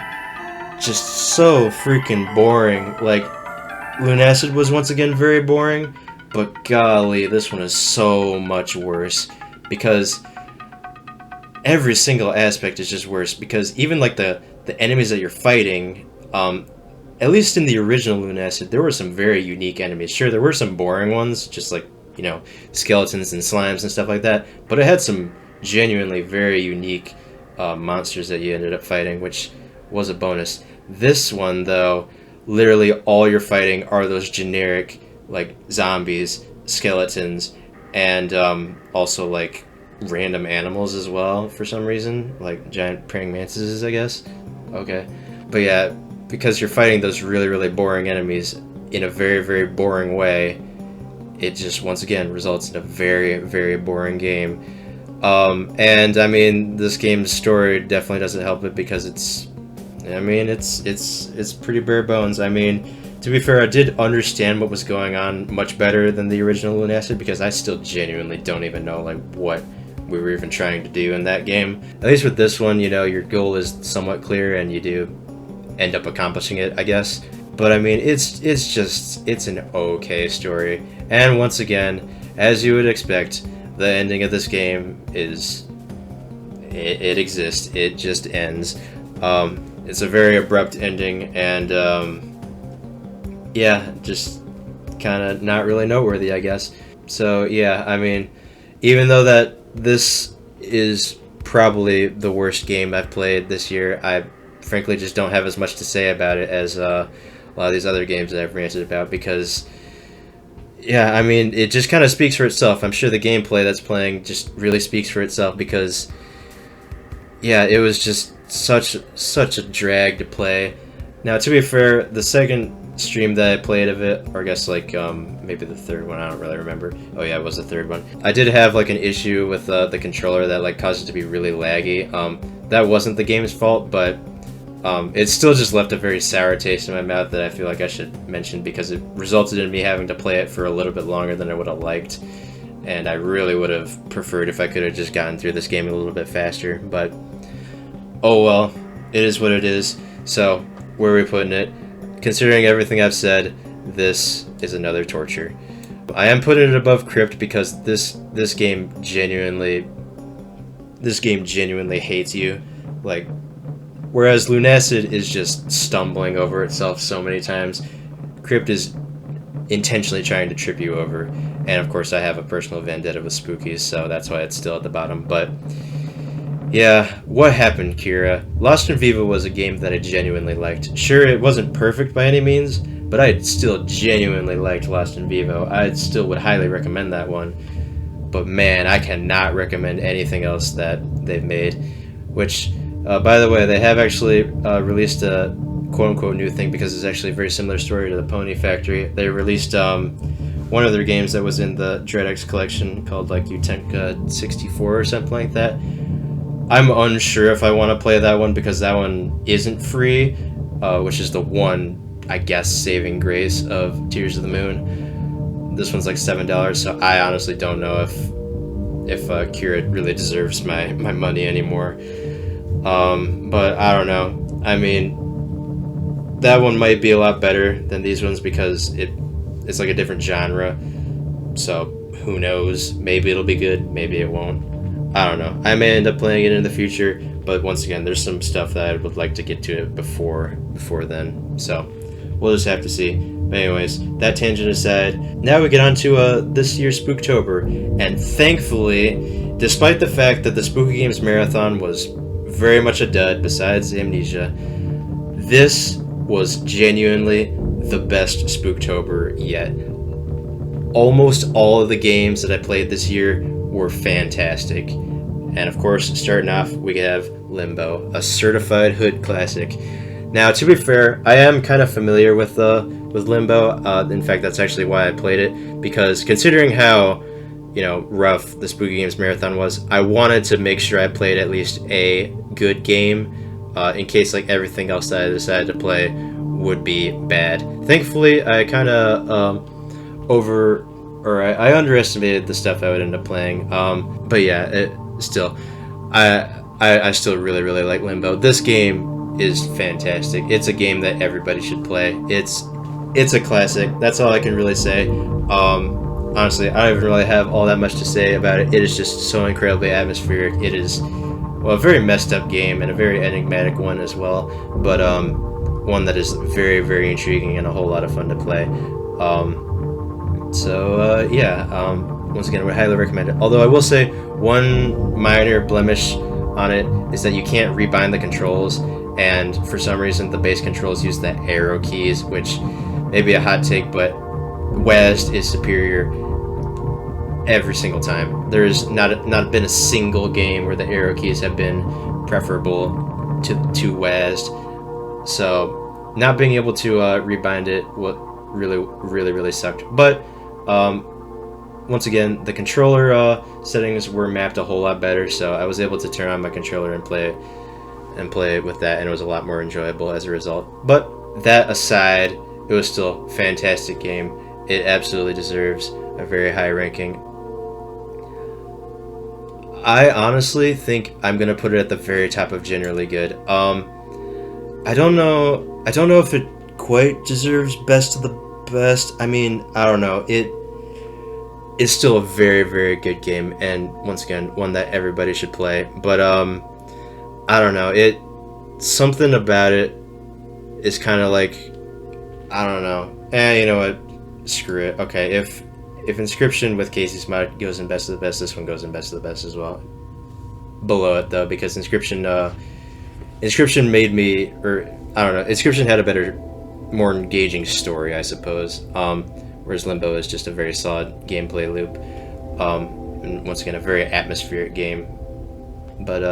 so freaking boring. Like, Lunacid was once again very boring, but golly, this one is so much worse, because every single aspect is just worse. Because even like the enemies that you're fighting, at least in the original Lunacid, there were some very unique enemies. Sure, there were some boring ones, just like, you know, skeletons and slimes and stuff like that, but it had some genuinely very unique monsters that you ended up fighting, which was a bonus. This one, though, literally all you're fighting are those generic, like, zombies, skeletons, and also like random animals as well for some reason, like giant praying mantises, I guess. Okay, but yeah, because you're fighting those really boring enemies in a very boring way, it just once again results in a very boring game. And I mean, this game's story definitely doesn't help it, because it's pretty bare bones. I mean, to be fair, I did understand what was going on much better than the original Lunacid, because I still genuinely don't even know like what we were even trying to do in that game. At least with this one, you know, your goal is somewhat clear and you do end up accomplishing it, I guess. But I mean, it's an okay story. And once again, as you would expect, the ending of this game is it exists. It just ends. It's a very abrupt ending, and yeah, just kind of not really noteworthy, I guess. So yeah, I mean, even though that this is probably the worst game I've played this year, I frankly just don't have as much to say about it as a lot of these other games that I've ranted about, because yeah, I mean, it just kind of speaks for itself. I'm sure the gameplay that's playing just really speaks for itself, because yeah, it was just such a drag to play. Now, to be fair, the second stream that I played of it, or I guess like maybe the third one, I don't really remember. Oh yeah, it was the third one. I did have like an issue with the controller that like caused it to be really laggy. That wasn't the game's fault, but it still just left a very sour taste in my mouth that I feel like I should mention, because it resulted in me having to play it for a little bit longer than I would have liked, and I really would have preferred if I could have just gotten through this game a little bit faster. But oh well, it is what it is. So where are we putting it? Considering everything I've said, this is another torture. I am putting it above Crypt, because this game genuinely hates you. Like, whereas Lunacid is just stumbling over itself so many times, Crypt is intentionally trying to trip you over. And of course I have a personal vendetta with spookies, so that's why it's still at the bottom. But yeah, what happened, Kira? Lost in Vivo was a game that I genuinely liked. Sure, it wasn't perfect by any means, but I still genuinely liked Lost in Vivo. I still would highly recommend that one. But man, I cannot recommend anything else that they've made. Which, by the way, they have actually released a quote-unquote new thing, because it's actually a very similar story to the Pony Factory. They released one of their games that was in the DreadX collection called like Utenka 64 or something like that. I'm unsure if I want to play that one because that one isn't free, which is the one, I guess, saving grace of Tears of the Moon. This one's like $7, so I honestly don't know if Kira really deserves my money anymore. But I don't know. I mean, that one might be a lot better than these ones because it's like a different genre. So who knows? Maybe it'll be good. Maybe it won't. I don't know. I may end up playing it in the future, but once again, there's some stuff that I would like to get to it before then. So we'll just have to see. But anyways, that tangent aside, now we get on to this year's Spooktober, and thankfully, despite the fact that the Spooky Games Marathon was very much a dud, besides Amnesia, this was genuinely the best Spooktober yet. Almost all of the games that I played this year were fantastic. And of course, starting off, we have Limbo, a certified hood classic. Now, to be fair, I am kind of familiar with Limbo. In fact, that's actually why I played it, because considering how, rough the Spooky Games Marathon was, I wanted to make sure I played at least a good game, in case like everything else that I decided to play would be bad. Thankfully, I kind of I underestimated the stuff I would end up playing. But yeah, I still really, really like Limbo. This game is fantastic. It's a game that everybody should play. It's a classic. That's all I can really say. Honestly, I don't even really have all that much to say about it. It is just so incredibly atmospheric. It is, well, a very messed up game and a very enigmatic one as well, but one that is very, very intriguing and a whole lot of fun to play. Once again, I would highly recommend it. Although I will say one minor blemish on it is that you can't rebind the controls, and for some reason the base controls use the arrow keys, which may be a hot take, but WASD is superior every single time. There's not been a single game where the arrow keys have been preferable to WASD. So not being able to rebind it really sucked. But once again, the controller settings were mapped a whole lot better, so I was able to turn on my controller and play with that, and it was a lot more enjoyable as a result. But that aside, it was still a fantastic game. It absolutely deserves a very high ranking. I honestly think I'm gonna put it at the very top of generally good. I don't know if it quite deserves best of the best. I mean, I don't know. It is still a very, very good game, and once again, one that everybody should play. But I don't know. Something about it is kind of like, I don't know. You know what? Screw it. Okay, if Inscription with Casey's mod goes in best of the best, this one goes in best of the best as well. Below it though, because Inscription made me, or I don't know. Inscription had a better, more engaging story, I suppose. Whereas Limbo is just a very solid gameplay loop. And once again, a very atmospheric game. But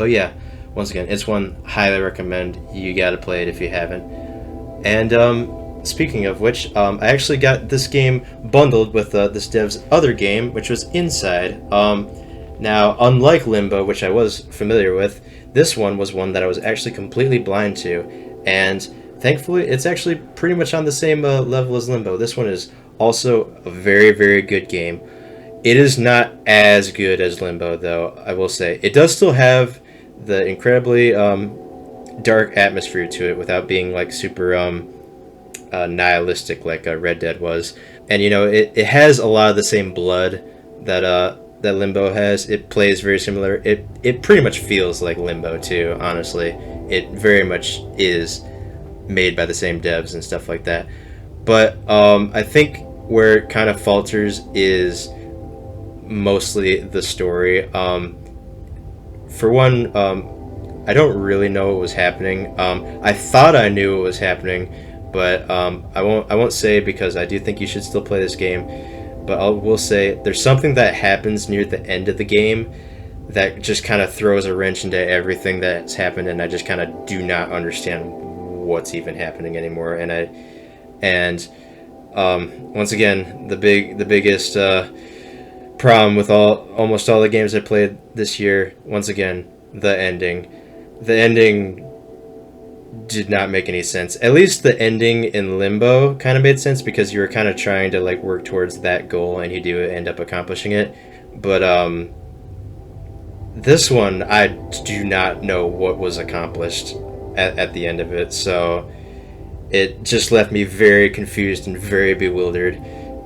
yeah, once again, it's one highly recommend. You gotta play it if you haven't. And speaking of which, I actually got this game bundled with this dev's other game, which was Inside. Now, unlike Limbo, which I was familiar with, this one was one that I was actually completely blind to, and thankfully, it's actually pretty much on the same level as Limbo. This one is also a very, very good game. It is not as good as Limbo, though, I will say. It does still have the incredibly dark atmosphere to it without being like super nihilistic like Red Dead was. And it has a lot of the same blood that Limbo has. It plays very similar. It pretty much feels like Limbo too, honestly. It very much is made by the same devs and stuff like that. But I think where it kind of falters is mostly the story. For one, I don't really know what was happening. I thought I knew what was happening, but I won't say, because I do think you should still play this game. But I will say there's something that happens near the end of the game that just kind of throws a wrench into everything that's happened, and I just kind of do not understand what's even happening anymore. And Once again, the biggest problem with almost all the games I played this year. Once again, the ending. The ending did not make any sense. At least the ending in Limbo kind of made sense because you were kind of trying to like work towards that goal, and you do end up accomplishing it. But this one, I do not know what was accomplished at the end of it. So it just left me very confused and very bewildered.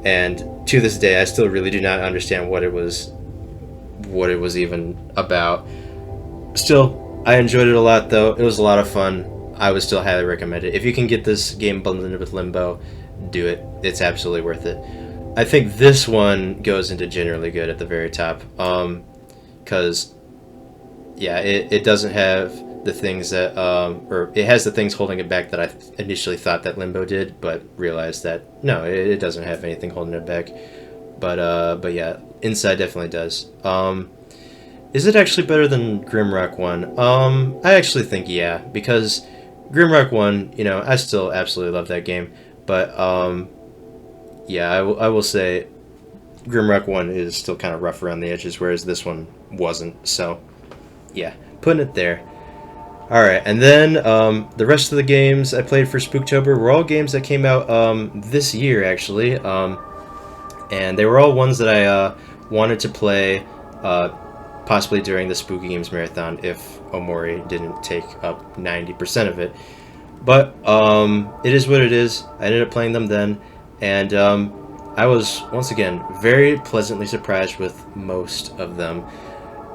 And to this day, I still really do not understand what it was even about. Still, I enjoyed it a lot, though. It was a lot of fun. I would still highly recommend it. If you can get this game bundled with Limbo, do it. It's absolutely worth it. I think this one goes into generally good at the very top. Because, yeah, it doesn't have the things that, or it has the things holding it back that I initially thought that Limbo did, but realized that, no, it doesn't have anything holding it back. But yeah, Inside definitely does. Is it actually better than Grimrock 1? I actually think yeah, because Grimrock 1, you know, I still absolutely love that game, but yeah, I will say Grimrock 1 is still kind of rough around the edges, whereas this one wasn't. So yeah, putting it there. Alright, and then the rest of the games I played for Spooktober were all games that came out this year, actually, and they were all ones that I wanted to play possibly during the Spooky Games Marathon if Omori didn't take up 90% of it. But it is what it is. I ended up playing them then, and I was, once again, very pleasantly surprised with most of them.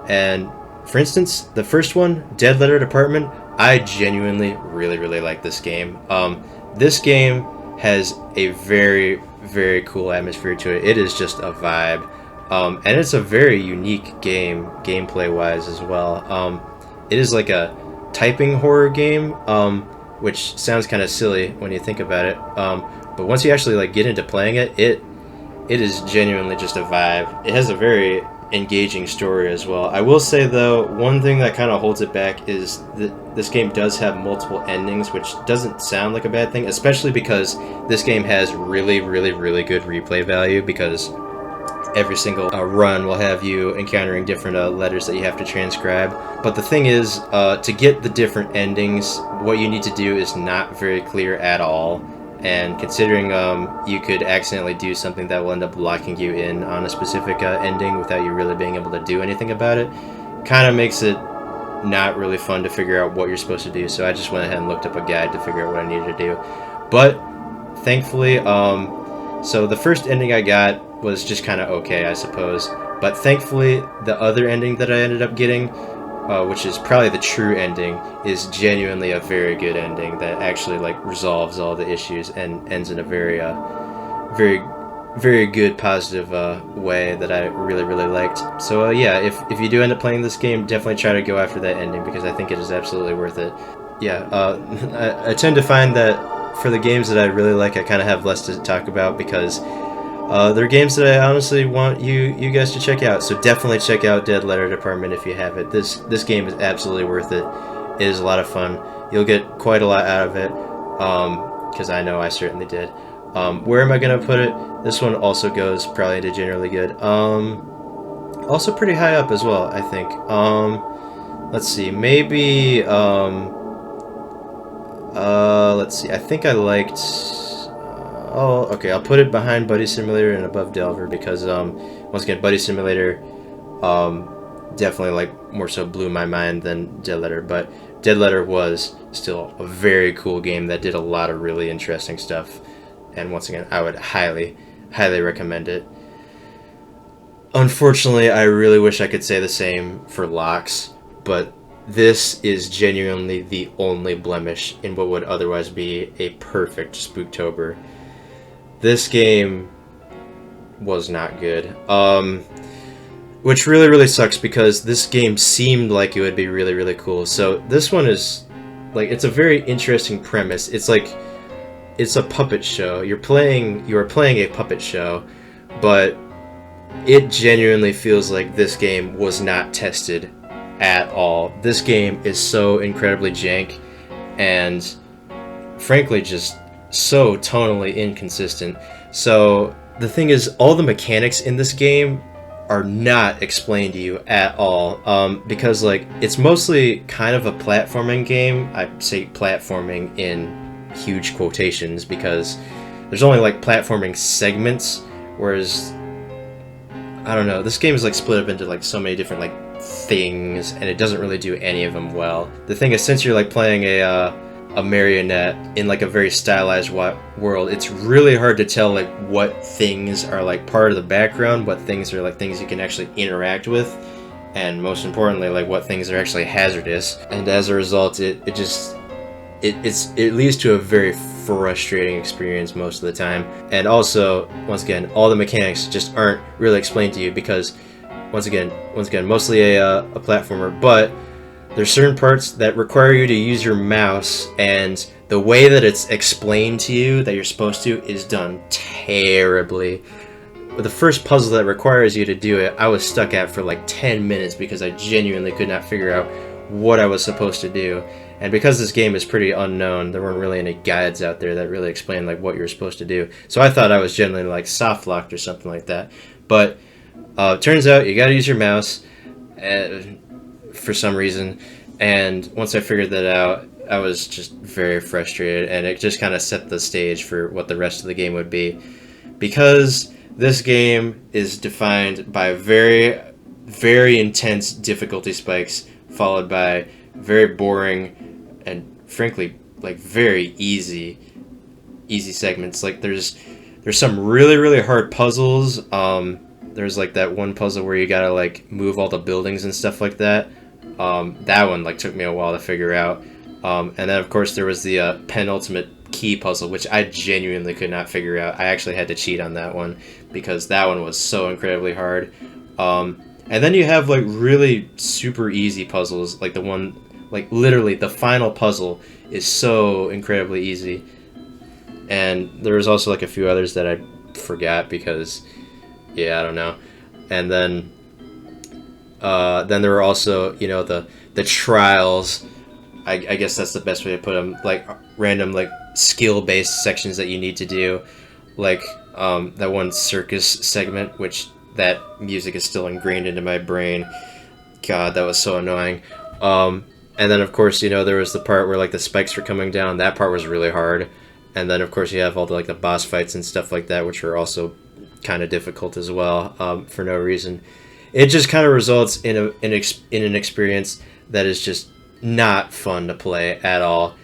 And for instance, the first one, Dead Letter Department, I genuinely really like this game. This game has a very, very cool atmosphere to it. It is just a vibe. And it's a very unique game, gameplay-wise as well. It is like a typing horror game, which sounds kind of silly when you think about it. But once you actually like get into playing it, it is genuinely just a vibe. It has a very engaging story as well. I will say though, one thing that kind of holds it back is that this game does have multiple endings, which doesn't sound like a bad thing, especially because this game has really good replay value, because every single run will have you encountering different letters that you have to transcribe. But the thing is, to get the different endings, what you need to do is not very clear at all. And considering you could accidentally do something that will end up locking you in on a specific ending without you really being able to do anything about it, kind of makes it not really fun to figure out what you're supposed to do. So I just went ahead and looked up a guide to figure out what I needed to do. But thankfully, so the first ending I got was just kind of okay, I suppose. But thankfully, the other ending that I ended up getting, which is probably the true ending, is genuinely a very good ending that actually like resolves all the issues and ends in a very good positive way that I really liked. So yeah, if you do end up playing this game, definitely try to go after that ending, because I think it is absolutely worth it. Yeah, I tend to find that for the games that I really like, I kind of have less to talk about, because they're games that I honestly want you guys to check out. So definitely check out Dead Letter Department if you have it. This game is absolutely worth it. It is a lot of fun. You'll get quite a lot out of it, because I know I certainly did. Where am I going to put it? This one also goes probably into generally good. Also pretty high up as well, I think. Let's see, maybe, let's see, I think I liked... Oh, okay, I'll put it behind Buddy Simulator and above Delver, because, once again, Buddy Simulator, definitely, like, more so blew my mind than Dead Letter, but Dead Letter was still a very cool game that did a lot of really interesting stuff, and once again, I would highly recommend it. Unfortunately, I really wish I could say the same for Locks, but this is genuinely the only blemish in what would otherwise be a perfect Spooktober. This game was not good, which really sucks, because this game seemed like it would be really cool. So this one is, like, it's a very interesting premise. It's like, it's a puppet show. You are playing a puppet show, but it genuinely feels like this game was not tested at all. This game is so incredibly jank, and frankly just so tonally inconsistent. So the thing is, all the mechanics in this game are not explained to you at all, because like it's mostly kind of a platforming game. I say platforming in huge quotations because there's only like platforming segments, whereas I don't know, this game is like split up into like so many different like things, and it doesn't really do any of them well. The thing is, since you're like playing a marionette in like a very stylized world, it's really hard to tell like what things are like part of the background, what things are like things you can actually interact with, and most importantly, like what things are actually hazardous. And as a result, it leads to a very frustrating experience most of the time. And also, once again, all the mechanics just aren't really explained to you because once again, mostly a platformer, but there's certain parts that require you to use your mouse, and the way that it's explained to you that you're supposed to is done terribly. The first puzzle that requires you to do it, I was stuck at for like 10 minutes because I genuinely could not figure out what I was supposed to do. And because this game is pretty unknown, there weren't really any guides out there that really explained like what you were supposed to do. So I thought I was generally like soft locked or something like that. But turns out you gotta use your mouse for some reason, and once I figured that out, I was just very frustrated, and it just kind of set the stage for what the rest of the game would be, because this game is defined by very, very intense difficulty spikes, followed by very boring and frankly like very easy segments. Like there's some really, really hard puzzles. There's like that one puzzle where you gotta like move all the buildings and stuff like that. That one like took me a while to figure out. And then of course there was the penultimate key puzzle, which I genuinely could not figure out. I actually had to cheat on that one because that one was so incredibly hard. And then you have like really super easy puzzles, like the one, like literally the final puzzle is so incredibly easy. And there was also like a few others that I forgot because, yeah, I don't know. And then there were also, you know, the trials. I guess that's the best way to put them. Like random like skill-based sections that you need to do, like that one circus segment, which that music is still ingrained into my brain. God, that was so annoying. And then of course, you know, there was the part where like the spikes were coming down. That part was really hard. And then of course you have all the like the boss fights and stuff like that, which were also kind of difficult as well, for no reason. It just kind of results in an experience that is just not fun to play at all.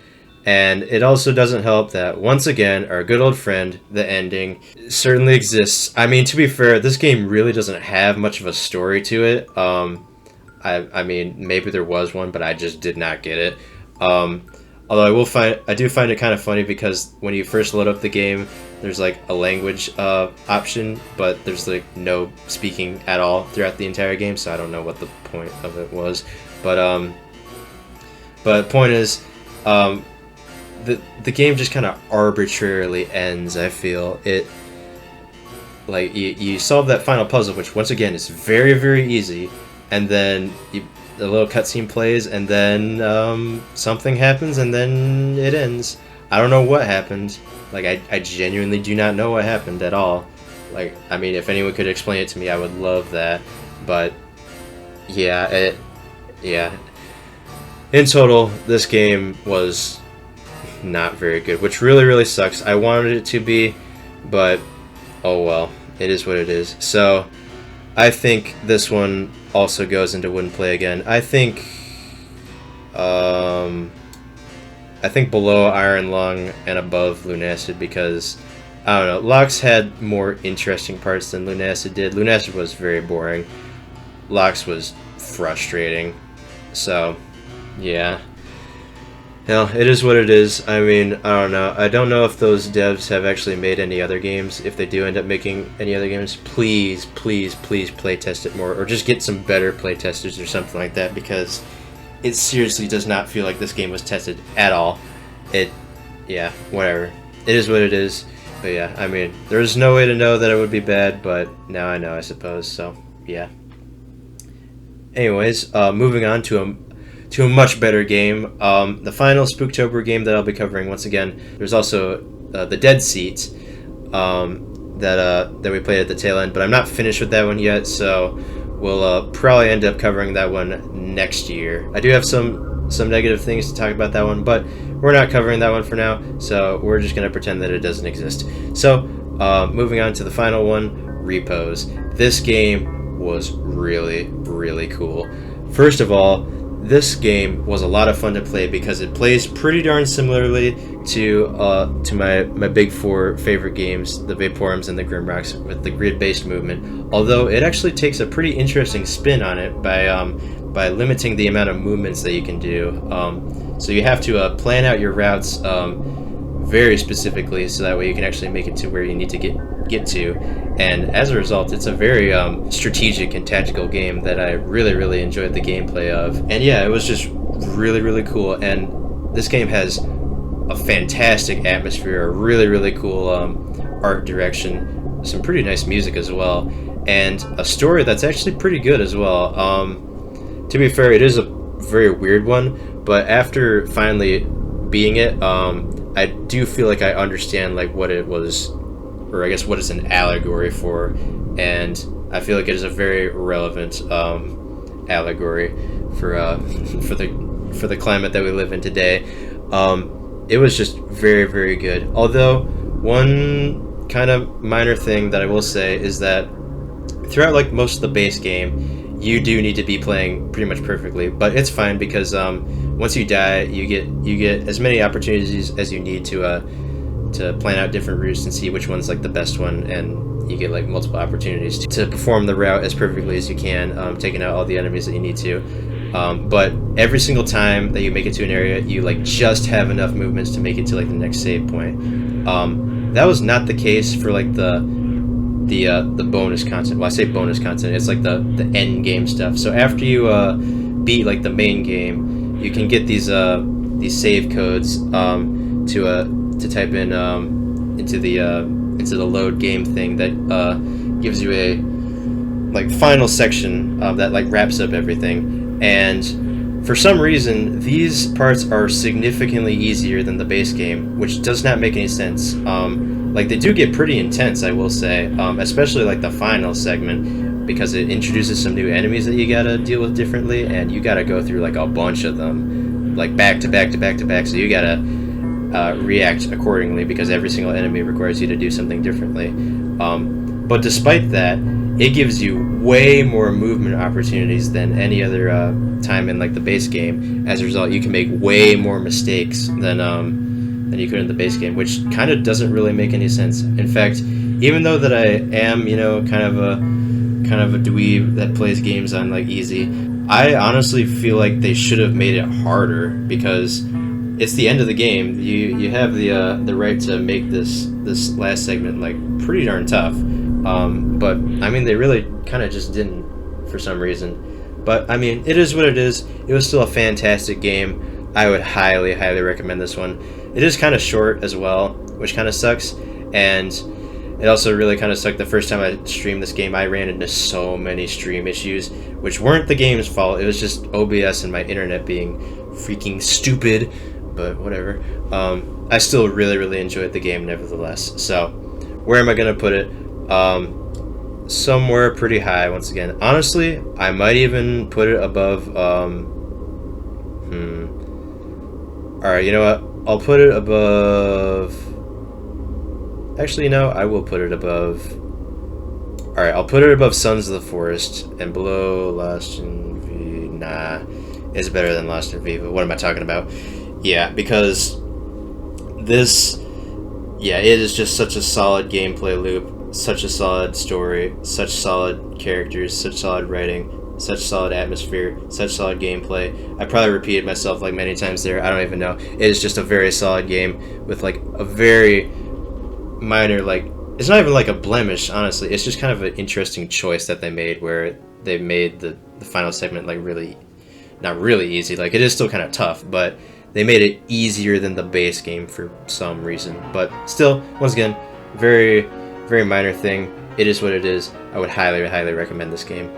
And it also doesn't help that, once again, our good old friend, the ending, certainly exists. I mean, to be fair, this game really doesn't have much of a story to it. I mean, maybe there was one, but I just did not get it. Although I do find it kind of funny because when you first load up the game, there's like a language option, but there's like no speaking at all throughout the entire game, so I don't know what the point of it was. But point is, the game just kind of arbitrarily ends. I feel it. Like you solve that final puzzle, which once again is very, very easy, and then the little cutscene plays, and then something happens, and then it ends. I don't know what happened. Like I genuinely do not know what happened at all. Like, I mean, if anyone could explain it to me, I would love that. But yeah, in total, this game was not very good, which really, really sucks. I wanted it to be, but oh well, it is what it is. So I think this one also goes into wouldn't play again. I think below Iron Lung and above Lunacid, because I don't know, Lox had more interesting parts than Lunacid did. Lunacid was very boring. Lox was frustrating. So yeah. Hell, it is what it is. I mean, I don't know. I don't know if those devs have actually made any other games. If they do end up making any other games, please, please, please playtest it more. Or just get some better playtesters or something like that, because it seriously does not feel like this game was tested at all. Yeah, whatever. It is what it is. But yeah, I mean, there's no way to know that it would be bad, but now I know, I suppose. So, yeah. Anyways, moving on to a much better game. The final Spooktober game that I'll be covering, once again, there's also the Dead Seat. that we played at the tail end, but I'm not finished with that one yet, so we'll probably end up covering that one next year. I do have some negative things to talk about that one, but we're not covering that one for now, so we're just gonna pretend that it doesn't exist. So moving on to the final one, Repos. This game was really cool. First of all, this game was a lot of fun to play because it plays pretty darn similarly to my big four favorite games, the Vaporums and the Grimrocks, with the grid-based movement. Although it actually takes a pretty interesting spin on it by limiting the amount of movements that you can do. So you have to plan out your routes very specifically, so that way you can actually make it to where you need to get to. And as a result, it's a very strategic and tactical game that I really enjoyed the gameplay of. And yeah, it was just really cool. And this game has a fantastic atmosphere, a really cool art direction, some pretty nice music as well, and a story that's actually pretty good as well. To be fair, it is a very weird one, but after finally beating it, I do feel like I understand like what it was, or I guess what it's an allegory for, and I feel like it is a very relevant allegory for the climate that we live in today. It was just very good. Although one kind of minor thing that I will say is that throughout like most of the base game, you do need to be playing pretty much perfectly, but it's fine because once you die, you get as many opportunities as you need to plan out different routes and see which one's like the best one, and you get like multiple opportunities to perform the route as perfectly as you can, taking out all the enemies that you need to. But every single time that you make it to an area, you like just have enough movements to make it to like the next save point. That was not the case for like the bonus content. Well, I say bonus content, it's like the end game stuff. So after you beat like the main game, you can get these save codes to type in into the load game thing that gives you a like final section that like wraps up everything. And for some reason, these parts are significantly easier than the base game, which does not make any sense. Like they do get pretty intense, I will say, especially like the final segment, because it introduces some new enemies that you gotta deal with differently, and you gotta go through like a bunch of them, like back to back. So you gotta react accordingly because every single enemy requires you to do something differently. But despite that, it gives you way more movement opportunities than any other time in like the base game. As a result, you can make way more mistakes than you could in the base game, which kind of doesn't really make any sense. In fact, even though that I am, kind of a dweeb that plays games on like easy, I honestly feel like they should have made it harder, because it's the end of the game. You have the right to make this last segment like pretty darn tough. But I mean, they really kind of just didn't for some reason. But I mean, it is what it is. It was still a fantastic game. I would highly recommend this one. It is kind of short as well, which kind of sucks. And it also really kind of sucked the first time I streamed this game. I ran into so many stream issues, which weren't the game's fault. It was just OBS and my internet being freaking stupid. But whatever. I still really enjoyed the game nevertheless. So where am I going to put it? Somewhere pretty high once again. Honestly, I might even put it above alright, you know what? I'll put it above... Actually, no, I will put it above... Alright, I'll put it above Sons of the Forest and below Lost in V... Nah, it's better than Lost in Viva. What am I talking about? Yeah, because this... Yeah, it is just such a solid gameplay loop, such a solid story, such solid characters, such solid writing, such solid atmosphere, such solid gameplay. I probably repeated myself like many times there, I don't even know. It is just a very solid game with like a very minor, like, it's not even like a blemish, honestly. It's just kind of an interesting choice that they made, where they made the final segment like really, not really easy. Like, it is still kind of tough, but they made it easier than the base game for some reason. But still, once again, very minor thing. It is what it is. I would highly recommend this game.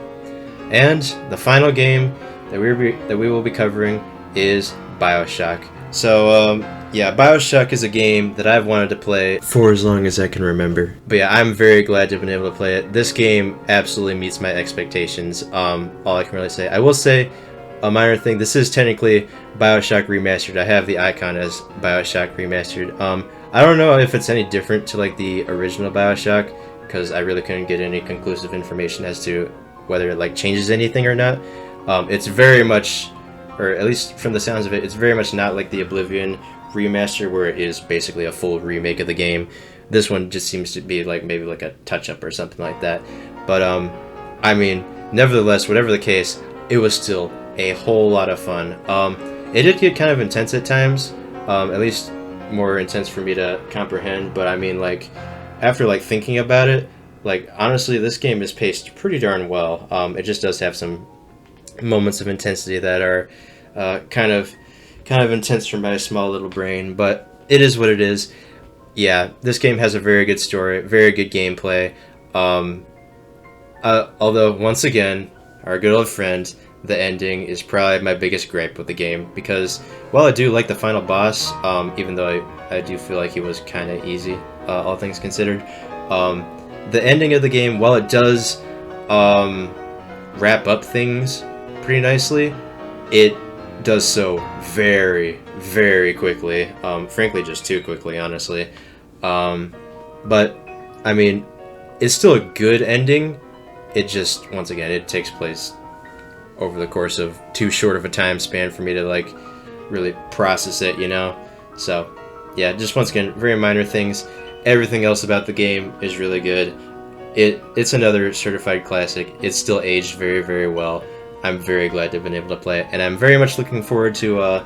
And the final game that we will be covering is BioShock. So, yeah, Bioshock is a game that I've wanted to play for as long as I can remember. But yeah, I'm very glad to have been able to play it. This game absolutely meets my expectations. All I can really say. I will say a minor thing. This is technically Bioshock Remastered. I have the icon as Bioshock Remastered. I don't know if it's any different to like the original Bioshock, because I really couldn't get any conclusive information as to whether it like changes anything or not. It's very much, or at least from the sounds of it, it's very much not like the Oblivion remaster where it is basically a full remake of the game. This one just seems to be like maybe like a touch-up or something like that. But I mean, nevertheless, whatever the case, it was still a whole lot of fun. It did get kind of intense at times, at least more intense for me to comprehend, but I mean, like, after like thinking about it, like honestly this game is paced pretty darn well. It just does have some moments of intensity that are kind of intense for my small little brain, but it is what it is. Yeah, this game has a very good story, very good gameplay. Although once again, our good old friend, the ending is probably my biggest gripe with the game, because while I do like the final boss, even though I do feel like he was kind of easy, all things considered, the ending of the game, while it does wrap up things pretty nicely, it does so very, very quickly. Frankly, just too quickly, honestly. But, I mean, it's still a good ending. It just, once again, it takes place over the course of too short of a time span for me to like really process it, you know? So yeah, just once again, very minor things. Everything else about the game is really good. It's another certified classic. It's still aged very, very well. I'm very glad to have been able to play it, and I'm very much looking forward to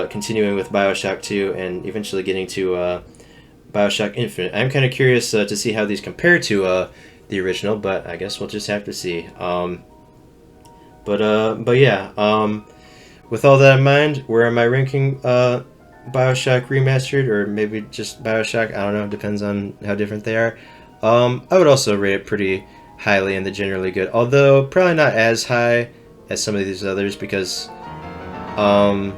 continuing with Bioshock 2 and eventually getting to Bioshock Infinite. I'm kind of curious to see how these compare to the original, but I guess we'll just have to see. But yeah, with all that in mind, where am I ranking Bioshock Remastered, or maybe just Bioshock? I don't know, depends on how different they are. I would also rate it pretty highly in the generally good, although probably not as high as some of these others, because, I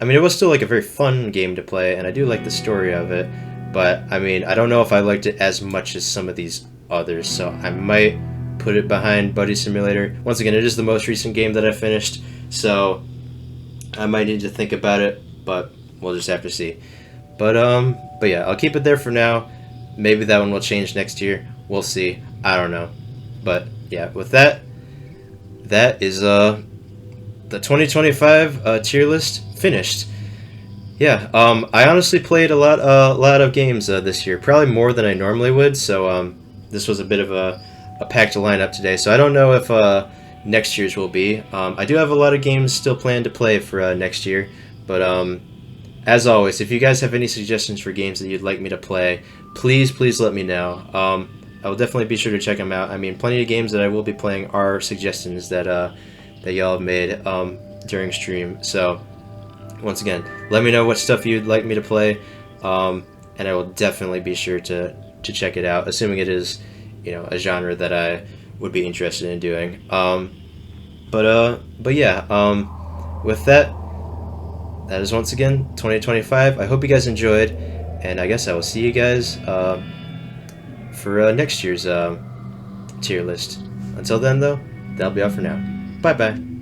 mean, it was still like a very fun game to play, and I do like the story of it, but, I mean, I don't know if I liked it as much as some of these others, so I might put it behind Buddy Simulator. Once again, it is the most recent game that I finished, so I might need to think about it, but we'll just have to see. But yeah, I'll keep it there for now. Maybe that one will change next year. We'll see. I don't know. But yeah, with that, that is the 2025 tier list finished. Yeah, I honestly played a lot of games this year, probably more than I normally would. So this was a bit of a packed lineup today, so I don't know if next year's will be. I do have a lot of games still planned to play for next year, but as always, if you guys have any suggestions for games that you'd like me to play, please let me know. I will definitely be sure to check them out. I mean, plenty of games that I will be playing are suggestions that y'all have made during stream. So once again, let me know what stuff you'd like me to play, and I will definitely be sure to check it out, assuming it is, you know, a genre that I would be interested in doing. But yeah, with that, that is once again 2025. I hope you guys enjoyed, and I guess I will see you guys for next year's tier list. Until then, though, that'll be all for now. Bye bye.